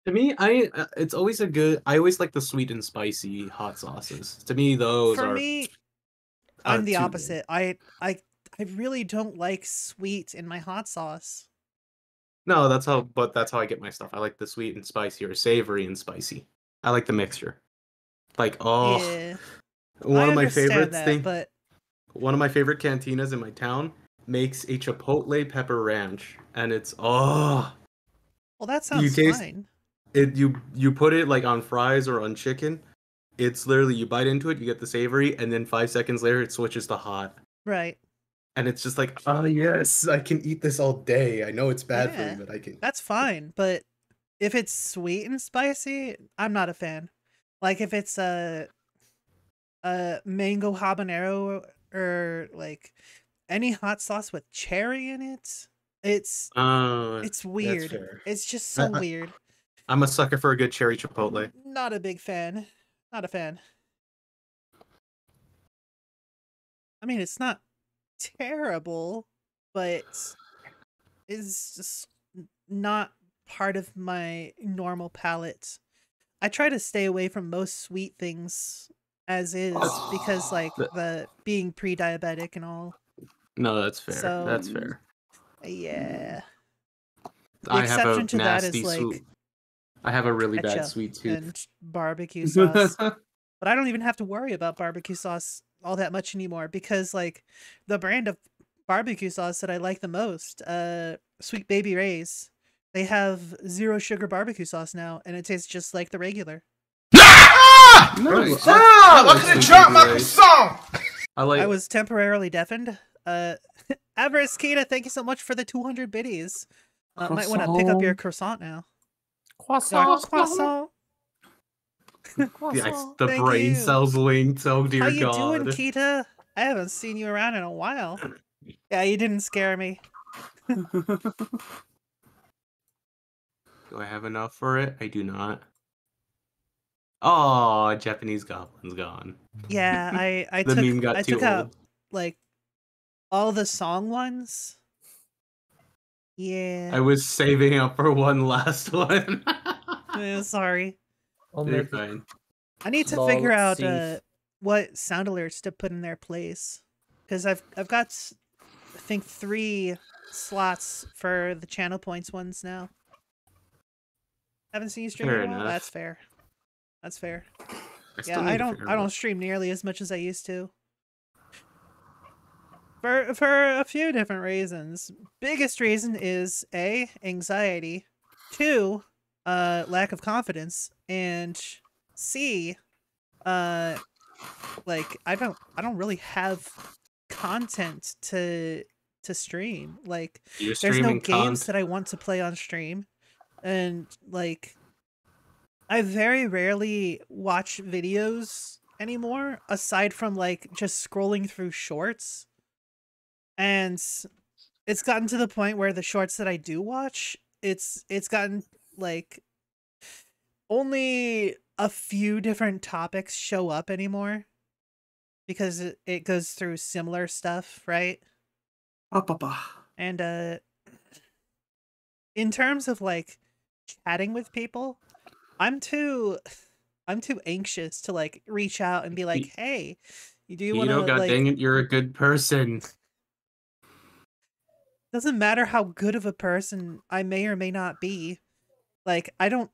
To me, it's always I always like the sweet and spicy hot sauces. To me, those For are. me, I'm the opposite. I really don't like sweet in my hot sauce. No, that's how I get my stuff. I like the sweet and spicy or savory and spicy. I like the mixture. Like, yeah. one of my favorite but one of my favorite cantinas in my town makes a chipotle pepper ranch, and it's oh. Well, that sounds fine. You put it like on fries or on chicken. It's literally you bite into it, you get the savory, and then 5 seconds later it switches to hot. Right. And it's just like, oh yes, I can eat this all day. I know it's bad for me, but I can. That's fine, but if it's sweet and spicy, I'm not a fan. Like if it's a mango habanero or like any hot sauce with cherry in it, it's weird. It's just so weird. I'm a sucker for a good cherry chipotle. Not a big fan. Not a fan. I mean, it's not terrible, but it's just not part of my normal palate. I try to stay away from most sweet things as is because like the being pre-diabetic and all. No, that's fair. So, that's fair. Yeah. The I exception have a to that is like I have a really bad sweet tooth and barbecue sauce. But I don't even have to worry about barbecue sauce all that much anymore because like the brand of barbecue sauce that I like the most, Sweet Baby Ray's, they have 0 sugar barbecue sauce now, and it tastes just like the regular. Nice. I couldn't drop my croissant. I was temporarily deafened. Avarice Kita, thank you so much for the 200 biddies. Might want to pick up your croissant now. Croissant. Croissant. Yes, the brain cells linked. Oh dear God. How you doing, Kita? I haven't seen you around in a while. Yeah, you didn't scare me. Do I have enough for it? I do not. Oh, Japanese Goblin's gone. Yeah, I the meme got too took old. out like all the song ones. Yeah. I was saving up for one last one. Sorry. You're fine. I need to figure out what sound alerts to put in their place, because I've got I think 3 slots for the channel points ones now. Haven't seen you stream in a while. That's fair. That's fair. Yeah, I don't stream nearly as much as I used to. For a few different reasons. Biggest reason is A, anxiety, 2, lack of confidence, and C, like I don't really have content to stream. Like there's no games that I want to play on stream, and like I very rarely watch videos anymore aside from like just scrolling through shorts. And it's gotten to the point where the shorts that I do watch, it's gotten like only a few different topics show up anymore because it goes through similar stuff, right? And in terms of like chatting with people, I'm too anxious to like reach out and be like, "Hey, do you want to God dang it, you're a good person." Doesn't matter how good of a person I may or may not be. Like I don't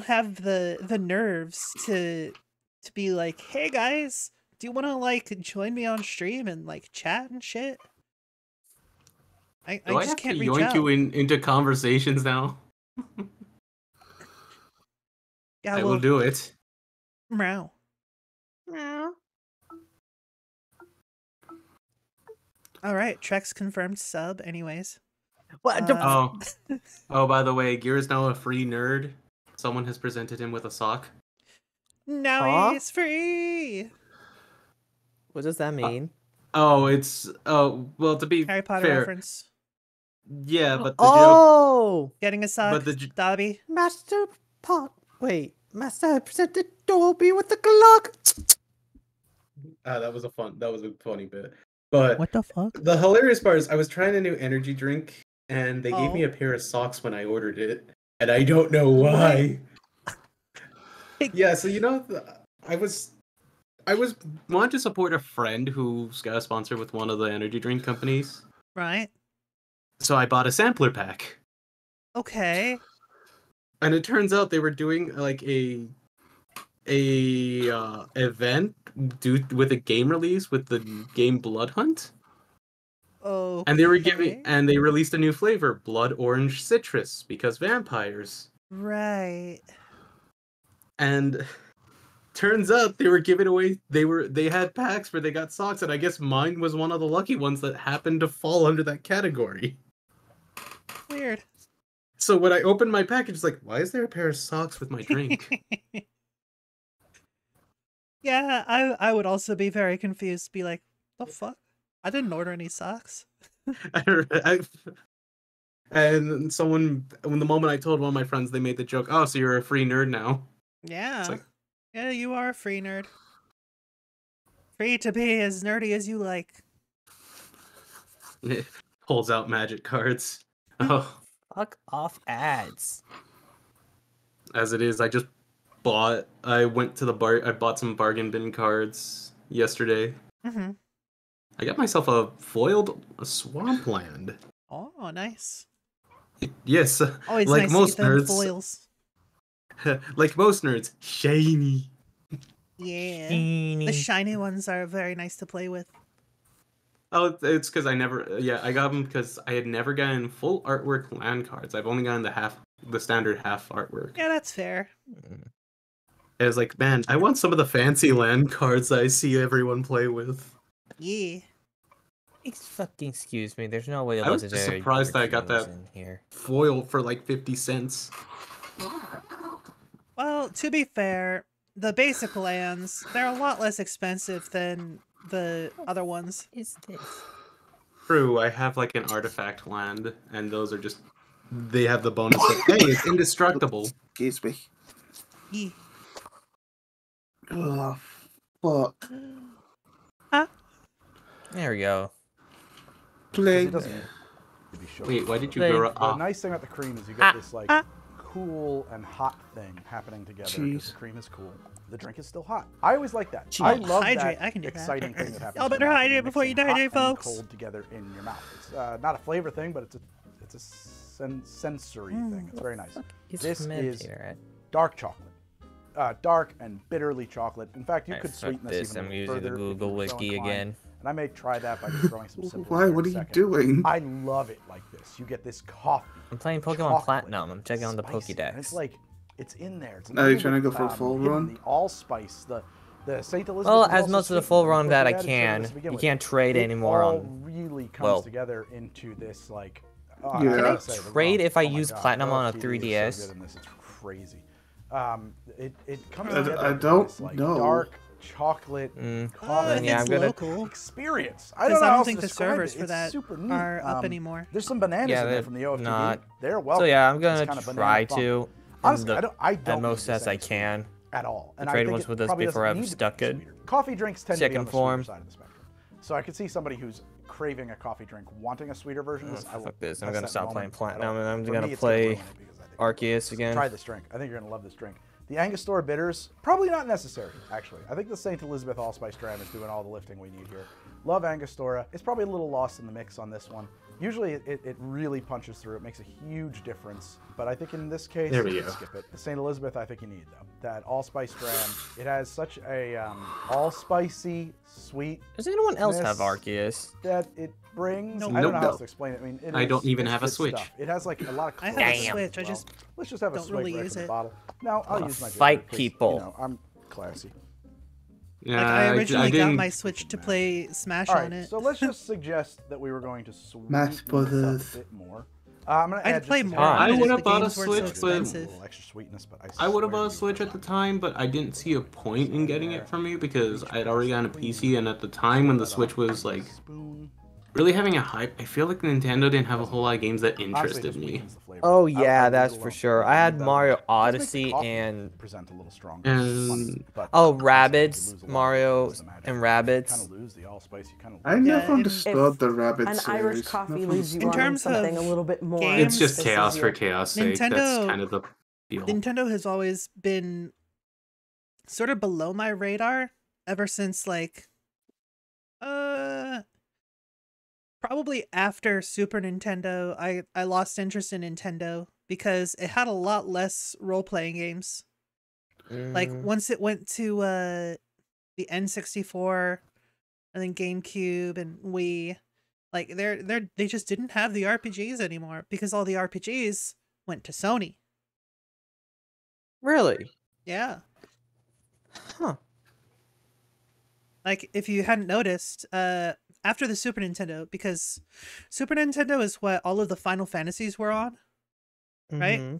have the nerves to be like, "Hey guys, do you want to like join me on stream and like chat and shit?" I just can't reach out. You into conversations now. Yeah, I will do it. Meow. All right, Trex confirmed sub. Anyways. What? Oh, by the way, Gear is now a free nerd. Someone has presented him with a sock. Now he's free. What does that mean? It's well, to be Harry Potter fair, reference. Yeah, but the joke, getting a sock. But Dobby. Master presented Dobby with the Glock. That was a funny bit. But what the fuck? The hilarious part is I was trying a new energy drink and they gave me a pair of socks when I ordered it, and I don't know why. Yeah, so I was wanted to support a friend who's got a sponsor with one of the energy drink companies. Right. So I bought a sampler pack. Okay. And it turns out they were doing like a event with a game release with the game Blood Hunt. Oh. And they released a new flavor, blood orange citrus, because vampires. Right. And turns out they were giving away. They had packs where they got socks, and I guess mine was one of the lucky ones that happened to fall under that category. Weird. So when I opened my package, it's like, why is there a pair of socks with my drink? Yeah, I would also be very confused. Be like, the fuck? I didn't order any socks. And someone, when the moment I told one of my friends, they made the joke, "Oh, so you're a free nerd now?" Yeah. It's like, yeah, you are a free nerd. Free to be as nerdy as you like. It pulls out magic cards. Oh. Fuck off ads. As it is, I went to the bar, I bought some bargain bin cards yesterday. Mm-hmm. I got myself a swampland. Oh, nice. Yes, Always like nice most to get them nerds. foils. Like most nerds, shiny. Yeah. Shiny. The shiny ones are very nice to play with. Oh, it's because I got them because I had never gotten full artwork land cards. I've only gotten the standard half artwork. Yeah, that's fair. I was like, man, I want some of the fancy land cards that I see everyone play with. Yeah. Excuse me. There's no way a I was just legendary surprised that I got cartoon that was in here. foil for like 50 cents. Well, to be fair, the basic lands, they're a lot less expensive than the other ones. Is this? True, I have like an artifact land, and those are just, they have the bonus of, hey, it's indestructible. Excuse me. Yeah. Oh, fuck. Huh? There we go. Play. Wait, why did you The go nice thing about the cream is you get this like cool and hot thing happening together. Because the cream is cool. The drink is still hot. I always like that. I love Hydrate. that I can do exciting that. thing that happens. Y'all better hydrate before you die, folks. Cold together in your mouth. It's not a flavor thing, but it's a sensory thing. It's very nice. This is dark chocolate. Dark and bitterly chocolate. In fact, you could sweeten this even I'm further. using the Google Wiki again. And I may try that by just throwing some simple. Why? What are you doing? I love it like this. You get this coffee. I'm playing Pokemon Platinum. I'm checking on the Pokédex. And it's like, it's in there. It's Are you trying to go for a full run? The allspice, the St. Elizabeth. Well, as most of the full run that I can. You can't trade anymore all on. really comes together into this like. Can I trade if I use Platinum on a 3DS? So good in this. It's crazy. It comes I together. don't this, like, know. Dark chocolate coffee yeah, I'm gonna experience. I don't know how think to the describe servers it. for It's that super neat. are up anymore. There's some bananas in there from the OFTV. Not. They're welcome. So yeah, I'm gonna It's kinda try banana to. fun. Honestly, I don't at most use as the I same can. at all. And Trade I think once it with this probably before doesn't I've need to stuck be it. sweeter. Coffee drinks tend to be on Second the form. sweeter side of the spectrum. So I could see somebody who's craving a coffee drink, wanting a sweeter version of this. Fuck this. I'm gonna stop playing Platinum and I'm For gonna me, it's play ruin it because I think Arceus again. Try this drink. I think you're gonna love this drink. The Angostura bitters, probably not necessary, actually. I think the St. Elizabeth Allspice Dram is doing all the lifting we need here. Love Angostura. It's probably a little lost in the mix on this one. Usually it really punches through. It makes a huge difference. But I think in this case, There we you go. can skip it. The St. Elizabeth, I think you need, though. That Allspice Dram, it has such a all-spicey, sweet. Does anyone else have Arceus? That it brings. Nope. I don't know how Nope. else to explain it. I mean, I don't even have a good Switch. stuff. It has like a lot of. I have a Switch. I just let's just have a don't swig really right use from the it. bottle. No, I'll use my Fight Joker 'cause, people. You know, I'm classy. Yeah, Like, I originally got didn't- my Switch to play Smash All on right, it. so let's just suggest that we were going to sweeten Smash this up Brothers. a bit more. I'm gonna I'd add play just a more. I on it would if have the bought a games weren't so Switch, but expensive. a little extra sweetness, but I would have swear bought a to you, Switch at the time, but I didn't see a point in getting it from you because I had already gotten a PC, and at the time when the Switch was like really having a hype, I feel like Nintendo didn't have a whole lot of games that interested me. Oh yeah, that's for sure. I had Mario Odyssey and present a little stronger. And Rabbids, Mario and Rabbids. Kind of lose the allspice. You kind of. I never understood the rabbit An series. Irish coffee Never leaves you In wanting terms something a of little bit more. games, it's just This chaos is for your- chaos sake. That's Nintendo- kind of the deal. Nintendo has always been sort of below my radar ever since like probably after Super Nintendo. I lost interest in Nintendo because it had a lot less role-playing games. Like once it went to the N64 and then GameCube and Wii, Like they just didn't have the RPGs anymore because all the RPGs went to Sony. Really? Yeah. Huh. Like, if you hadn't noticed, after the Super Nintendo, because Super Nintendo is what all of the Final Fantasies were on, right?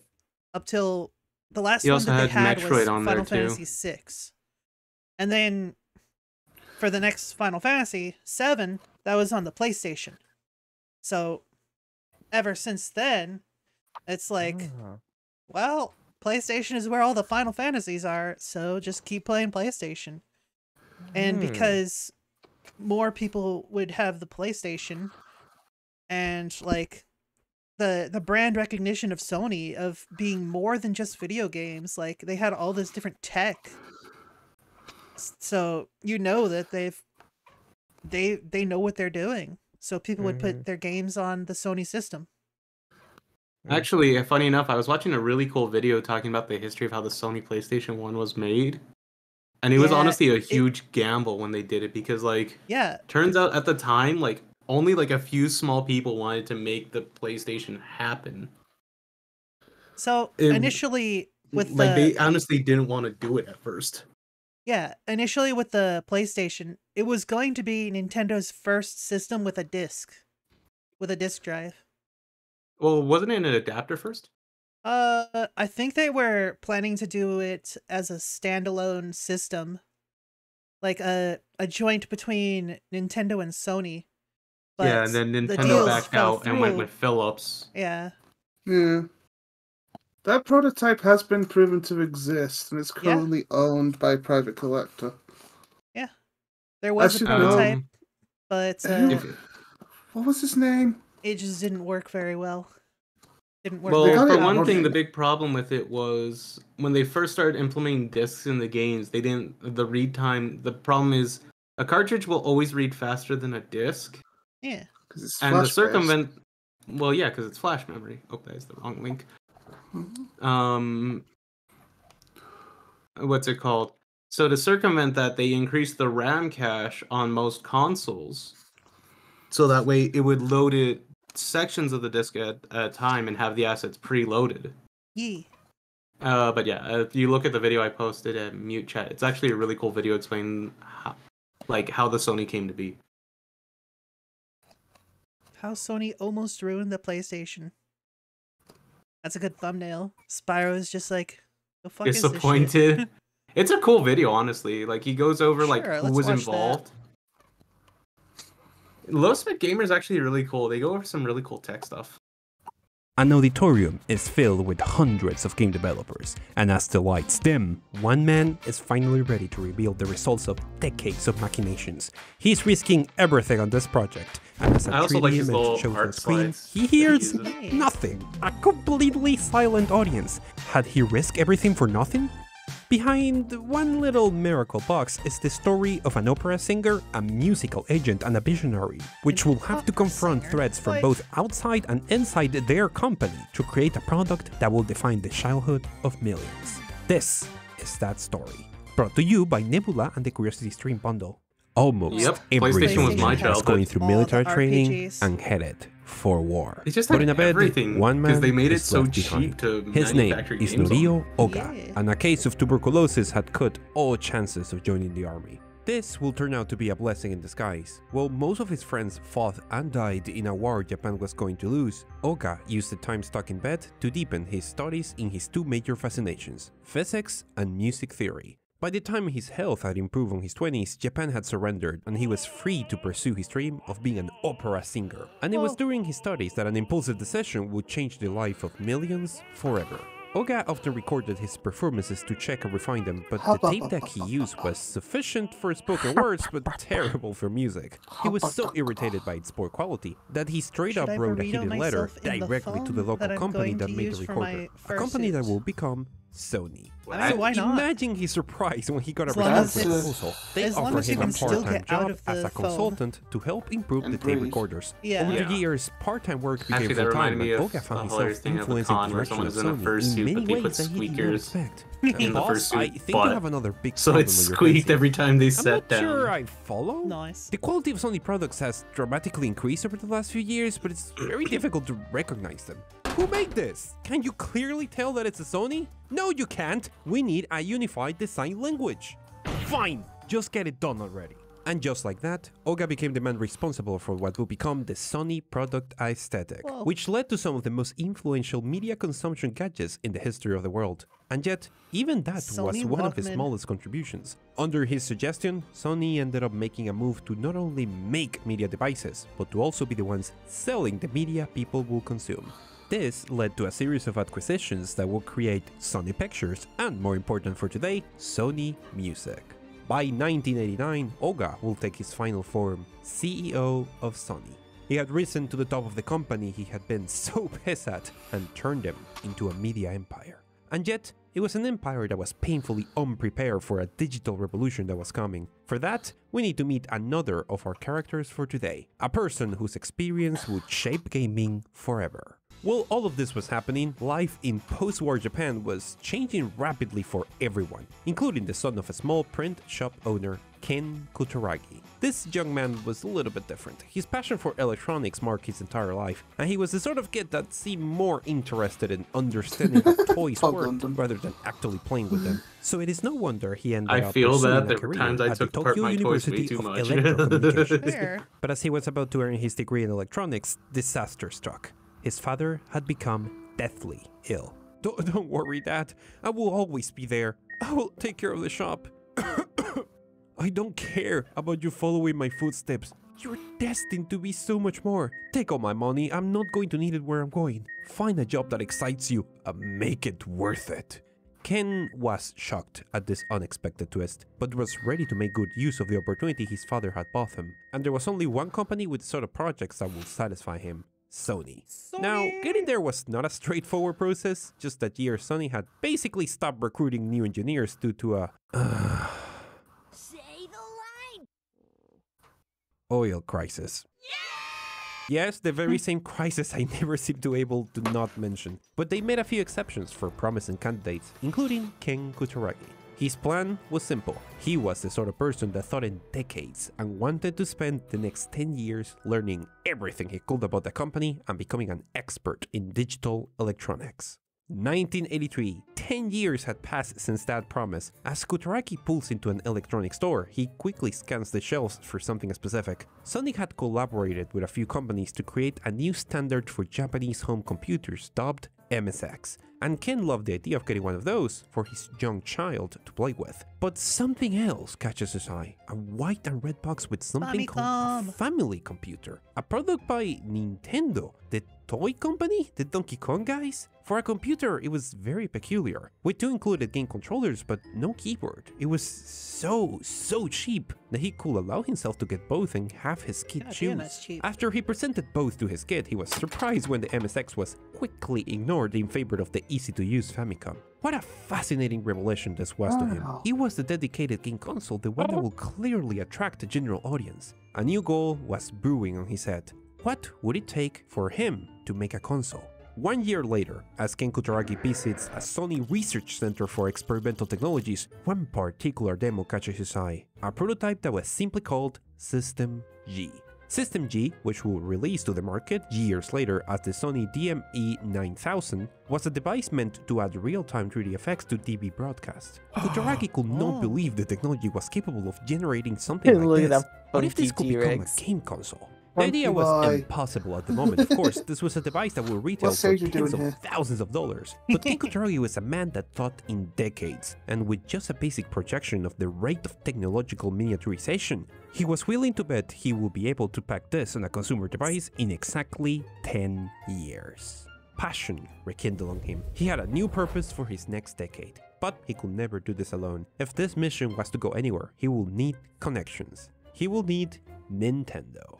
Up till the last one that they had was Final Fantasy VI. And then for the next Final Fantasy, 7, that was on the PlayStation. So ever since then, it's like, well, PlayStation is where all the Final Fantasies are, so just keep playing PlayStation. And because more people would have the PlayStation, and like the brand recognition of Sony of being more than just video games, like they had all this different tech. So you know that they know what they're doing. So people would put their games on the Sony system. Actually, funny enough, I was watching a really cool video talking about the history of how the Sony PlayStation 1 was made. And it was honestly a huge gamble when they did it because, like, turns out at the time, like, only like a few small people wanted to make the PlayStation happen. So initially with they honestly didn't want to do it at first. Yeah, initially with the PlayStation, it was going to be Nintendo's first system with a disc drive. Well, wasn't it an adapter first? I think they were planning to do it as a standalone system, like a joint between Nintendo and Sony. But yeah, and then Nintendo backed out and went with Philips. Yeah. Yeah. That prototype has been proven to exist, and it's currently owned by a private collector. Yeah. There was a prototype, but what was his name? It just didn't work very well. Well, for one thing, the big problem with it was when they first started implementing discs in the games, the read time, the problem is a cartridge will always read faster than a disc. Yeah. And the circumvent, well, yeah, because it's flash memory. Oh, that is the wrong link. What's it called? So to circumvent that, they increased the RAM cache on most consoles. So that way it would load it sections of the disc at a time and have the assets preloaded. But yeah, if you look at the video I posted at Mute Chat, it's actually a really cool video explaining how the Sony came to be. How Sony almost ruined the PlayStation. That's a good thumbnail. Spyro is just like, the fuck is this shit? Disappointed. It's a cool video, honestly. Like, he goes over who was involved. Low Spec Gamer is actually really cool. They go over some really cool tech stuff. An auditorium is filled with hundreds of game developers, and as the lights dim, one man is finally ready to reveal the results of decades of machinations. He's risking everything on this project, and as a 3D image shows on screen, he hears nothing. A completely silent audience. Had he risked everything for nothing? Behind one little miracle box is the story of an opera singer, a musical agent, and a visionary, which will have to confront threats from both outside and inside their company to create a product that will define the childhood of millions. This is that story, brought to you by Nebula and the Curiosity Stream bundle. Almost everyone was going through military training and headed for war. But in a bed, one man they made it is so left cheap behind. to His name manufacture is games Norio on. Oga, and a case of tuberculosis had cut all chances of joining the army. This will turn out to be a blessing in disguise. While most of his friends fought and died in a war Japan was going to lose, Oga used the time stuck in bed to deepen his studies in his two major fascinations, physics and music theory. By the time his health had improved in his 20s, Japan had surrendered and he was free to pursue his dream of being an opera singer. And it was during his studies that an impulsive decision would change the life of millions forever. Oga often recorded his performances to check and refine them, but the tape deck he used was sufficient for spoken words but terrible for music. He was so irritated by its poor quality that he straight up wrote a hidden letter directly to the local company that made the recorder, a company that will become Sony. I mean, why not? Imagine his surprise when he got a as redundant proposal. They offered him a part-time job as a consultant to help improve the tape recorders. Over the years, part-time work became full-time, and Olga found himself influencing the direction of Sony in many ways that he did not expect. Boss, I think you have another big so problem it with your squeaked pencil. every time they sat down. I'm not sure I follow. Nice. The quality of Sony products has dramatically increased over the last few years, but it's very difficult to recognize them. Who made this? Can you clearly tell that it's a Sony? No, you can't. We need a unified design language. Fine, just get it done already. And just like that, Olga became the man responsible for what would become the Sony product aesthetic, which led to some of the most influential media consumption gadgets in the history of the world. And yet, even that was one of his smallest contributions. Under his suggestion, Sony ended up making a move to not only make media devices, but to also be the ones selling the media people will consume. This led to a series of acquisitions that will create Sony Pictures and, more important for today, Sony Music. By 1989, Olga will take his final form, CEO of Sony. He had risen to the top of the company he had been so pissed at and turned him into a media empire. And yet, it was an empire that was painfully unprepared for a digital revolution that was coming. For that, we need to meet another of our characters for today, a person whose experience would shape gaming forever. While all of this was happening, life in post-war Japan was changing rapidly for everyone, including the son of a small print shop owner, Ken Kutaragi. This young man was a little bit different. His passion for electronics marked his entire life, and he was the sort of kid that seemed more interested in understanding how toys worked rather than actually playing with them. So it is no wonder he ended up pursuing a career at the Tokyo University of Electrocommunications. But as he was about to earn his degree in electronics, disaster struck. His father had become deathly ill. Don't worry, Dad. I will always be there. I will take care of the shop. I don't care about you following my footsteps. You're destined to be so much more. Take all my money. I'm not going to need it where I'm going. Find a job that excites you and make it worth it. Ken was shocked at this unexpected twist, but was ready to make good use of the opportunity his father had bought him. And there was only one company with the sort of projects that would satisfy him. Sony. Now, getting there was not a straightforward process, just that year Sony had basically stopped recruiting new engineers due to a Say the line. oil crisis. Yes, the very same crisis I never seem to able to not mention. But they made a few exceptions for promising candidates, including Ken Kutaragi. His plan was simple. He was the sort of person that thought in decades and wanted to spend the next 10 years learning everything he could about the company and becoming an expert in digital electronics. 1983, 10 years had passed since that promise. As Kutaragi pulls into an electronics store, he quickly scans the shelves for something specific. Sony had collaborated with a few companies to create a new standard for Japanese home computers dubbed MSX, and Ken loved the idea of getting one of those for his young child to play with. But something else catches his eye, a white and red box with something called a family computer, a product by Nintendo, the toy company, the Donkey Kong guys. For a computer, it was very peculiar, with two included game controllers but no keyboard. It was so cheap that he could allow himself to get both and have his kid choose. After he presented both to his kid, he was surprised when the MSX was quickly ignored in favor of the easy-to-use Famicom. What a fascinating revelation this was to him. It was the dedicated game console, the one that will clearly attract the general audience. A new goal was brewing on his head. What would it take for him to make a console? 1 year later, as Ken Kutaragi visits a Sony research center for experimental technologies, one particular demo catches his eye, a prototype that was simply called System G. System G, which will release to the market years later as the Sony DME9000, was a device meant to add real-time 3D effects to TV broadcasts. Kutaragi could not believe the technology was capable of generating something like this. What if this could become a game console? The idea was impossible at the moment, of course. This was a device that would retail for tens of thousands of dollars. But Ken Kutaragi was a man that thought in decades, and with just a basic projection of the rate of technological miniaturization, he was willing to bet he would be able to pack this on a consumer device in exactly 10 years. Passion rekindled on him. He had a new purpose for his next decade. But he could never do this alone. If this mission was to go anywhere, he will need connections. He will need Nintendo.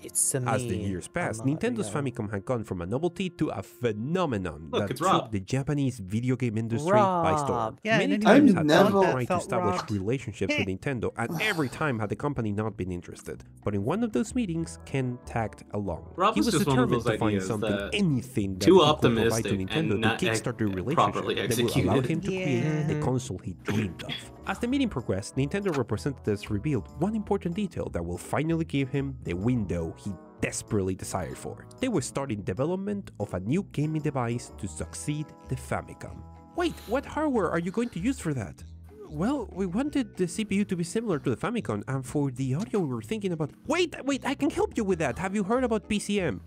It's As the years passed, Nintendo's Famicom had gone from a novelty to a phenomenon that took the Japanese video game industry by storm. Yeah, Many times had Sony tried to establish relationships with Nintendo, and every time had the company not been interested. But in one of those meetings, Ken tagged along. He was determined to find something, anything that he could provide to Nintendo to kickstart the relationship that would allow him to create the console he dreamed of. As the meeting progressed, Nintendo representatives revealed one important detail that will finally give him the window he desperately desired for. They were starting development of a new gaming device to succeed the Famicom. Wait, what hardware are you going to use for that? Well, we wanted the CPU to be similar to the Famicom, and for the audio we were thinking about... Wait, I can help you with that! Have you heard about PCM?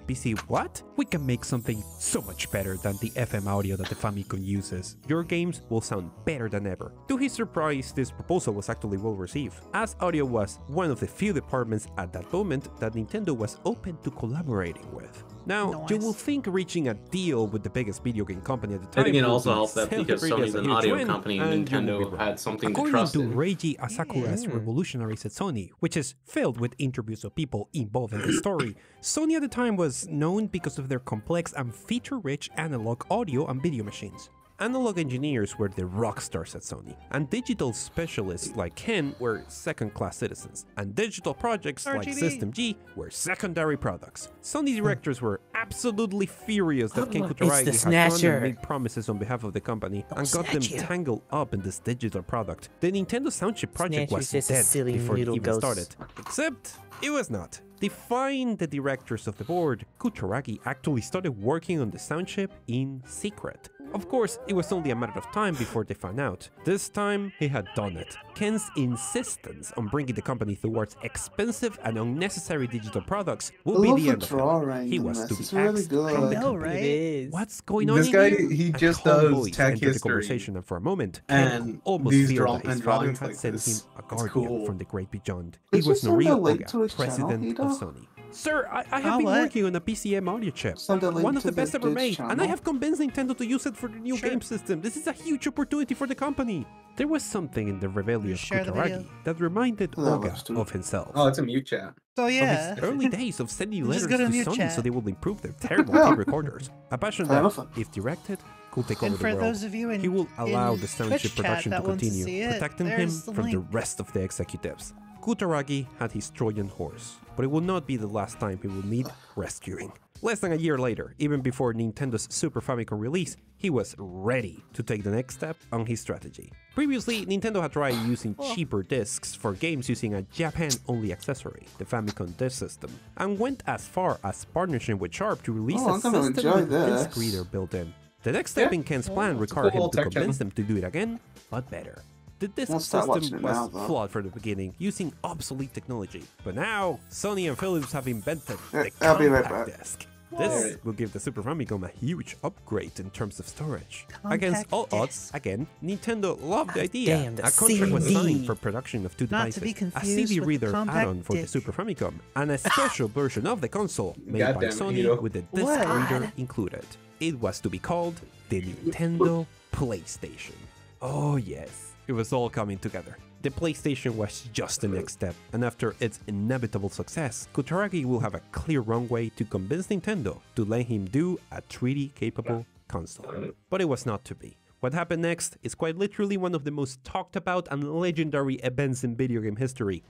PC what? We can make something so much better than the FM audio that the Famicom uses. Your games will sound better than ever. To his surprise, this proposal was actually well received, as audio was one of the few departments at that moment that Nintendo was open to collaborating with. Now, you will think reaching a deal with the biggest video game company at the time... I think it also helped that because Sony's an audio company and Nintendo had something to trust in. According to Reiji Asakura's Revolutionaries at Sony, which is filled with interviews of people involved in the story, Sony at the time was known because of their complex and feature-rich analog audio and video machines. Analog engineers were the rock stars at Sony, and digital specialists like Ken were second-class citizens, and digital projects like System G were secondary products. Sony directors were absolutely furious that Ken Kutaragi had gone and made promises on behalf of the company and got them tangled up in this digital product. The Nintendo Soundchip project was dead before it even started. Except, it was not. Defying the directors of the board, Kutaragi actually started working on the Soundchip in secret. Of course, it was only a matter of time before they found out. This time, he had done it. Ken's insistence on bringing the company towards expensive and unnecessary digital products would be the end of it. He was to be axed from the company. What's going on This guy, here? he just does tech history. The conversation, and for a moment, and Ken almost feared that his father had sent him a guardian from the great beyond. It was Norio Oga, president of Sony. Sir, I have been working on a PCM audio chip, one of the best ever made, and I have convinced Nintendo to use it for the new game system. This is a huge opportunity for the company. There was something in the rebellious Kutaragi that reminded Oga of himself. Oh, it's a mute chat. So yeah, of his early days of sending letters to Sony so they would improve their terrible tape recorders. A passion that, if directed, could take over the world. He will allow the Soundchip production to continue, protecting him from the rest of the executives. Kutaragi had his Trojan horse, but it will not be the last time he will need rescuing. Less than a year later, even before Nintendo's Super Famicom release, he was ready to take the next step on his strategy. Previously, Nintendo had tried using cheaper discs for games using a Japan-only accessory, the Famicom Disk System, and went as far as partnering with Sharp to release a system with disc reader built in. The next step in Ken's plan required him to convince them to do it again, but better. The disc system was flawed from the beginning, using obsolete technology. But now, Sony and Philips have invented the compact disc. This will give the Super Famicom a huge upgrade in terms of storage. Against all odds, again, Nintendo loved the idea. A contract was signed for production of two devices, a CD reader add-on for the Super Famicom, and a special version of the console made by Sony with the disc reader included. It was to be called the Nintendo PlayStation. Oh yes. It was all coming together. The PlayStation was just the next step, and after its inevitable success, Kutaragi will have a clear runway to convince Nintendo to let him do a 3D-capable console. But it was not to be. What happened next is quite literally one of the most talked about and legendary events in video game history.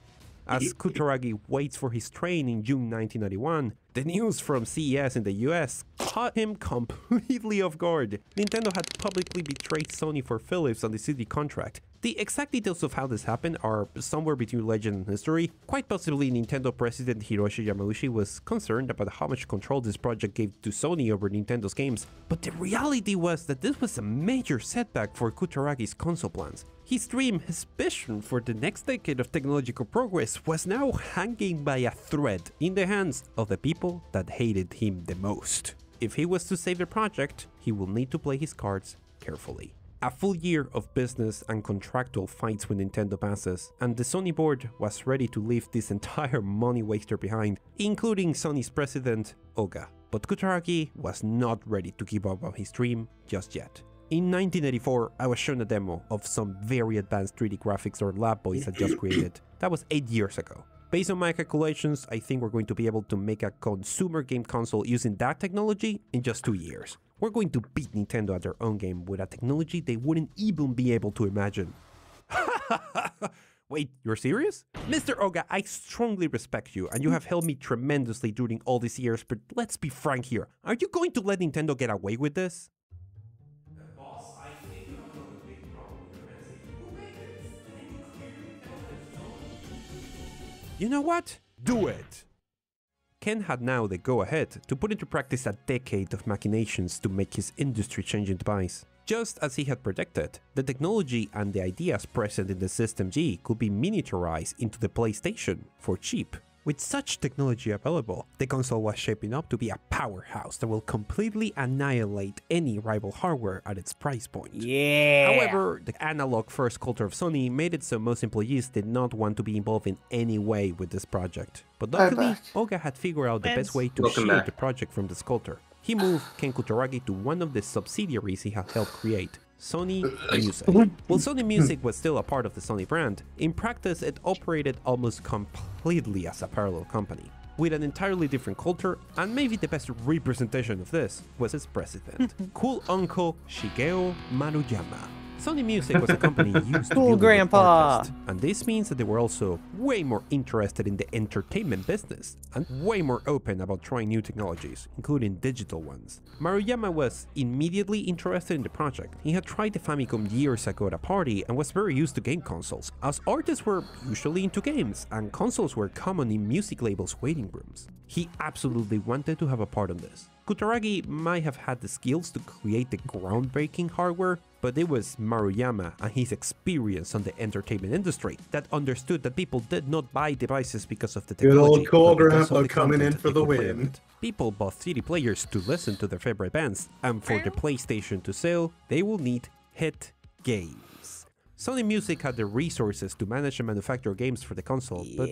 As Kutaragi waits for his train in June 1991, the news from CES in the US caught him completely off guard. Nintendo had publicly betrayed Sony for Philips on the CD contract. The exact details of how this happened are somewhere between legend and history. Quite possibly, Nintendo president Hiroshi Yamauchi was concerned about how much control this project gave to Sony over Nintendo's games. But the reality was that this was a major setback for Kutaragi's console plans. His dream, his vision for the next decade of technological progress was now hanging by a thread in the hands of the people that hated him the most. If he was to save the project, he will need to play his cards carefully. A full year of business and contractual fights with Nintendo passes, and the Sony board was ready to leave this entire money waster behind, including Sony's president, Oga. But Kutaragi was not ready to give up on his dream just yet. In 1984, I was shown a demo of some very advanced 3D graphics our lab boys had just created. That was 8 years ago. Based on my calculations, I think we're going to be able to make a consumer game console using that technology in just 2 years. We're going to beat Nintendo at their own game with a technology they wouldn't even be able to imagine. Wait, you're serious? Mr. Oga, I strongly respect you, and you have helped me tremendously during all these years, but let's be frank here. Are you going to let Nintendo get away with this? Boss, I think you have a big problem with You know what? Do it! Ken had now the go-ahead to put into practice a decade of machinations to make his industry-changing device. Just as he had predicted, the technology and the ideas present in the System G could be miniaturized into the PlayStation for cheap. With such technology available, the console was shaping up to be a powerhouse that will completely annihilate any rival hardware at its price point. Yeah! However, the analog-first culture of Sony made it so most employees did not want to be involved in any way with this project. But luckily, Oga had figured out the best way to shield the project from this culture. He moved Ken Kutaragi to one of the subsidiaries he had helped create, Sony Music. While Sony Music was still a part of the Sony brand, in practice it operated almost completely as a parallel company, with an entirely different culture, and maybe the best representation of this was its president, Cool Uncle Shigeo Maruyama. Sony Music was a company used to deal with artists, and this means that they were also way more interested in the entertainment business, and way more open about trying new technologies, including digital ones. Maruyama was immediately interested in the project. He had tried the Famicom years ago at a party and was very used to game consoles, as artists were usually into games, and consoles were common in music labels' waiting rooms. He absolutely wanted to have a part in this. Kutaragi might have had the skills to create the groundbreaking hardware, but it was Maruyama and his experience on the entertainment industry that understood that people did not buy devices because of the technology. Good old Cool Grandpa coming in for the win. People bought CD players to listen to their favorite bands, and for the PlayStation to sell, they will need hit games. Sony Music had the resources to manage and manufacture games for the console, but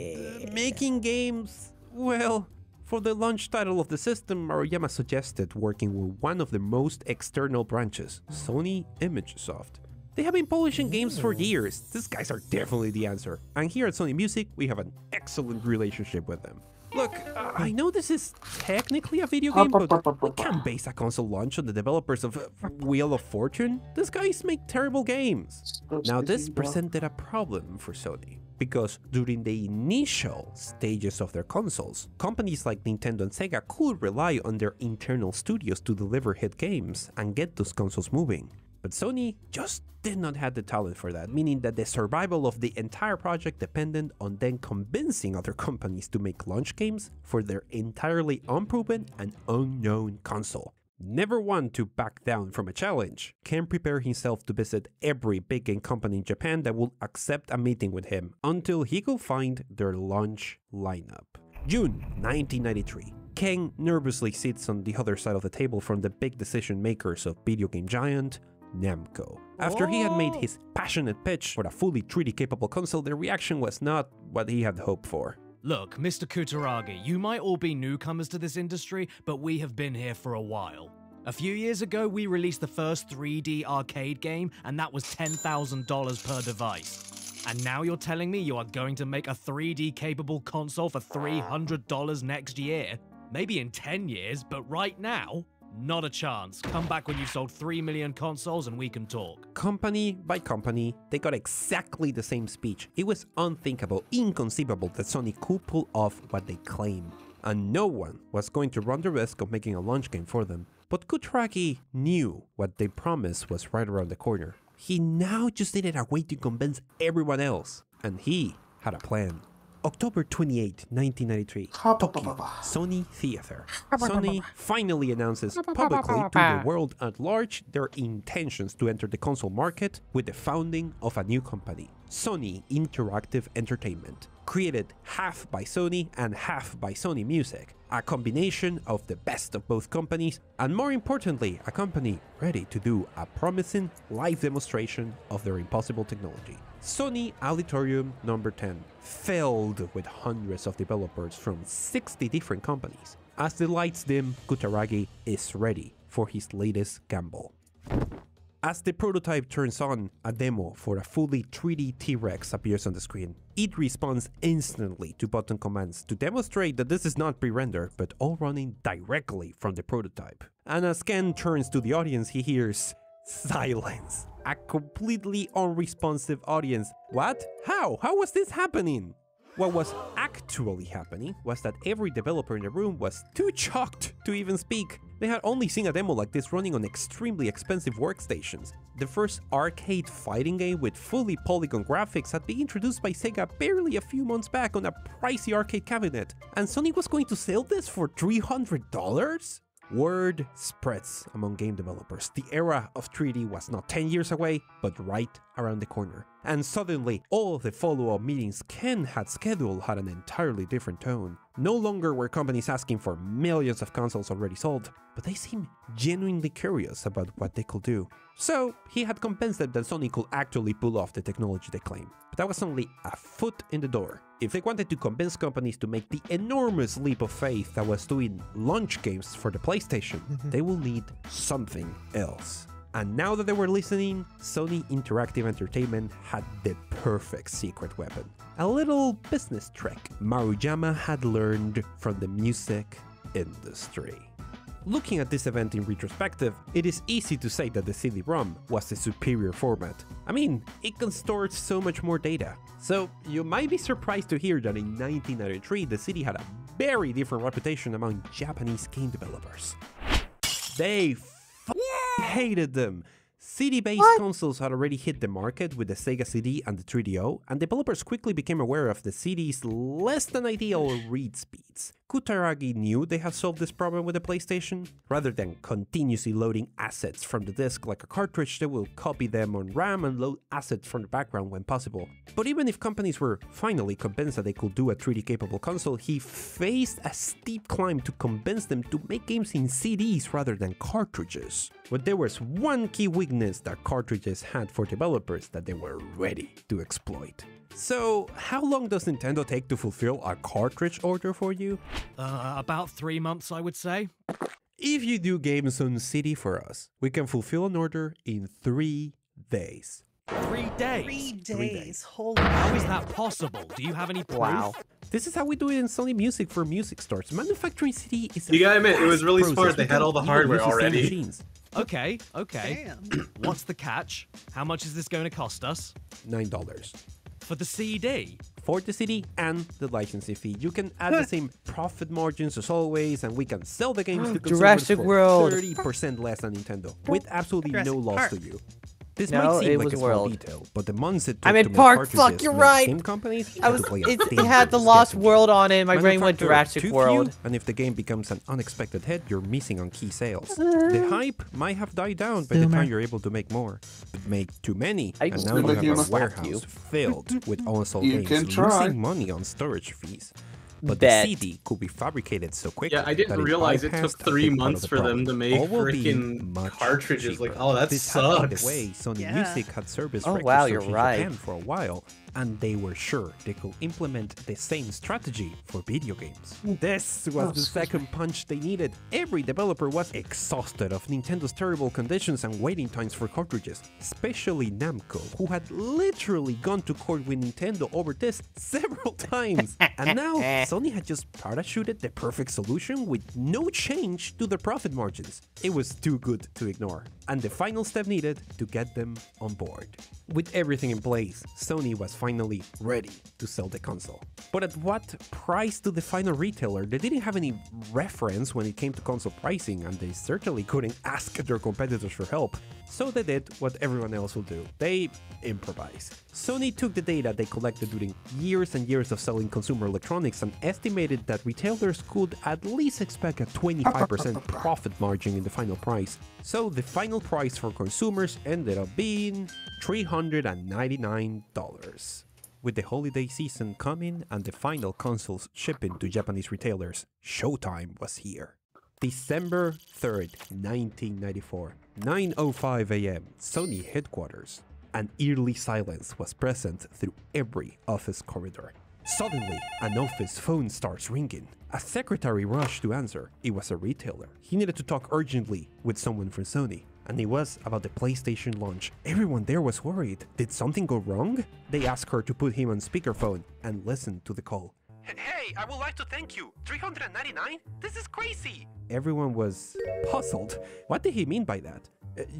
making games, well... For the launch title of the system, Maruyama suggested working with one of the most external branches, Sony ImageSoft. They have been polishing games for years, these guys are definitely the answer, and here at Sony Music we have an excellent relationship with them. Look, I know this is technically a video game, but we can't base a console launch on the developers of Wheel of Fortune. These guys make terrible games. Now this presented a problem for Sony, because during the initial stages of their consoles, companies like Nintendo and Sega could rely on their internal studios to deliver hit games and get those consoles moving. But Sony just did not have the talent for that, meaning that the survival of the entire project depended on then convincing other companies to make launch games for their entirely unproven and unknown console. Never one to back down from a challenge, Ken prepared himself to visit every big game company in Japan that would accept a meeting with him until he could find their launch lineup. June 1993. Ken nervously sits on the other side of the table from the big decision makers of video game giant Namco. After he had made his passionate pitch for a fully 3D capable console, the reaction was not what he had hoped for. Look, Mr. Kutaragi, you might all be newcomers to this industry, but we have been here for a while. A few years ago, we released the first 3D arcade game, and that was $10,000 per device. And now you're telling me you are going to make a 3D capable console for $300 next year? Maybe in 10 years, but right now? Not a chance. Come back when you've sold 3 million consoles and we can talk. Company by company, they got exactly the same speech. It was unthinkable, inconceivable that Sony could pull off what they claim. And no one was going to run the risk of making a launch game for them. But Kutaragi knew what they promised was right around the corner. He now just needed a way to convince everyone else. And he had a plan. October 28, 1993, Tokyo, Sony Theater. Sony finally announces publicly to the world at large their intentions to enter the console market with the founding of a new company, Sony Interactive Entertainment, created half by Sony and half by Sony Music, a combination of the best of both companies, and more importantly, a company ready to do a promising live demonstration of their impossible technology. Sony Auditorium number 10, filled with hundreds of developers from 60 different companies. As the lights dim, Kutaragi is ready for his latest gamble. As the prototype turns on, a demo for a fully 3D T-Rex appears on the screen. It responds instantly to button commands to demonstrate that this is not pre-rendered, but all running directly from the prototype. And as Ken turns to the audience, he hears silence. A completely unresponsive audience. What? How? How was this happening? What was actually happening was that every developer in the room was too shocked to even speak. They had only seen a demo like this running on extremely expensive workstations. The first arcade fighting game with fully polygon graphics had been introduced by Sega barely a few months back on a pricey arcade cabinet, and Sony was going to sell this for $300? Word spreads among game developers. The era of 3D was not 10 years away, but right around the corner. And suddenly, all of the follow-up meetings Ken had scheduled had an entirely different tone. No longer were companies asking for millions of consoles already sold, but they seemed genuinely curious about what they could do. So, he had convinced them that Sony could actually pull off the technology they claim. But that was only a foot in the door. If they wanted to convince companies to make the enormous leap of faith that was doing launch games for the PlayStation, they will need something else. And now that they were listening, Sony Interactive Entertainment had the perfect secret weapon. A little business trick Maruyama had learned from the music industry. Looking at this event in retrospective, it is easy to say that the CD-ROM was the superior format. I mean, it can store so much more data. So you might be surprised to hear that in 1993 the CD had a very different reputation among Japanese game developers. They hated them. CD-based consoles had already hit the market with the Sega CD and the 3DO, and developers quickly became aware of the CD's less than ideal read speeds. Kutaragi knew they had solved this problem with the PlayStation. Rather than continuously loading assets from the disc like a cartridge, they will copy them on RAM and load assets from the background when possible. But even if companies were finally convinced that they could do a 3D capable console, he faced a steep climb to convince them to make games in CDs rather than cartridges. But there was one key weakness that cartridges had for developers that they were ready to exploit. So, how long does Nintendo take to fulfill a cartridge order for you? About 3 months, I would say. If you do games on CD for us, we can fulfill an order in 3 days. 3 days? 3 days. 3 days. Holy How is shit. that possible? Do you have any proof? Wow. This is how we do it in Sony Music for music stores. Manufacturing CD is You gotta admit, it was really fast smart. process. They had all the We hardware use the same already. machines. Okay. Damn. What's the catch? How much is this going to cost us? $9. For the CD? For the CD and the licensing fee. You can add the same profit margins as always, and we can sell the games to consumers Jurassic for World. 30% less than Nintendo, with absolutely no Jurassic loss Park. to you. This No, might seem it like was a small World. detail, but the months it took I mean, to make Park, cartridges fuck, you're meant right. game companies I had was. to play a It big had the sketch Lost game. World on it. My brain went Manufacturer Jurassic too World. few, and if the game becomes an unexpected hit, you're missing on key sales. The hype might have died down by the time you're able to make more. But make too many, and now you have a warehouse filled with unsold You games, can try. losing money on storage fees. But Bet. the CD could be fabricated so quickly. Yeah, I didn't that realize it bypassed took a 3 big part of months the for them problem. to make All will be freaking much cartridges. Like, cheaper. oh, that This had been sucks. the way Sony Yeah. Music had service Oh, record wow, stores you're in right. Japan for a while, and they were sure they could implement the same strategy for video games. This was the second punch they needed. Every developer was exhausted of Nintendo's terrible conditions and waiting times for cartridges, especially Namco, who had literally gone to court with Nintendo over this several times. And now Sony had just parachuted the perfect solution with no change to their profit margins. It was too good to ignore, and the final step needed to get them on board. With everything in place, Sony was finally ready to sell the console. But at what price to the final retailer? They didn't have any reference when it came to console pricing, and they certainly couldn't ask their competitors for help. So they did what everyone else will do. They improvised. Sony took the data they collected during years and years of selling consumer electronics and estimated that retailers could at least expect a 25% profit margin in the final price. So the final price for consumers ended up being $399. With the holiday season coming and the final consoles shipping to Japanese retailers, showtime was here. December 3rd, 1994, 9:05 a.m., Sony headquarters. An eerie silence was present through every office corridor. Suddenly, an office phone starts ringing. A secretary rushed to answer. It was a retailer. He needed to talk urgently with someone from Sony. and it was about the PlayStation launch. Everyone there was worried. Did something go wrong? They asked her to put him on speakerphone and listen to the call. Hey, I would like to thank you. $399? This is crazy. Everyone was puzzled. What did he mean by that?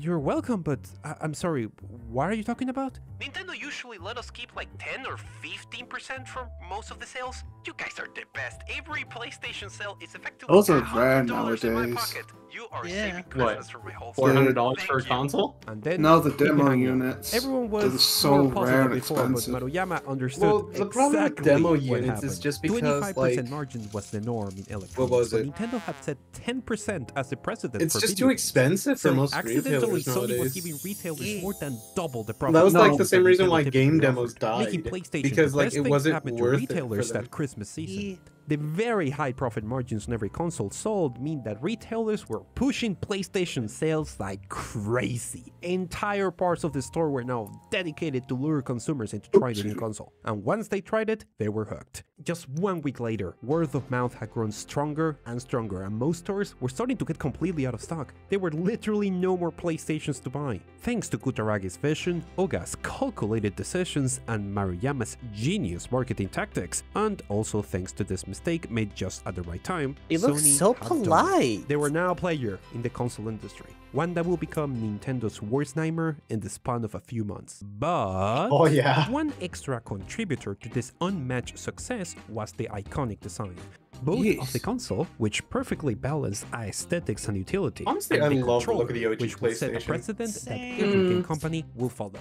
You're welcome, but I'm sorry, what are you talking about? Nintendo usually let us keep like 10 or 15% from most of the sales. You guys are the best. Every PlayStation sale is effectively Those are rare $100 in my nowadays. pocket. You are Yeah. saving Christmas for my whole $400 for a console? And then No, the he demo hung up. units. Everyone They're was so more rare puzzled and before, but expensive. Maruyama understood Well, the problem with exactly demo what units happened. is just because, 25% like, margin was the norm in electronics, what was but it? Nintendo had set 10% as the precedent It's for just video too games. expensive for So most accidentally, retailers Sony was nowadays. giving retailers more than double the profit. That was like the that same reason Nintendo why typically game offered, demos making died, PlayStation because, the like, best it thing wasn't to happen to worth it retailers for that them. Christmas season. The very high profit margins on every console sold mean that retailers were pushing PlayStation sales like crazy. Entire parts of the store were now dedicated to lure consumers into trying the new console. And once they tried it, they were hooked. Just 1 week later, word of mouth had grown stronger and stronger, and most stores were starting to get completely out of stock. There were literally no more PlayStations to buy. Thanks to Kutaragi's vision, Oga's calculated decisions, and Maruyama's genius marketing tactics, and also thanks to this mistake made just at the right time, It looks Sony so had done it. polite. They were now a player in the console industry, one that will become Nintendo's worst nightmare in the span of a few months. But Oh, yeah. one extra contributor to this unmatched success was the iconic design. Both Yes. of the console, which perfectly balanced aesthetics and utility, Honestly, and I the love the look of controller, the OG which will set a PlayStation. precedent Same. that every game Mm. company will follow.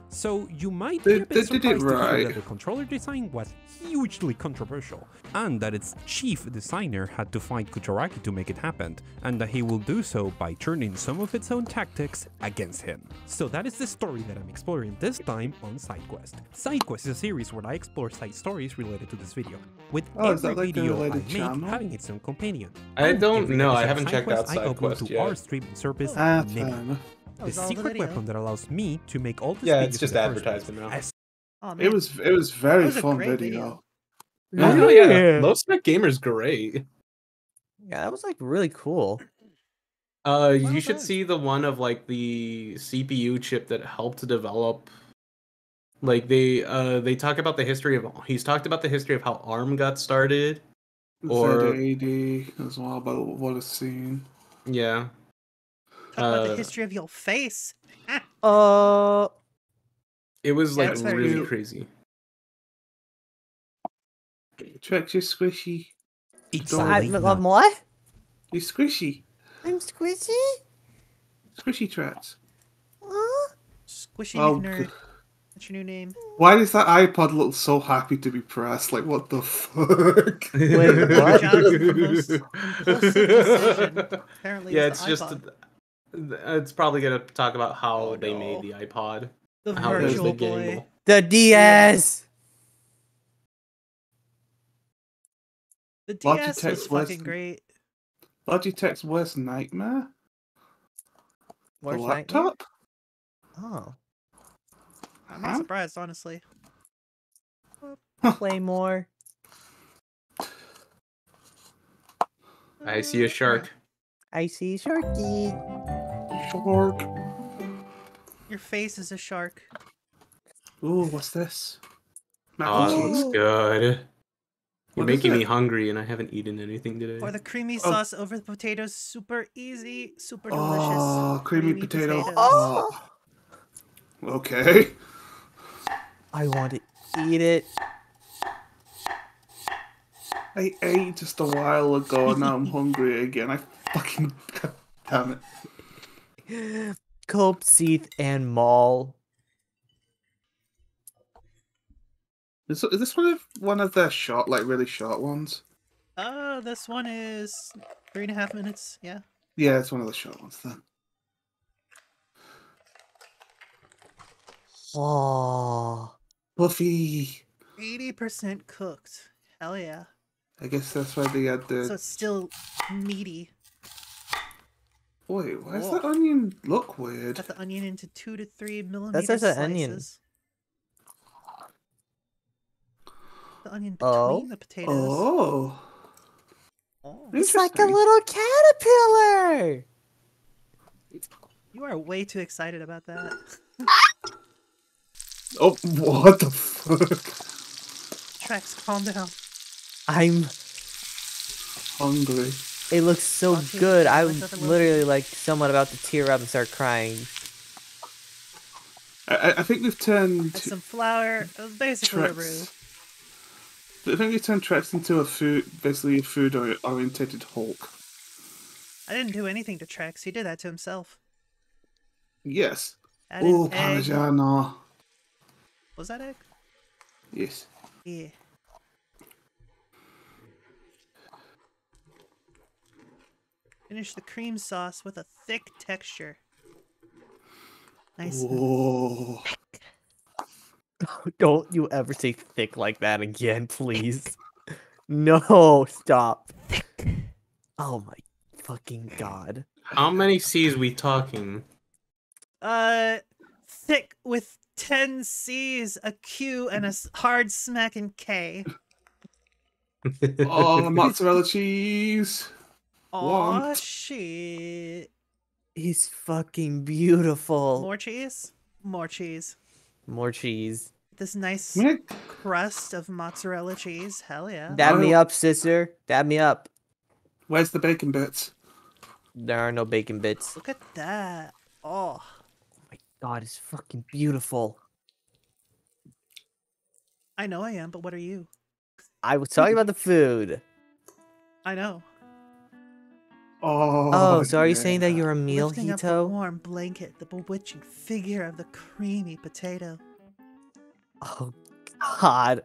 So you might They- be a bit they did it surprised to hear right. that the controller design was hugely controversial, and that its chief designer had to fight Kutaragi to make it happen, and that he will do so by turning some of its own tactics against him. So that is the story that I'm exploring this time on SideQuest. SideQuest is a series where I explore side stories related to this video, with Oh, is every that like a video I related make channel? having its own companion. I And don't every know, I episode of haven't checked out I upload SideQuest to yet. our streaming service, Ah, Nibby. fair enough. That The was all the secret video. weapon that allows me to make all this Yeah, videos it's in just the first advertisement place. now. As Oh man, It was That very was a fun great video. Oh, yeah. Low Spec Gamer's great. Yeah, that was like really cool. You should see the one of like the CPU chip that helped develop. Like they talk about the history of. He's talked about the history of how ARM got started, or ZAD as well, by what I've seen. yeah. talk about the history of your face. It was like That's very really cute. crazy. Trex, you're squishy. It's love what? You're squishy. I'm squishy. Squishy Trex. Squishy Oh, nerd. g- That's your new name. Why does that iPod look so happy to be pressed? Like, what the fuck? Wait, what? John's the most impulsive decision. Apparently, Yeah, it's it's the just. iPod. It's probably gonna talk about how they made the iPod. The how it was Virtual the Boy. gimbal. The DS. The DS was Logitech's worst- fucking great. Logitech's worst nightmare? The Worst nightmare? laptop? Oh. I'm not surprised, honestly. Play more. I see a shark. I see Sharky. Shark. Your face is a shark. Ooh, what's this? Mac Oh, and it cheese. looks good. You're What is making me it? hungry, and I haven't eaten anything today. Pour the creamy Oh. sauce over the potatoes. Super easy, super delicious. Oh, creamy potato. potatoes. Oh. Okay. I want to eat it. I ate just a while ago and now I'm hungry again. I fucking... God damn it. Cope, Seath, and Maul. Is this one of their short, like really short ones? This one is 3.5 minutes. Yeah. Yeah, it's one of the short ones then. Oh. Buffy. 80% cooked. Hell yeah. I guess that's why they had the... So it's still meaty. Wait, why does Whoa. that onion look weird? Cut the onion into 2 to 3 millimeter That's just an slices. onion. The onion between Oh. the potatoes. Oh. It's like a little caterpillar. You are way too excited about that. Oh, what the fuck? Trex, calm down. I'm hungry. It looks so good. I'm literally like somewhat about to tear up and start crying. I think we've turned Some flour. It was basically a roux. I think we turned Trex into basically a food-orientated Hulk. I didn't do anything to Trex. He did that to himself. Yes. Oh, Parmigiano. Was that egg? Yes. Yeah. Finish the cream sauce with a thick texture. Nice. Oh. Don't you ever say thick like that again, please. No, stop. Oh my fucking god. How many C's we talking? Thick with 10 C's, a Q, and a hard smacking K. Oh, mozzarella cheese. Aw, shit. He's fucking beautiful. More cheese? More cheese. More cheese. This nice crust of mozzarella cheese. Hell yeah. Dab me up, sister. Dab me up. Where's the bacon bits? There are no bacon bits. Look at that. Oh. My god, it's fucking beautiful. I know I am, but what are you? I was talking about the food. I know. Oh, so are you saying that you're a meal, Lifting up the Hito? warm blanket, the bewitching figure of the creamy potato. Oh, God.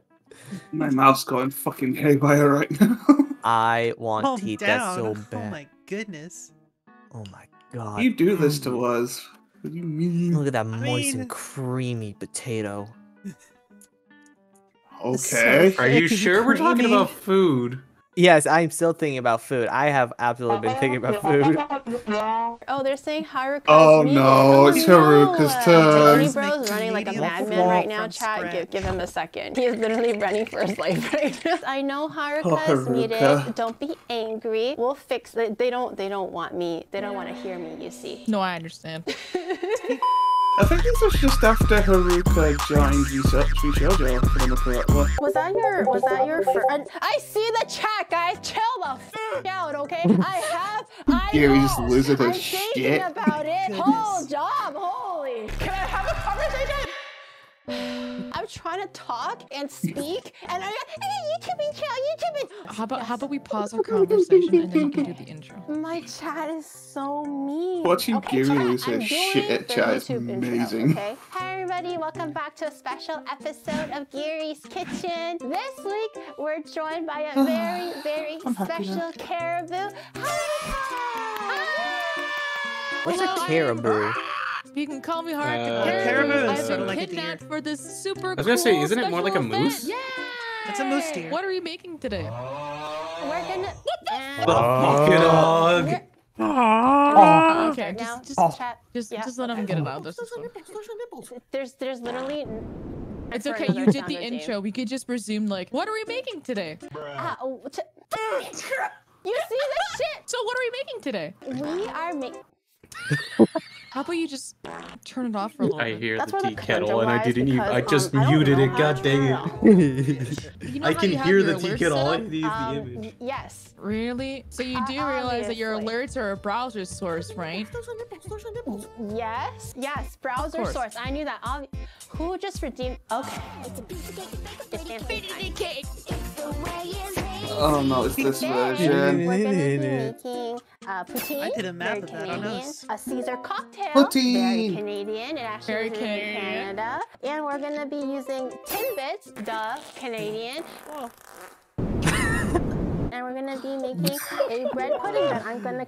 My mouth's going fucking haywire right now. I want Calm to eat down. that so Oh bad. my goodness. Oh my god. You do this to us. What do you mean? Look at that moist and creamy potato. Okay. Are you sure we're talking about food? Yes, I'm still thinking about food. I have absolutely been thinking about food. Oh, they're saying Haruka's Oh muted. no, it's Haruka's turn. Tony Bro's running like a madman right now, chat. Give him a second. He's literally running for his life right now. I know Haruka's muted. Haruka. Don't be angry. We'll fix it. They don't want me. They don't want to hear me, you see. No, I understand. I think this was just after Haruka joined Shoujo, if I remember correctly. Was that your first? I see the chat, guys. Chill the f out, okay? Gary's losing his I'm shit. thinking about it. Hold up, holy. Can I have a conversation? I'm trying to talk and speak, and I YouTubing channel, YouTubing. How about we pause our conversation and then you can do the intro? My chat is so mean. Watching Gary chat, lose I'm his doing shit at the chat is YouTube intro, amazing. okay? Hi everybody, welcome back to a special episode of Gary's Kitchen. This week we're joined by a very, very special caribou. What's a caribou? You can call me Haruka. Caribou is I've sort been of like a kidnapped deer. for this super I was gonna say, cool isn't it more like a special moose? event. It's a moose deer. What are we making today? We're gonna. Dog. Okay, Now, chat. just let him get it out. There's literally. It's for okay. another You did sound the regime. intro. We could just resume. Like, what are we making today? You see this shit? So what are we making today? We are making. How about you just turn it off for a little I bit? hear That's the where the tea kettle and I conundrum didn't even. lies I just because, I don't muted know it. how God to dang turn it. You know I how can you have hear your the tea alerts kettle. set All I up? need is the image. Yes. Really? So you do realize that your Obviously. alerts are a browser source, right? Yes. Yes. Browser course. source. I knew that. Who just redeemed? Okay. It's dancing time. Oh no, it's this Today, version. we're gonna be making poutine. I did a map very of that on Canadian, us. a Caesar cocktail. Poutine. Very Canadian. It actually Very lives in Canadian. Canada. And we're gonna be using Timbits, duh, Canadian. And we're gonna be making a bread pudding that I'm gonna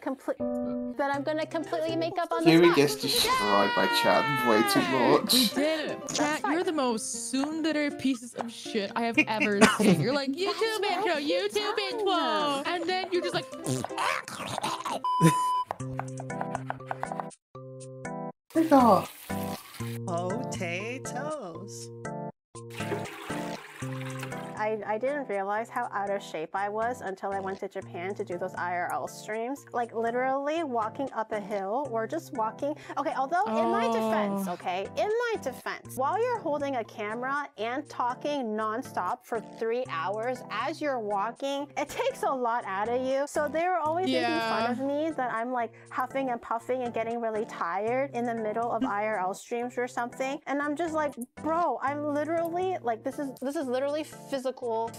completely make up on the Gary spot. gets destroyed by chat way too We much. did it. Chat, you're the most tsundere pieces of shit I have ever seen. You're like, YouTube intro, YouTube intro. And then you're just like, Potatoes. I didn't realize how out of shape I was until I went to Japan to do those IRL streams. Like literally walking up a hill or just walking. Okay, although in my defense, while you're holding a camera and talking nonstop for 3 hours as you're walking, it takes a lot out of you. So they were always making fun of me that I'm like huffing and puffing and getting really tired in the middle of IRL streams or something. And I'm just like, bro, I'm literally like, this is literally physical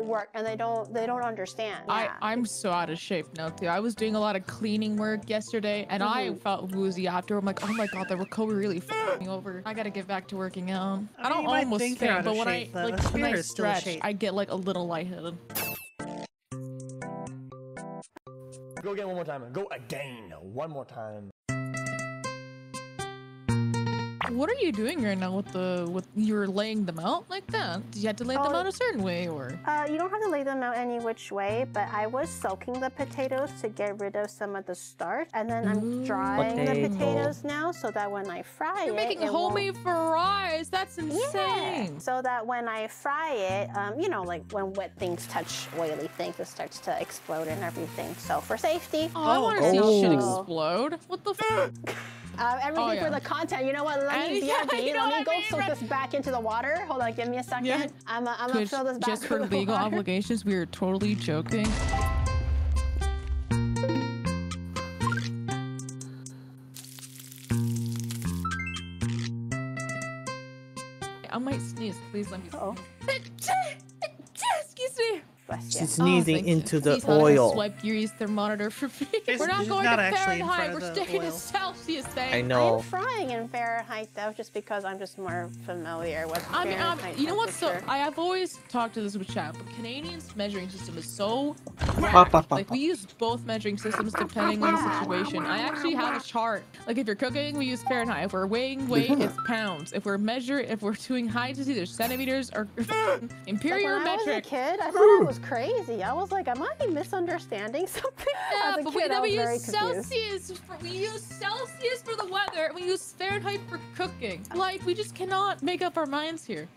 work, and they don't understand. Yeah. I'm so out of shape now too. I was doing a lot of cleaning work yesterday, and I felt woozy after. I'm like, oh my god, the recovery really fucked me over. I gotta get back to working out. I don't almost faint, but when I stretch, I get like a little lightheaded. Go again one more time. Go again one more time. What are you doing right now with you're laying them out like that? Did you have to lay them out a certain way, or? You don't have to lay them out any which way, but I was soaking the potatoes to get rid of some of the starch, and then I'm drying the potatoes now so that when I fry You're making homemade fries. That's insane. Yeah. So that when I fry it, you know, like when wet things touch oily things, it starts to explode and everything. So for safety. Oh, I want to see shit explode. What the fuck? Everything for the content. You know what? Let me go soak this back into the water. Hold on, give me a second. Yeah. I'm gonna fill this back just for with legal water. obligations. We are totally joking. I might sneeze. Please let me. Excuse me. She's sneezing into the Please let us oil. swipe Yuri's thermometer for me. We're not going to Fahrenheit. We're staying to Celsius. I know. I'm frying in Fahrenheit though, just because I'm just more familiar with Fahrenheit. You know what? So I have always talked to this with chat, but Canadians' measuring system is so cracked. Like we use both measuring systems depending on the situation. I actually have a chart. Like if you're cooking, we use Fahrenheit. If we're weighing weight, it's pounds. If we're doing height, it's either centimeters or imperial when metric. I was a kid, I thought I was crazy. I was like, am I misunderstanding something? Yeah, As a but kid, we I was use Celsius. We use Celsius for the weather, and we use Fahrenheit for cooking. Like we just cannot make up our minds here.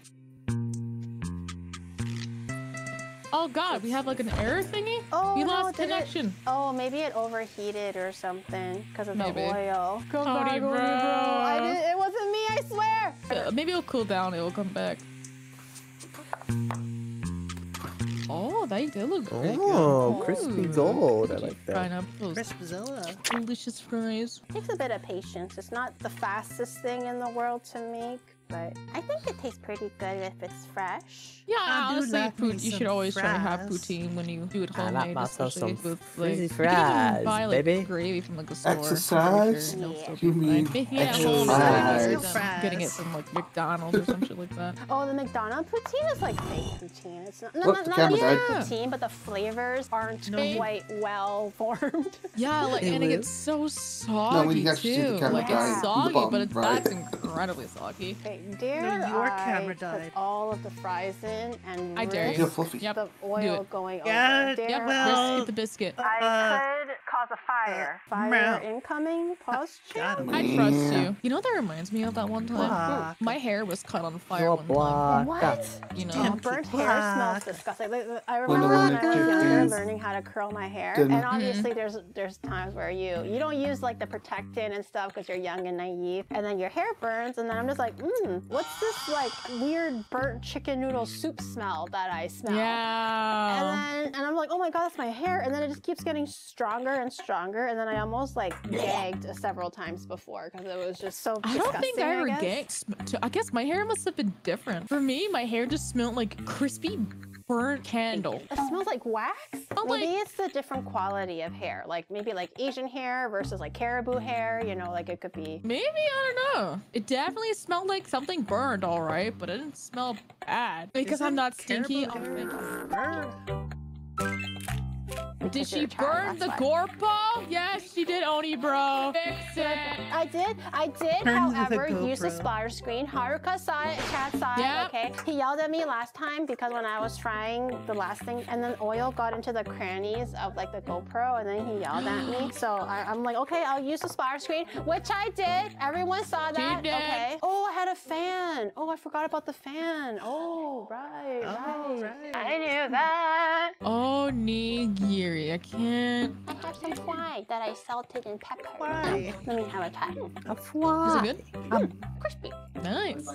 Oh god, we have like an error thingy? Oh, we no, lost connection. Maybe it overheated or something because of Maybe. the oil. Come Cody, back, bro. it wasn't me, I swear. Maybe it'll cool down, it will come back. Oh, they do look good. Oh, crispy gold. I like that. Pineapples. Crispzilla. Delicious fries. It takes a bit of patience. It's not the fastest thing in the world to make, but I think it tastes pretty good if it's fresh. Yeah, I do honestly, love me you should some always try to have fries. poutine when you do it I like homemade, myself especially some with frizzy you can fries, even buy like baby. gravy from like the store. Exercise? You mean exercise? Getting it from like McDonald's or some shit like that. Oh, the McDonald's poutine is like fake poutine. It's not Look, the not camera fake died. poutine, but the flavors aren't quite well formed. Yeah, like and it gets so soggy when you actually see the too. camera Like die in it's the soggy, bottom but it's right. that's incredibly soggy. Okay, dare No, your I camera put died. all of the fries in and I dare risk you. Fluffy. Yep. the Do oil it. going Yeah, over? Dare yeah, I? Get the biscuit. I could cause a fire. Fire incoming. Pause. Got him. I trust you. You know what that reminds me of that one time? Blah. My hair was caught on fire one time. What? You know? Oh, burnt hair Black. smells disgusting. I remember when I was younger learning how to curl my hair, and obviously there's times where you don't use like the protectant and stuff because you're young and naive, and then your hair burns, and then I'm just like, what's this like weird burnt chicken noodle soup smell that I smell? Yeah. And I'm like, oh my god, that's my hair, and then it just keeps getting stronger and stronger, and then I almost like gagged several times before because it was just so I disgusting. don't think I ever guess. gagged. I guess my hair must have been different. For me, my hair just smelled like crispy burnt candle. It smells like wax. I'm Maybe like- it's the different quality of hair, like maybe like Asian hair versus like caribou hair. You know, like it could be. Maybe, I don't know. It definitely smelled like something burned, all right, but it didn't smell bad. Because I'm not stinky. Caribou hair? Did she burn the Gorpo? Yes, she did, Oni bro. Fix it. I did. However, use the splatter screen. Haruka saw it. Chad saw it. Okay. He yelled at me last time because when I was trying the last thing, and then oil got into the crannies of like the GoPro, and then he yelled at me. So I'm like, okay, I'll use the splatter screen, which I did. Everyone saw that. Okay. Oh, I had a fan. Oh, I forgot about the fan. Oh, right. I knew that. Oh, nigiri. I can't. I have some fly that I salted in pepper. Why? Let me have a try. A fly. Is it good? Crispy. Nice.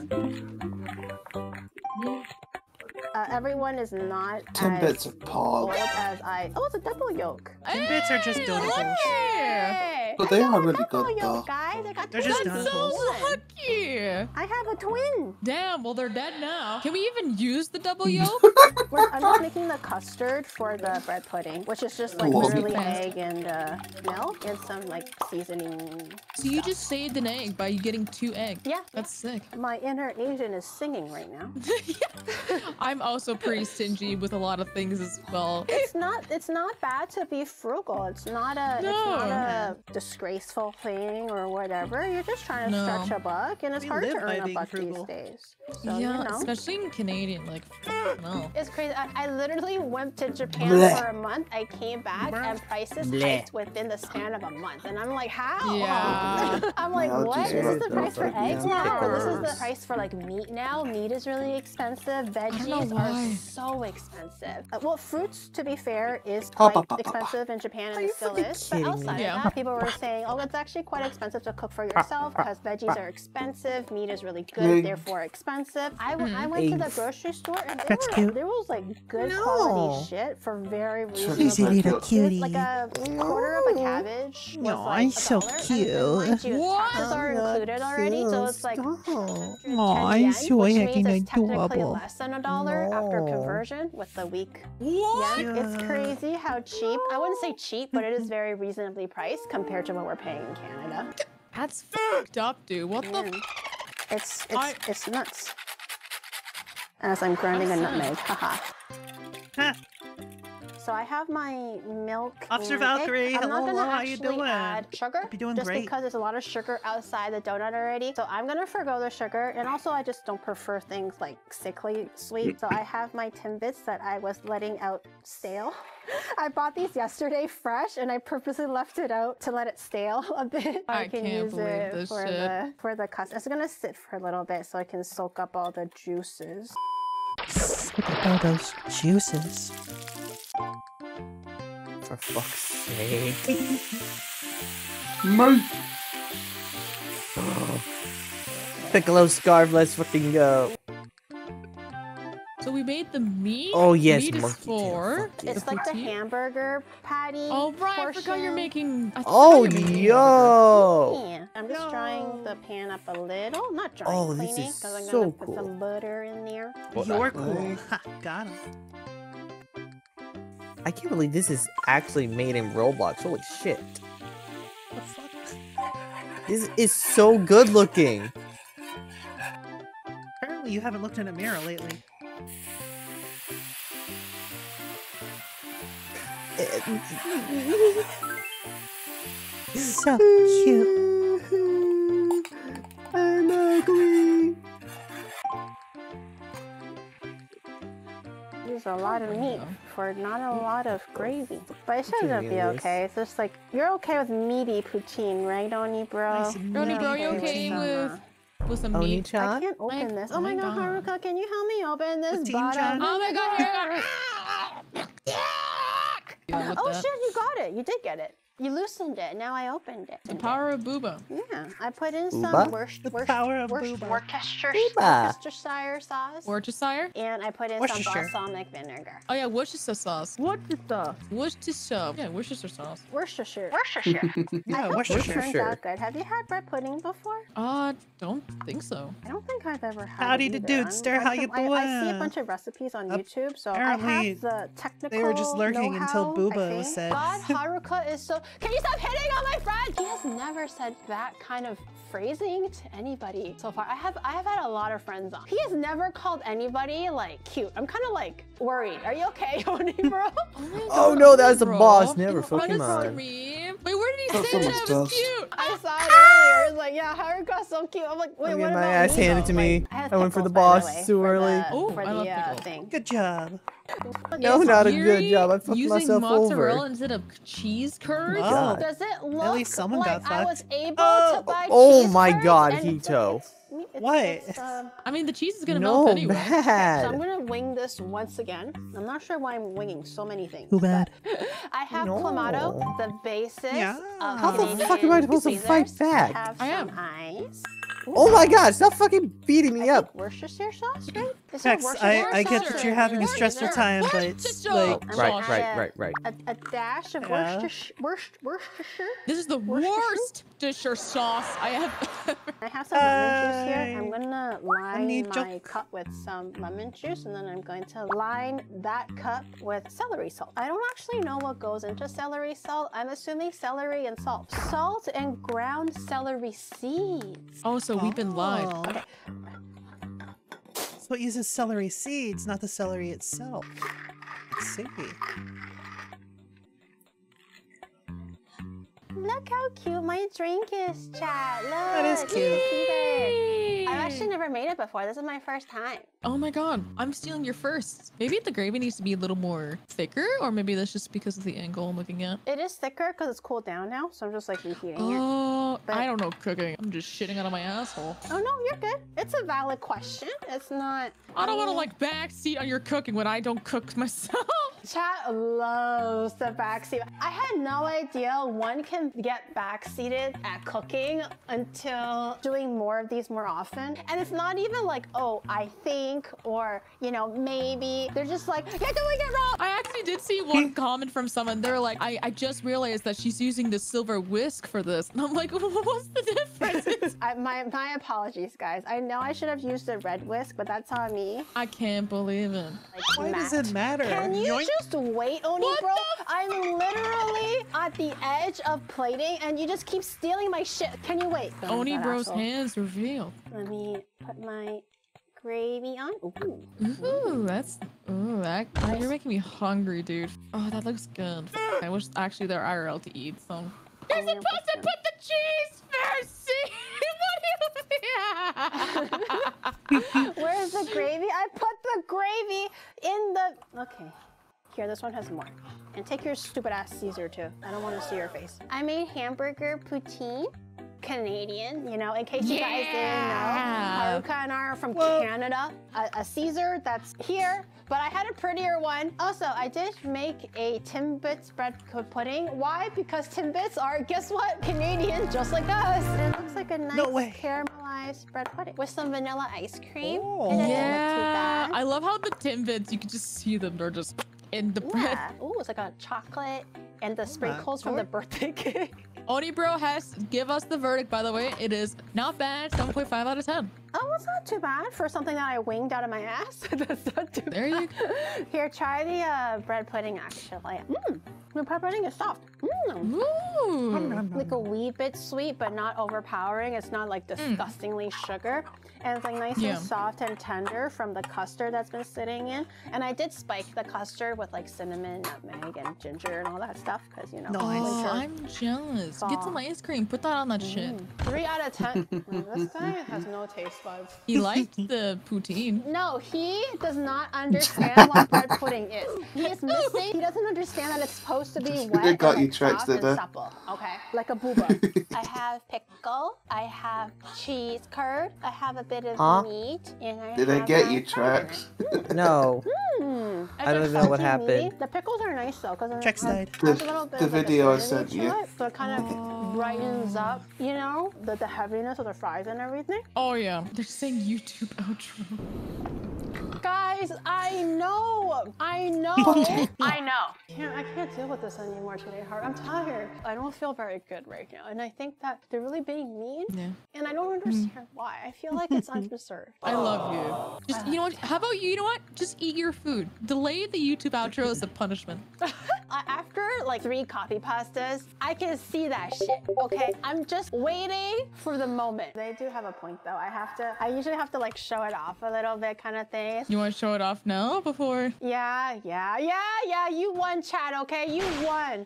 Everyone is not Timbits are old pog. as I. Oh, it's a double yolk. Timbits are just donables. Hey, But they are really double good yolk, though. guys. I got They're just twins. So lucky. I have a twin. Damn, well, they're dead now. Can we even use the double yolk? I'm just making the custard for the bread pudding, which is just like literally egg and milk and some like seasoning. So you just saved an egg by getting 2 eggs. Yeah. That's sick. My inner Asian is singing right now. I'm also pretty stingy with a lot of things as well. It's not bad to be frugal. It's not a disgraceful thing or whatever. You're just trying to stretch a buck, and it's hard to earn a buck these days. So, yeah, especially in Canadian, like, no. It's crazy. I literally went to Japan for a month. I came back and prices hiked within the span of a month, and I'm like, how? Yeah. I'm like, what? This is the price for eggs now, or this is the Yes. price for like meat now? Meat is really expensive. Veggies are so expensive. Well, fruits, to be fair, is quite expensive in Japan, and it still is. But outside of that, people were saying, oh, it's actually quite expensive to cook for yourself because veggies are expensive, meat is really good, therefore expensive. I went to the grocery store, and there was like good quality shit for very reasonable. He's a little cutie. Like a quarter of a cabbage was like he's so $1. cute. And then, taxes are included already, so it's like Aw, he's so which heckin' means it's technically adorable. less than $1 after conversion with the week. yen. It's crazy how cheap. I wouldn't say cheap, but it is very reasonably priced compared to what we're paying in Canada. That's fucked up, dude. What the? It's nuts. As I'm grinding a nutmeg, haha. So I have my milk. Officer and Valkyrie, egg. I'm not hello, gonna how you actually doing? add sugar, Hope you're doing just great. because there's a lot of sugar outside the donut already. So I'm gonna forgo the sugar, and also I just don't prefer things like sickly sweet. So I have my Timbits that I was letting out stale. I bought these yesterday fresh, and I purposely left it out to let it stale a bit. I can can't use believe it this for shit. the custard. It's gonna sit for a little bit so I can soak up all the juices. Look at all those juices. For fuck's sake. Mate. Piccolo Scarf, let's fucking go. So we made the meat? Oh, yes, Meat is monkey tail, 4. It's like the hamburger patty. Oh, right. I forgot you're making. Oh, yo. Yeah, I'm just drying the pan up a little. Not drying, Oh, this cleaning, is because I'm so gonna put cool. some butter in there. You're cool. Ha, got him. I can't believe this is actually made in Roblox. Holy shit. The fuck? This is so good looking. Apparently you haven't looked in a mirror lately. So cute. I'm ugly. There's a lot of meat for not a lot of gravy. But it should be Yes. okay. It's just like, you're okay with meaty poutine, right, Oni bro? Oni bro, you okay with some meat? I can't open this. Oh my god, Haruka, can you help me open this bottom? Oh my god, here Oh shit, you got it. You did get it. You loosened it. Now I opened it. The power of booba. Yeah, I put in some Booba? Worcestershire sauce. Worcestershire? And I put in some Worcestershire. balsamic vinegar. Oh yeah, Worcestershire sauce. Worcestershire. Worcestershire. Yeah, Worcestershire sauce. Worcestershire. Yeah, I hope this turns Worcestershire. out good. Have you had bread pudding before? Don't think so. I don't think I've ever had Howdy it the either. dudester, how you I see a doing? bunch of recipes on YouTube, so I Apparently, have the technical they were just lurking until know-how, Booba I was think. said. God, Haruka is so... Can you stop hitting on my friend? He has never said that kind of phrasing to anybody so far. I have had a lot of friends on. He has never called anybody like cute. I'm kind of like worried. Are you okay, Oni bro? Oh no, that's the boss. Never fucking mind. Wait, where did he say that was cute? I saw it earlier. It was like, yeah, Haruka's so cute. I'm like, wait, I what get about my ass me, handed though? to me. Like, I went for the boss too early. For the thing. Good job. No, not a good job. I fucked using myself mozzarella over. instead of cheese curds? Oh, Does it look at least someone like got I fucked. was able to buy Oh cheese my curds god, and Hito. What? I mean, the cheese is gonna No, melt anyway. bad. So I'm gonna wing this once again. I'm not sure why I'm winging so many things. Too bad. I have No. Clamato, the basis of How the fuck am I supposed to fight back? I have some ice. Oh my god, stop fucking beating me up. Worcestershire sauce, right? Is it Rex, Worcestershire I get sauce that or you're having a Worcestershire? stressful time, but like, Right. A dash of Yeah. Worcestershire. This is the worst Worcestershire sauce I have. I have some lemon juice here. I'm gonna line need my joke. cup with some lemon juice, and then I'm going to line that cup with celery salt. I don't actually know what goes into celery salt. I'm assuming celery and salt. Salt and ground celery seeds. Oh, so we've been lied. Okay. So it uses celery seeds, not the celery itself. Let's see. Look how cute my drink is, chat. Look. That is cute. Yay! I've actually never made it before. This is my first time. Oh my god, I'm stealing your first. Maybe the gravy needs to be a little more thicker, or maybe that's just because of the angle I'm looking at. It is thicker because it's cooled down now, so I'm just like reheating it. Oh, But- I don't know cooking. I'm just shitting out of my asshole. Oh no, you're good. It's a valid question. It's not. I don't want to like backseat on your cooking when I don't cook myself. Chat loves the backseat. I had no idea one can get backseated at cooking until doing more of these more often. And it's not even like, oh, I think, or, you know, maybe. They're just like, you're doing it wrong. I actually did see one comment from someone. They're like, I just realized that she's using the silver whisk for this. And I'm like, what's the difference? My apologies, guys. I know I should have used the red whisk, but that's on me. I can't believe it. Why does it matter? Can you Yoink. just wait, Oni bro? I'm literally at the edge of plating and you just keep stealing my shit. Can you wait? Oni That bro's asshole. hands revealed. Let me put my gravy on. Ooh. Ooh, you're making me hungry, dude. Oh, that looks good. I wish actually they're IRL to eat, so. You're supposed to put the cheese first, see? Where's the gravy? I put the gravy in the... Okay. Here, this one has more. And take your stupid ass Caesar too. I don't want to see your face. I made hamburger poutine. Canadian, you know, in case you guys didn't know. Haruka and I are from Canada. A Caesar that's here, but I had a prettier one. Also, I did make a Timbits bread pudding. Why? Because Timbits are, guess what? Canadian, just like us. And it looks like a nice caramelized bread pudding with some vanilla ice cream. Oh. It doesn't look too Yeah, bad. I love how the Timbits, you can just see them. They're just in the bread. Yeah. Ooh, it's like a chocolate and the sprinkles from the birthday cake. Oni bro has give us the verdict, by the way. It is not bad. 7.5 out of 10. Oh, it's not too bad for something that I winged out of my ass. That's not too There you go. Here, try the bread pudding, actually. The bread pudding is soft. Ooh. Like a wee bit sweet, but not overpowering. It's not like disgustingly sugar. And it's like nice Yeah. and soft and tender from the custard that's been sitting in. And I did spike the custard with like cinnamon, nutmeg, and ginger and all that stuff because, you know, Oh, winter. I'm jealous. Get some ice cream. Put that on that shit. 3 out of 10. This guy has no taste buds. He liked the poutine. No, he does not understand what bread pudding is. He is missing. He doesn't understand that it's supposed to be wet got and you like tricks, soft did and they? supple. Okay, like a booba. I have pickle. I have cheese curd. I have a bit of meat. And I Did I have get my you tracks? No. I don't know what happened. The pickles are nice though, because Tracks died. The video I sent you. so it kind of brightens up, you know, the heaviness of the fries and everything. Oh yeah, they're saying YouTube outro. Guys, I know. I know. I can't deal with this anymore today, Heart. I'm tired. I don't feel very good right now. And I think that they're really being mean. Yeah. And I don't understand why. I feel like it's undeserved. I love you. Just, you know what? How about you know what? Just eat your food. Delay the YouTube outro as a punishment. After like 3 coffee pastas, I can see that shit, okay? I'm just waiting for the moment. They do have a point though. I usually have to like show it off a little bit kind of thing. You want to show it off now before? Yeah, you won, Chad, okay? You won.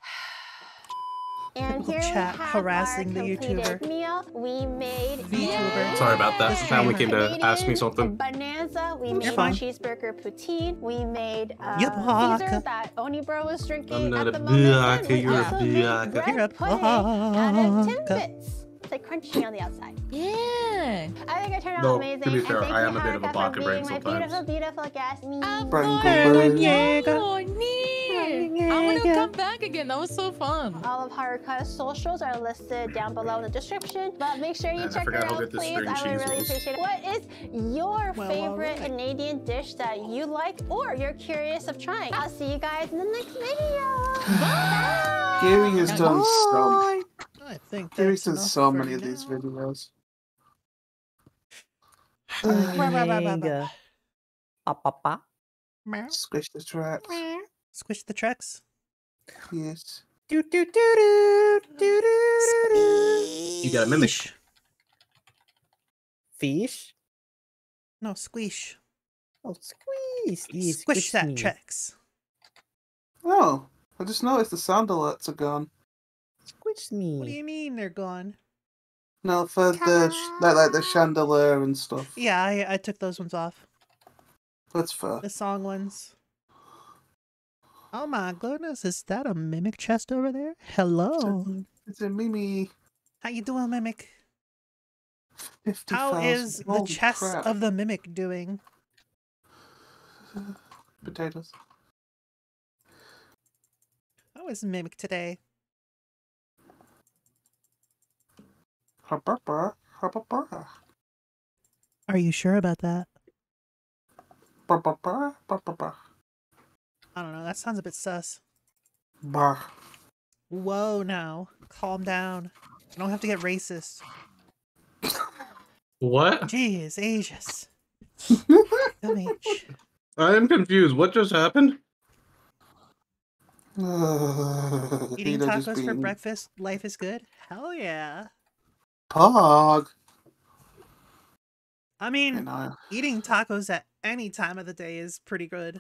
And here chat we have harassing our the completed YouTuber. meal. We made VTuber. Sorry about that. Family came to ask me something. Bonanza. We made fine. cheeseburger poutine. We made Yep. Caesar that Oni Bro was drinking I'm not at a the moment. biaka, And we you're a also made biaka. bread You're a pudding out of biaka. Timbits. It's like crunchy on the outside. Yeah. I think I turned out Though, amazing. to be And fair, thank I you, am a bit of a Haruka, baka for brain being my sometimes. beautiful guest. I'm gonna come back again. That was so fun. All of Haruka's socials are listed down below in the description, but make sure you Man, I check forgot her how out, good this please. string I would cheese really was. appreciate it. What is your Well, favorite alright. Canadian dish that you like or you're curious of trying? I'll see you guys in the next video. Gary has done so. I think Gary's that's done enough so for many of now. these videos. Squish the tracks. Squish the tracks. Yes. You got a mimic. Fish? No, squish. Oh, squeeze. Yeah, Squish that me. tracks. Oh, I just noticed the sound alerts are gone. Squish me. What do you mean they're gone? No, for the like the chandelier and stuff. Yeah, I took those ones off. That's fair. The song ones. Oh my goodness, is that a mimic chest over there? Hello. It's a Mimi. How you doing, mimic? 50,000. How is the Holy chest crap. of the mimic doing? Potatoes. How is mimic today? Har-bar-bar, har-bar-bar. Are you sure about that? Bar-bar-bar, bar-bar-bar. I don't know, that sounds a bit sus. Bar. Whoa now. Calm down. You don't have to get racist. What? Jeez, Aegis. MH. I am confused. What just happened? Eating Vito just tacos for being breakfast, life is good? Hell yeah. Pog. I mean, You know, eating tacos at any time of the day is pretty good.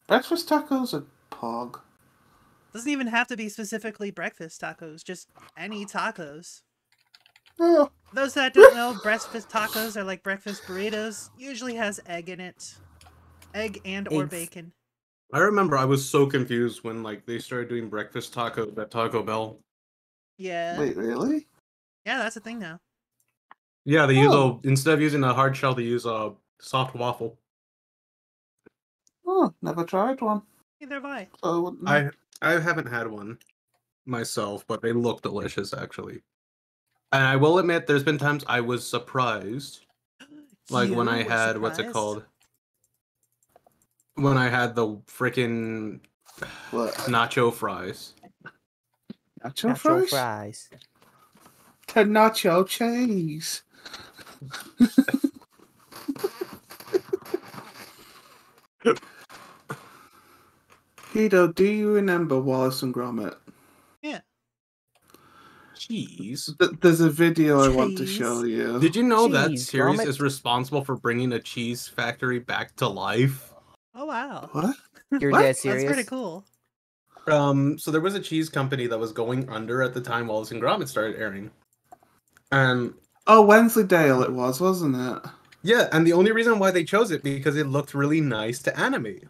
breakfast tacos are pog. Doesn't even have to be specifically breakfast tacos, just any tacos. Yeah. Those that don't know, breakfast tacos are like breakfast burritos. Usually has egg in it. Egg and or Eggs. bacon. I remember I was so confused when like they started doing breakfast tacos at Taco Bell. Yeah. Wait, really? Yeah, that's a thing now. Yeah, they use instead of using a hard shell, they use a soft waffle. Oh, never tried one. Neither have I. So I wouldn't know. I haven't had one myself, but they look delicious actually. And I will admit, there's been times I was surprised, like when You I were had what's it surprised? called? When I had the freaking What? nacho fries. Nacho Natural fries? fries. To nacho cheese. Guido, do you remember Wallace and Gromit? Yeah. Cheese. There's a video I want to show you. Did you know that Cheese, series Gromit. is responsible for bringing a cheese factory back to life? Oh wow. What? You're What? dead That's serious? pretty cool. So there was a cheese company that was going under at the time Wallace and Gromit started airing. And Oh, Wensleydale it was, wasn't it? yeah, and the only reason why they chose it because it looked really nice to animate.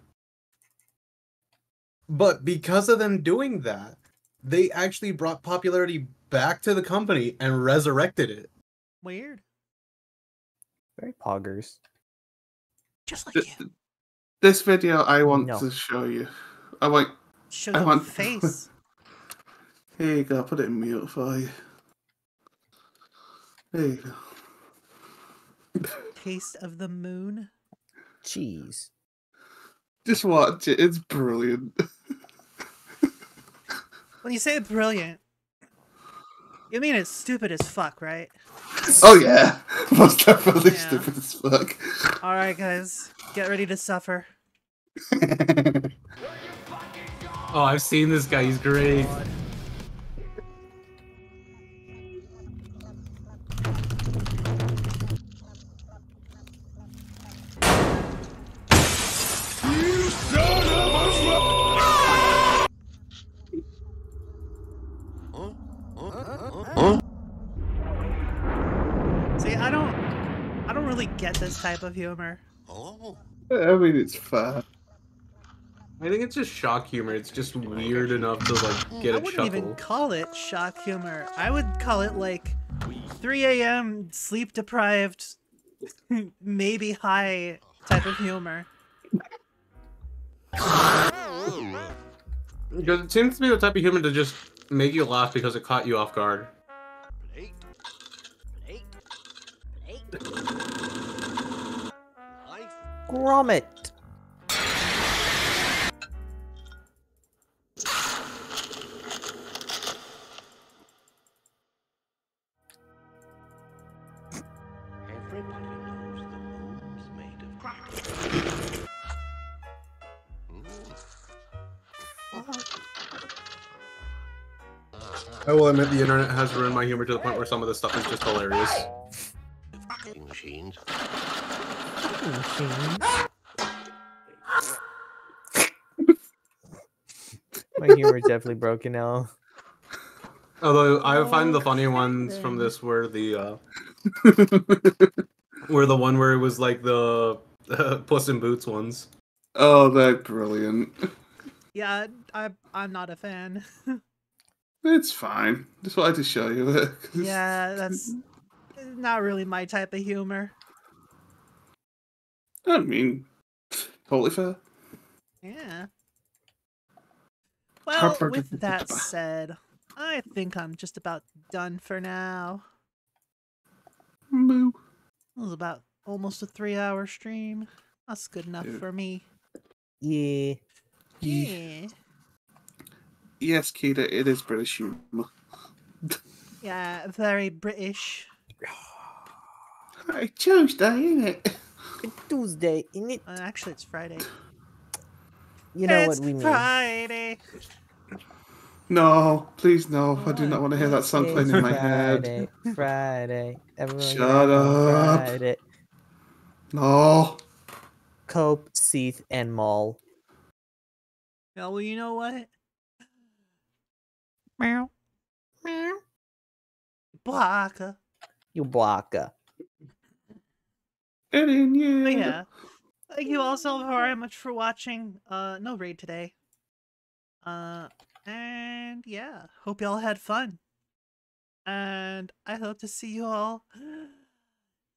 But because of them doing that, they actually brought popularity back to the company and resurrected it. Weird. Very poggers. Just like Th- you. This video I want No. to show you. I want. Show I the want face. Here you go. Put it in mute for you. There you go. Taste of the moon. Cheese. Just watch it. It's brilliant. When you say brilliant, you mean it's stupid as fuck, right? Oh yeah, most definitely Yeah. stupid as fuck. Alright guys, get ready to suffer. Oh, I've seen this guy. He's great. See, I don't really get this type of humor. I mean, it's fair. I think it's just shock humor. It's just weird enough to like get a I wouldn't chuckle. even call it shock humor. I would call it like 3 a.m. sleep deprived, maybe high type of humor. Because it seems to be the type of humor to just make you laugh because it caught you off guard. Grommet. Everybody knows the moon's made of crack. I will admit the internet has ruined my humor to the point where some of this stuff is just hilarious. Machines. My humor is definitely broken now. Although I find the funny ones from this were the were the one where it was like the Puss in Boots ones. Oh, they're brilliant. Yeah, I'm not a fan. It's fine. Just wanted to show you it. Yeah, that's not really my type of humor. I mean, totally fair. Yeah. Well, with that said, I think I'm just about done for now. Moo. It was about almost a 3-hour stream. That's good enough for me. Yeah. Yeah. Yes, Kita, it is British humor. Yeah, very British. It's Tuesday, isn't it? It's Tuesday, isn't it? Actually, it's Friday. You know It's what we mean. Friday. No, please no. I do not want to hear that song playing in my head. Friday. Everyone Shut up. Friday. No. Cope, Seath, and Maul. Yeah, well, you know what? Meow. Meow. Blocker. You blocker. But yeah. Thank you all so very much for watching. No raid today. And yeah, hope y'all had fun. And I hope to see you all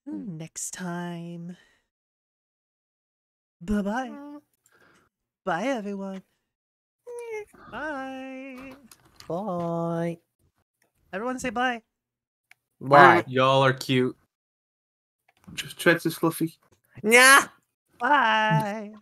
next time. Bye-bye. Bye, everyone. Bye. Bye. Everyone say bye. Bye. Y'all are cute. Just treads is fluffy. Yeah. Bye.